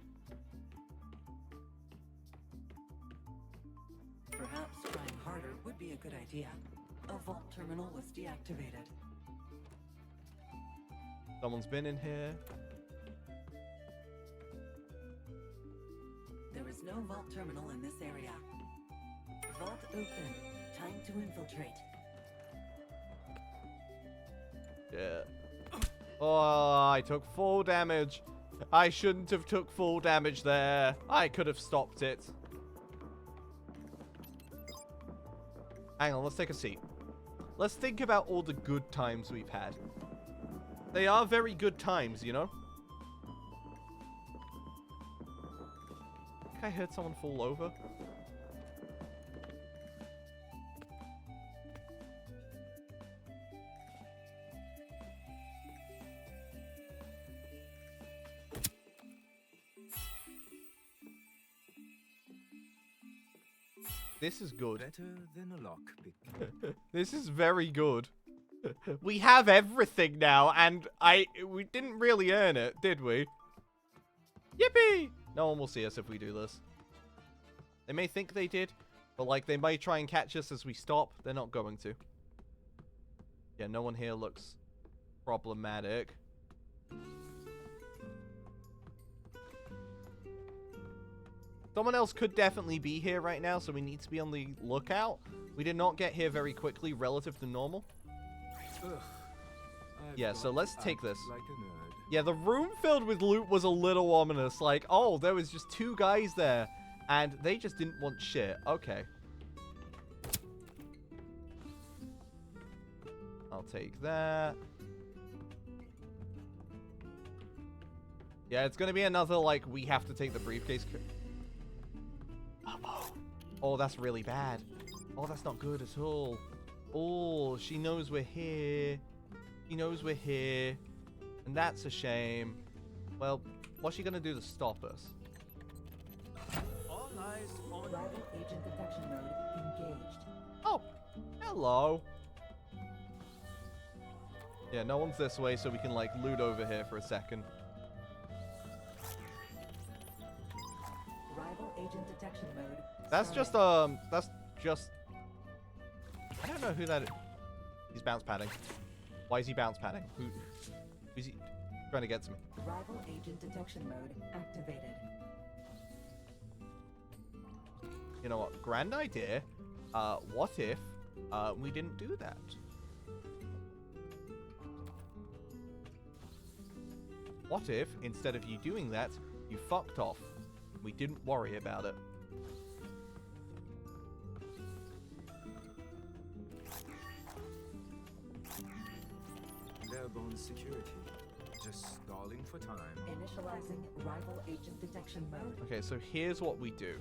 Perhaps trying harder would be a good idea. A vault terminal was deactivated. Someone's been in here. There is no vault terminal in this area. Vault open. Time to infiltrate. Yeah. Oh, I took full damage. I shouldn't have took full damage there. I could have stopped it. Hang on, let's take a seat. Let's think about all the good times we've had. They are very good times, you know? I think I heard someone fall over. This is good. Better than a lockpick. This is very good. We have everything now, and we didn't really earn it, did we? Yippee! No one will see us if we do this. They may think they did, but like they might try and catch us as we stop. They're not going to. Yeah, no one here looks problematic. Someone else could definitely be here right now, so we need to be on the lookout. We did not get here very quickly relative to normal. Ugh, yeah, so let's take this. Like a nerd. Yeah, the room filled with loot was a little ominous. Like, oh, there was just 2 guys there, and they just didn't want shit. Okay. I'll take that. Yeah, it's going to be another, like, we have to take the briefcase. Oh, that's really bad. Oh, that's not good at all. Oh, she knows we're here. She knows we're here. And that's a shame. Well, what's she gonna do to stop us? All eyes on Rival agent detection mode engaged. Oh, hello. Yeah, no one's this way, so we can, like, loot over here for a second. Rival agent detection mode. That's just, that's just... I don't know who that is. He's bounce padding. Why is he bounce padding? Who's he trying to get to me? Rival agent detection mode activated. You know what? Grand idea. what if we didn't do that? What if, instead of you doing that, you fucked off? We didn't worry about it. Barebone security. Just stalling for time. Initializing rival agent detection mode. Okay, so here's what we do.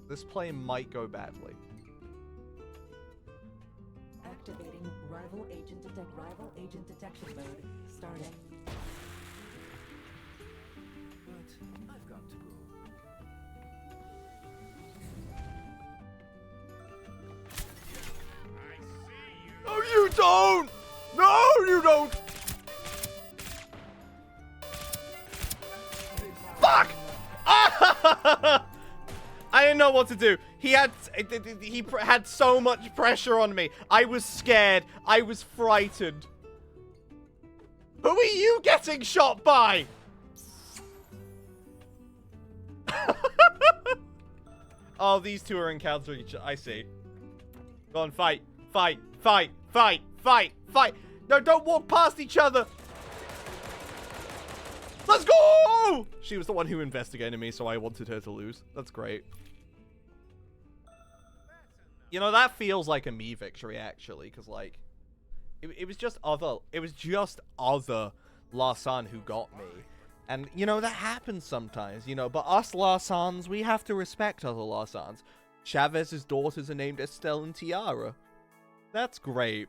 This play might go badly. Activating rival agent detection mode. Starting. But I've got to go. No, you don't! No, you don't! Fuck! I didn't know what to do. He had so much pressure on me. I was scared. I was frightened. Who are you getting shot by? Oh, these two are encountering each other. I see. Go on, fight. Fight. Fight. Fight. Fight. Fight. No, don't walk past each other. Let's go! She was the one who investigated me, so I wanted her to lose. That's great. You know, that feels like a me victory, actually, because, like, it was just other Larsan who got me. And, you know, that happens sometimes, you know, but us Larsans, we have to respect other Larsans. Chavez's daughters are named Estelle and Tiara. That's great.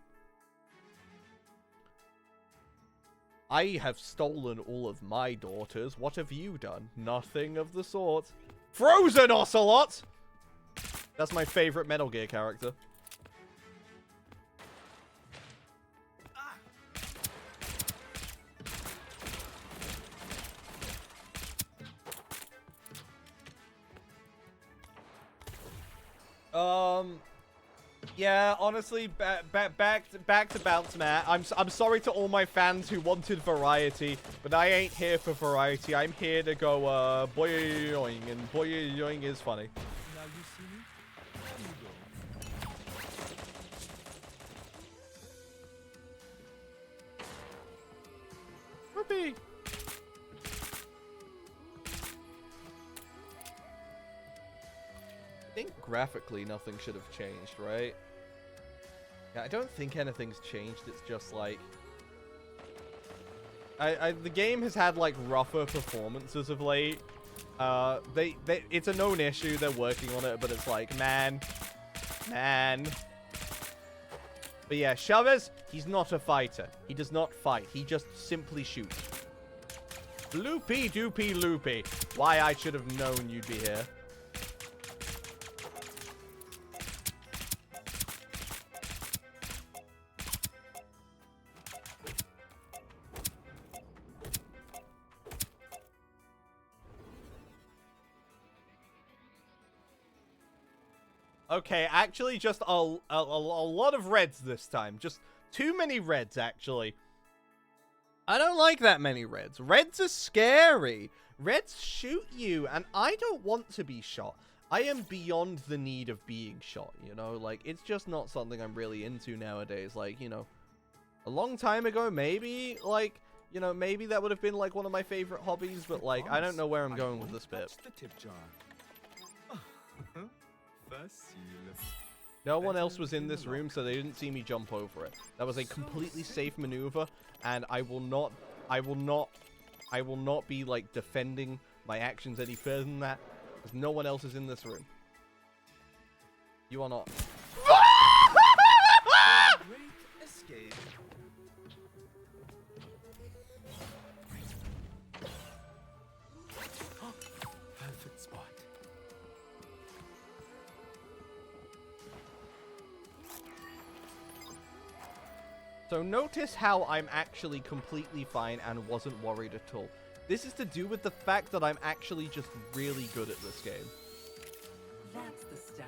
I have stolen all of my daughters. What have you done? Nothing of the sort. Frozen Ocelot! That's my favorite Metal Gear character. Yeah, honestly, back to Bounce Matt. I'm sorry to all my fans who wanted variety, but I ain't here for variety. I'm here to go boing, and boing is funny. Now you see me? There you go. Whoopee! I think graphically nothing should have changed, right? Yeah, I don't think anything's changed. It's just like the game has had like rougher performances of late. It's a known issue. They're working on it, but it's like, man. But yeah, Chavez, he's not a fighter. He does not fight. He just simply shoots. Loopy doopy loopy. Why I should have known you'd be here. Okay, actually just a lot of reds this time. Just too many reds, actually. I don't like that many reds. Reds are scary. Reds shoot you, and I don't want to be shot. I am beyond the need of being shot, you know? Like, it's just not something I'm really into nowadays. Like, you know, a long time ago, maybe, like, you know, maybe that would have been, like, one of my favorite hobbies, but, like, I don't know where I'm going with this bit. The tip jar. No one else was in this room, so they didn't see me jump over it. That was a completely safe maneuver, and I will not be, like, defending my actions any further than that, because no one else is in this room. You are not. Great escape. Perfect spot. So notice how I'm actually completely fine and wasn't worried at all. This is to do with the fact that I'm actually just really good at this game. That's the stuff.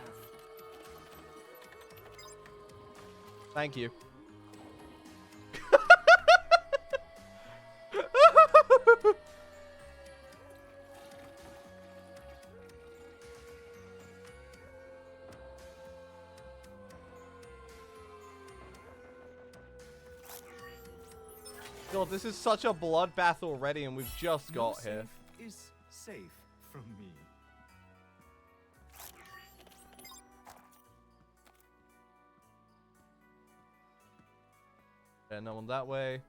Thank you. God, this is such a bloodbath already, and we've just got here. Is safe from me. Yeah, no one that way.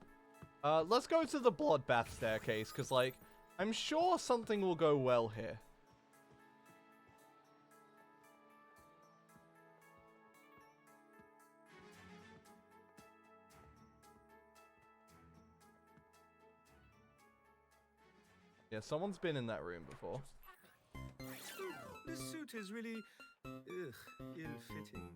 Let's go to the bloodbath staircase, because, like, I'm sure something will go well here. Yeah, someone's been in that room before. This suit is really, ill-fitting.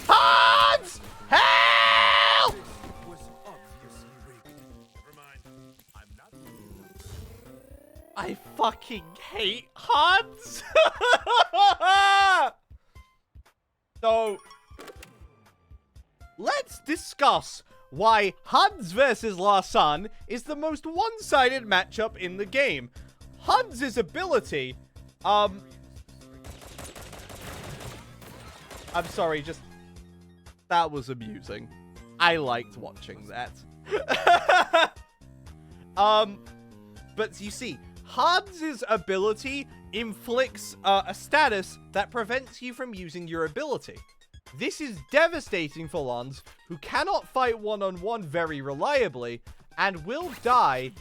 Hans! Help! Was obviously rigged. Never mind. I'm not. I fucking hate Hans! So, let's discuss why Hans versus Larsan is the most one-sided matchup in the game. Hans' ability, I'm sorry, just... That was amusing. I liked watching that. But you see, Hans' ability inflicts a status that prevents you from using your ability. This is devastating for Lons, who cannot fight one-on-one very reliably, and will die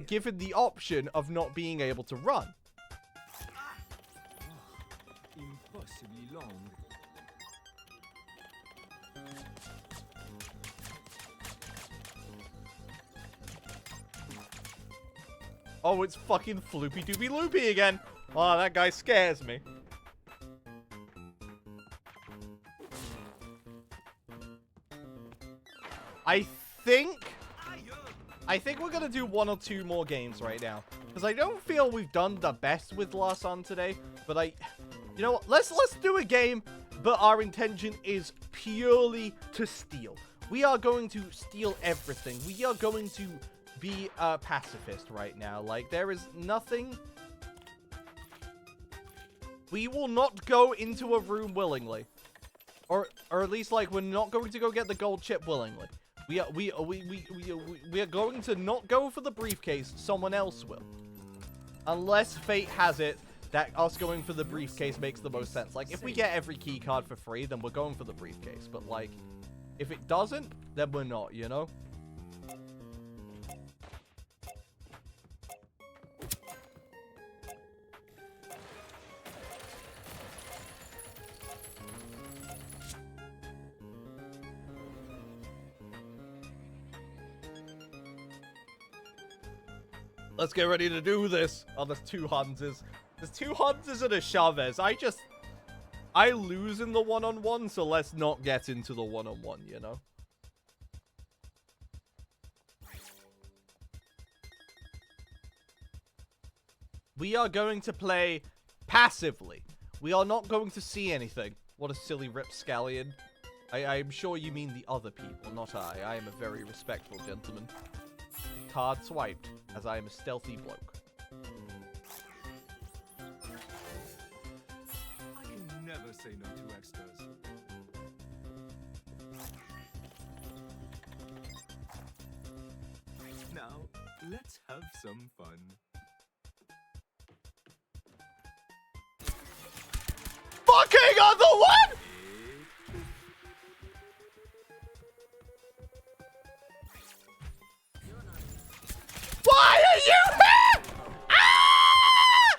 given the option of not being able to run. Impossibly long. Oh, it's fucking Floopy Doopy Loopy again. Oh, that guy scares me. I think we're gonna do one or two more games right now, because I don't feel we've done the best with Larsan today. But you know what? Let's do a game, but our intention is purely to steal. We are going to steal everything. We are going to be a pacifist right now. Like, there is nothing. We will not go into a room willingly, or at least, like, we're not going to go get the gold chip willingly. We are going to not go for the briefcase. Someone else will. Unless fate has it that us going for the briefcase makes the most sense. Like, if we get every key card for free, then we're going for the briefcase. But, like, if it doesn't, then we're not, you know? Let's get ready to do this. Oh, there's two Hanses. There's two Hanses and a Chavez. I lose in the one-on-one, so let's not get into the one-on-one, you know? We are going to play passively. We are not going to see anything. What a silly rapscallion. I'm sure you mean the other people, not I. I am a very respectful gentleman. Card swiped, as I am a stealthy bloke. I can never say no to extras. Now, let's have some fun. Fucking other one! Why are you here? Ah!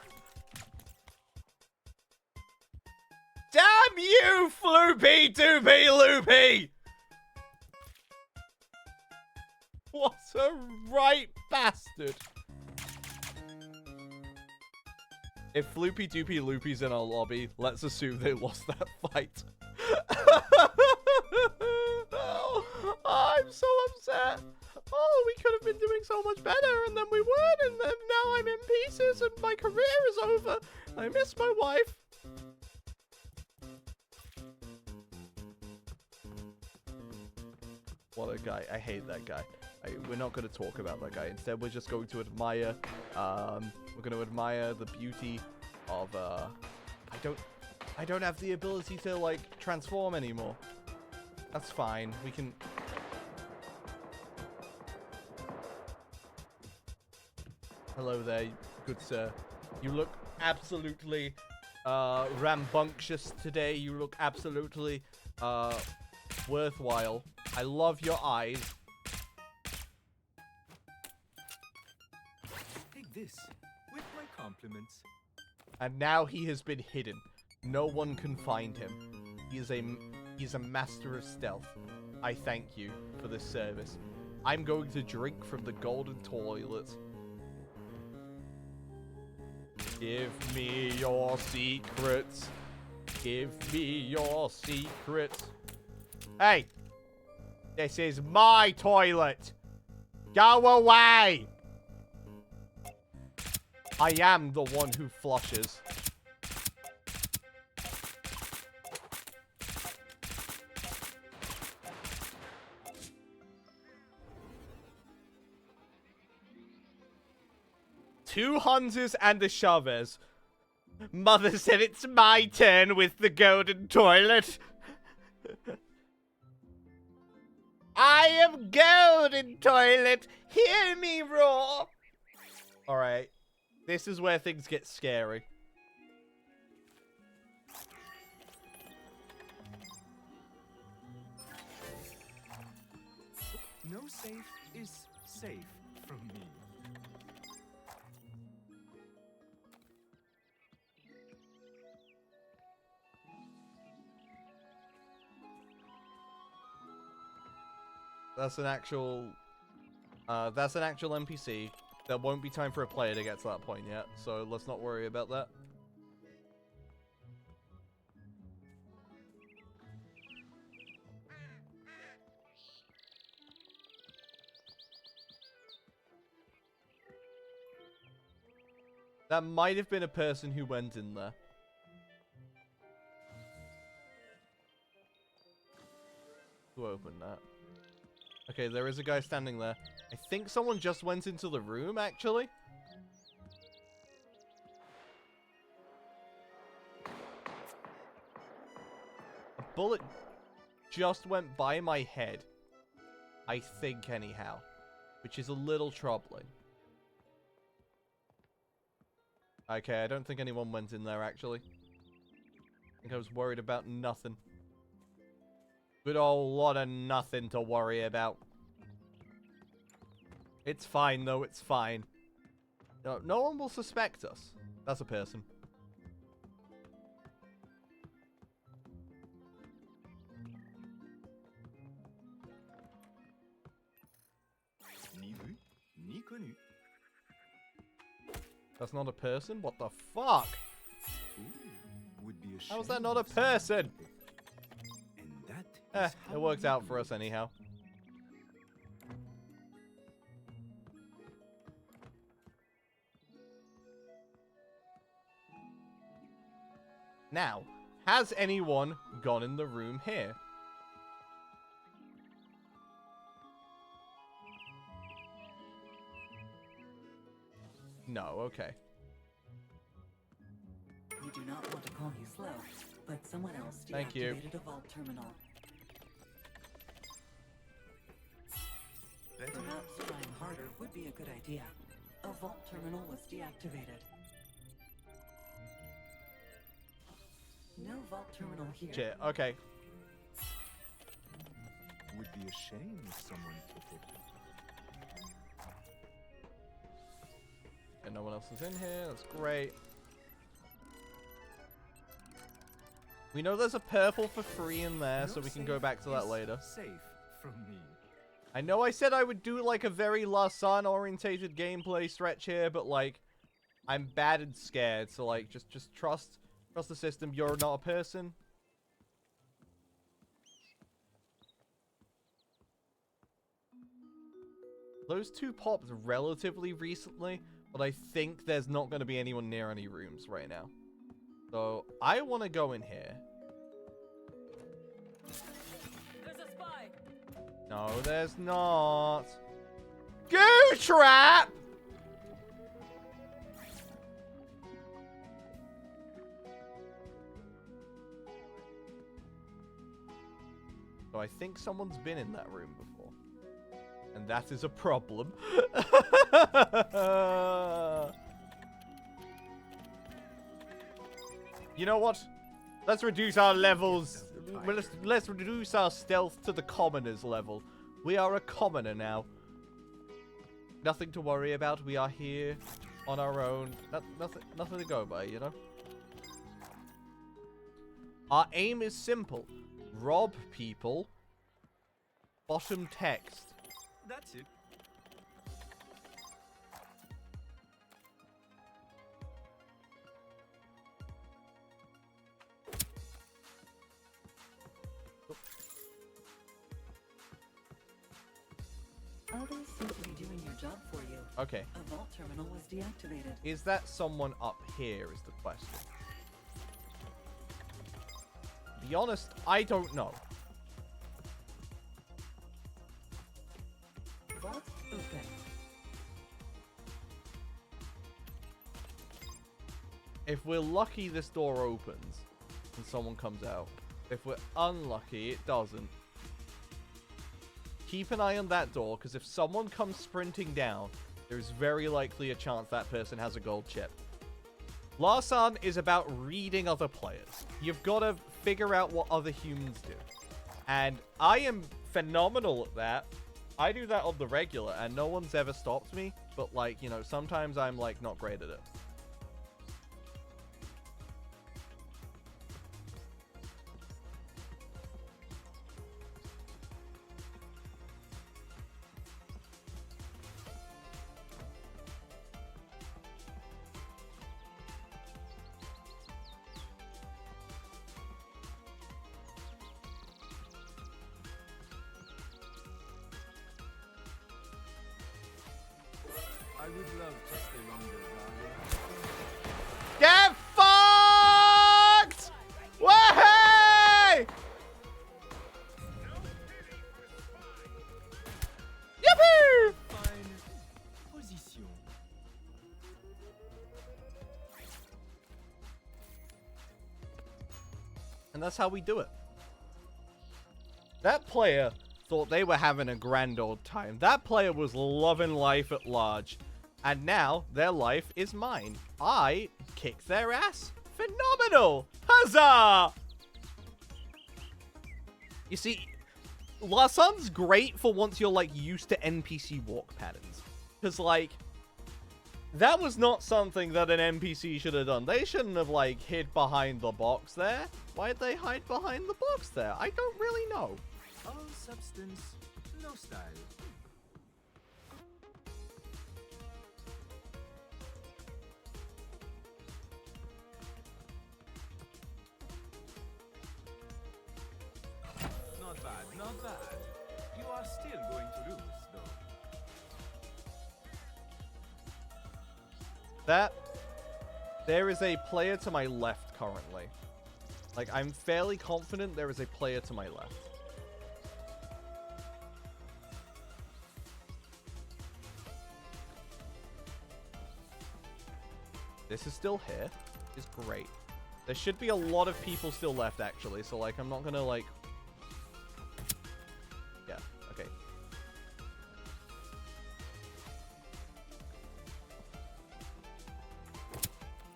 Damn you, Floopy Doopy Loopy! What a right bastard. If Floopy Doopy Loopy's in our lobby, let's assume they lost that fight. Oh, I'm so upset. Oh, we could have been doing so much better, and then we weren't, and then now I'm in pieces, and my career is over. I miss my wife. What a guy. I hate that guy. We're not going to talk about that guy. Instead, we're just going to admire, we're going to admire the beauty of, I don't have the ability to, like, transform anymore. That's fine. We can... Hello there, good sir. You look absolutely rambunctious today. You look absolutely worthwhile. I love your eyes. Take this with my compliments. And now he has been hidden. No one can find him. He's a master of stealth. I thank you for this service. I'm going to drink from the golden toilet. Give me your secrets. Give me your secrets. Hey! This is my toilet! Go away! I am the one who flushes. Two Hunters and a Chavez. Mother said it's my turn with the golden toilet. I am golden toilet. Hear me roar. Alright. This is where things get scary. No safe is safe from me. That's an actual NPC. There won't be time for a player to get to that point yet, so let's not worry about that. That might have been a person who went in there. Who opened that? Okay, there is a guy standing there. I think someone just went into the room, actually. A bullet just went by my head. I think, anyhow. Which is a little troubling. Okay, I don't think anyone went in there, actually. I think I was worried about nothing. Good old lot of nothing to worry about. It's fine, though. It's fine. No one will suspect us. That's a person. Ni vu, ni connu. That's not a person? What the fuck? Ooh, would be a How is that shame not a if someone person? did it. And that is how It worked we out do for it. us anyhow. Now, has anyone gone in the room here? No, okay. We do not want to call you slow, but someone else Thank you. deactivated a vault terminal. Perhaps trying harder would be a good idea. A vault terminal was deactivated. No vault terminal here. Shit, okay. Would be a shame if someone took it. And no one else is in here. That's great. We know there's a purple for free in there, so No we can go safe back to that is later. Safe from me. I know I said I would do like a very Larsan orientated gameplay stretch here, but like I'm bad and scared, so like just trust the system. You're not a person. Those two popped relatively recently, but I think there's not going to be anyone near any rooms right now. So I want to go in here. There's a spy! No, there's not. Goo trap! So I think someone's been in that room before. And that is a problem. You know what? Let's reduce our levels. Let's reduce our stealth to the commoner's level. We are a commoner now. Nothing to worry about. We are here on our own. Nothing to go by, you know? Our aim is simple. Rob people. Bottom text. That's it. Others seem to be doing your job for you. Okay. A vault terminal was deactivated. Is that someone up here is the question. To be honest, I don't know. Vault open. If we're lucky, this door opens and someone comes out. If we're unlucky, it doesn't. Keep an eye on that door, because if someone comes sprinting down, there's very likely a chance that person has a gold chip. Larsan is about reading other players. You've got to figure out what other humans do. And I am phenomenal at that. I do that on the regular, and no one's ever stopped me. But, like, you know, sometimes I'm, like, not great at it. I would love to stay longer, darling. Get fucked! Way! Yippee! Fine position. And that's how we do it. That player thought they were having a grand old time. That player was loving life at large. And now their life is mine. I kicked their ass. Phenomenal! Huzzah! You see, Larsan's great for once you're, like, used to NPC walk patterns. Because, like, that was not something that an NPC should have done. They shouldn't have, like, hid behind the box there. Why'd they hide behind the box there? I don't really know. All substance, no style. Not bad, not bad. You are still going to lose, though. There is a player to my left currently. Like, I'm fairly confident there is a player to my left. This is still here. It's great. There should be a lot of people still left, actually. So, like, I'm not gonna, like... Yeah, okay.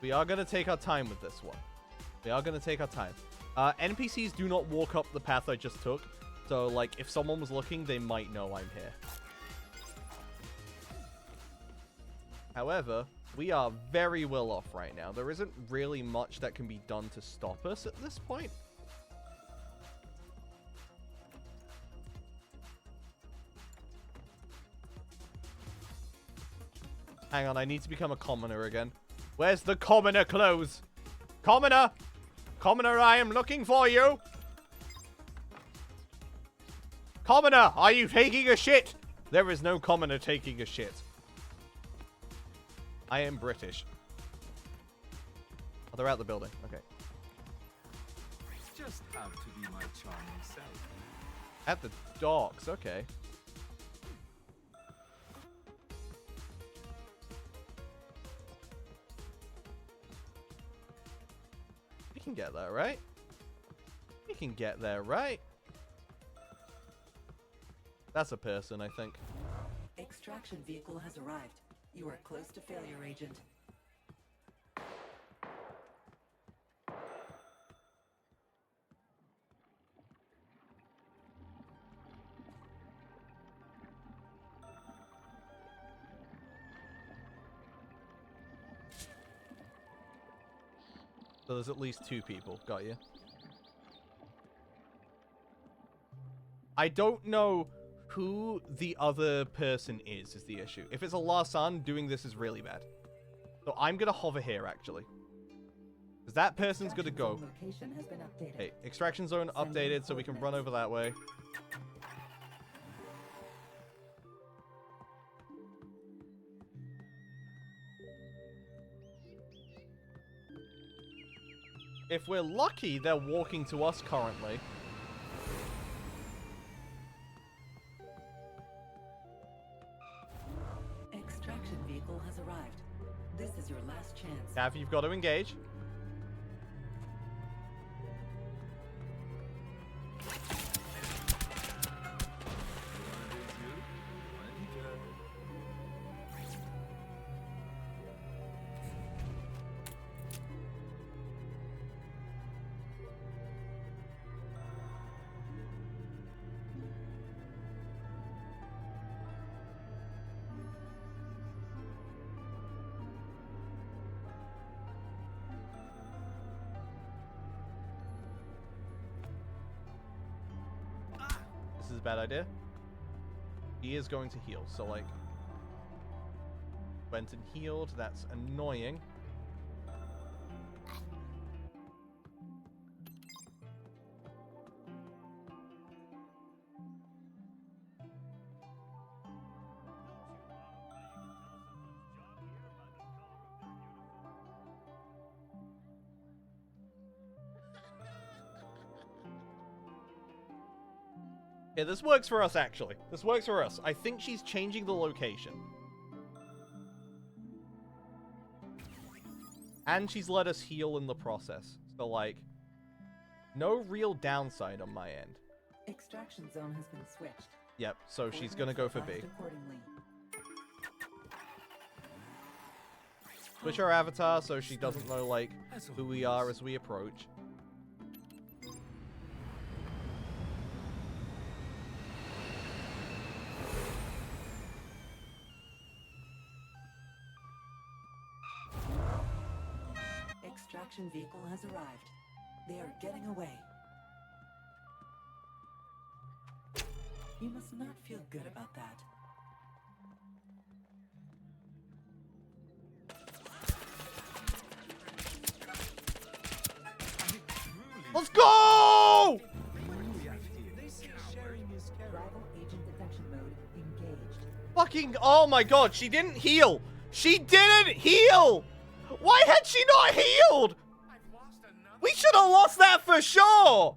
We are gonna take our time with this one. We are gonna take our time. NPCs do not walk up the path I just took. So, like, if someone was looking, they might know I'm here. However, we are very well off right now. There isn't really much that can be done to stop us at this point. Hang on, I need to become a commoner again. Where's the commoner clothes? Commoner! Commoner, I am looking for you! Commoner, are you taking a shit? There is no commoner taking a shit. I am British. Oh, they're out the building. Okay. Just have to be my charming self. At the docks. Okay. We can get there, right? We can get there, right? That's a person, I think. Extraction vehicle has arrived. You are close to failure, Agent. So there's at least 2 people. Got you. I don't know who the other person is the issue. If it's a Larsan, doing this is really bad. So I'm going to hover here, actually. Because that person's going to go. Location has been updated. Hey, extraction zone updated so we can run over that way. If we're lucky, they're walking to us currently. Extraction vehicle has arrived. This is your last chance. Nav, you've got to engage. This is a bad idea. He is going to heal, so like... Went and healed, that's annoying. Yeah, this works for us, actually. This works for us. I think she's changing the location. And she's let us heal in the process. So, like, no real downside on my end. Extraction zone has been switched. Yep, so she's gonna go for B. Switch our avatar so she doesn't know, like, who we are as we approach. Extraction vehicle has arrived. They are getting away. You must not feel good about that. Let's go! Rival agent detection mode engaged. Fucking, oh my god, she didn't heal! She didn't heal! Why had she not healed? We should have lost that for sure!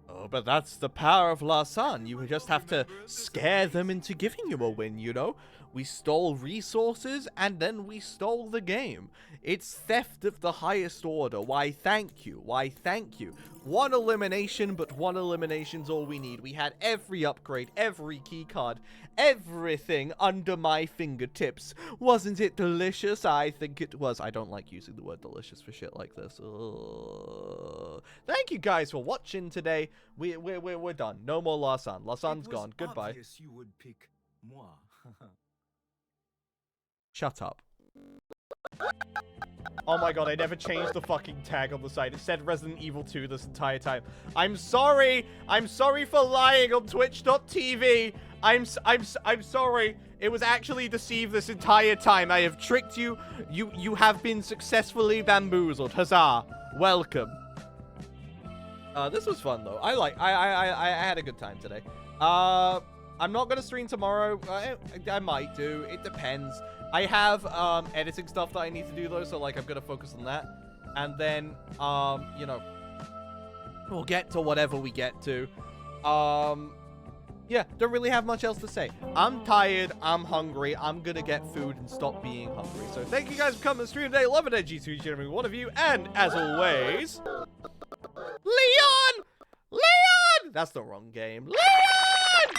Oh, but that's the power of Larsan. You just have to scare them into giving you a win, you know? We stole resources, and then we stole the game. It's theft of the highest order. Why, thank you. Why, thank you. One elimination, but one elimination's all we need. We had every upgrade, every keycard, everything under my fingertips. Wasn't it delicious? I think it was. I don't like using the word delicious for shit like this. Ugh. Thank you guys for watching today. We're done. No more Larsan. Larsan's gone. Goodbye. You would pick moi. Shut up. Oh my god, I never changed the fucking tag on the side. It said Resident Evil 2 this entire time. I'm sorry. I'm sorry for lying on Twitch.tv. I'm sorry. It was actually deceived this entire time. I have tricked you. You have been successfully bamboozled. Huzzah. Welcome. This was fun though. I had a good time today. I'm not gonna stream tomorrow. I might do. It depends. I have editing stuff that I need to do though, so like I'm gonna focus on that. And then you know, we'll get to whatever we get to. Yeah, don't really have much else to say. I'm tired, I'm hungry, I'm gonna get food and stop being hungry. So thank you guys for coming to the stream today. Love it, G2 each and every one of you. And as always, Leon! Leon! That's the wrong game. Leon!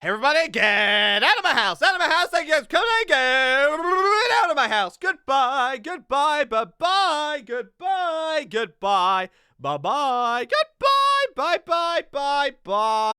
Everybody get out of my house! Out of my house! Thank you guys for coming in! Get out of my house! Goodbye! Goodbye! Bye-bye! Goodbye! Goodbye! Bye-bye! Goodbye! Bye-bye! Bye-bye!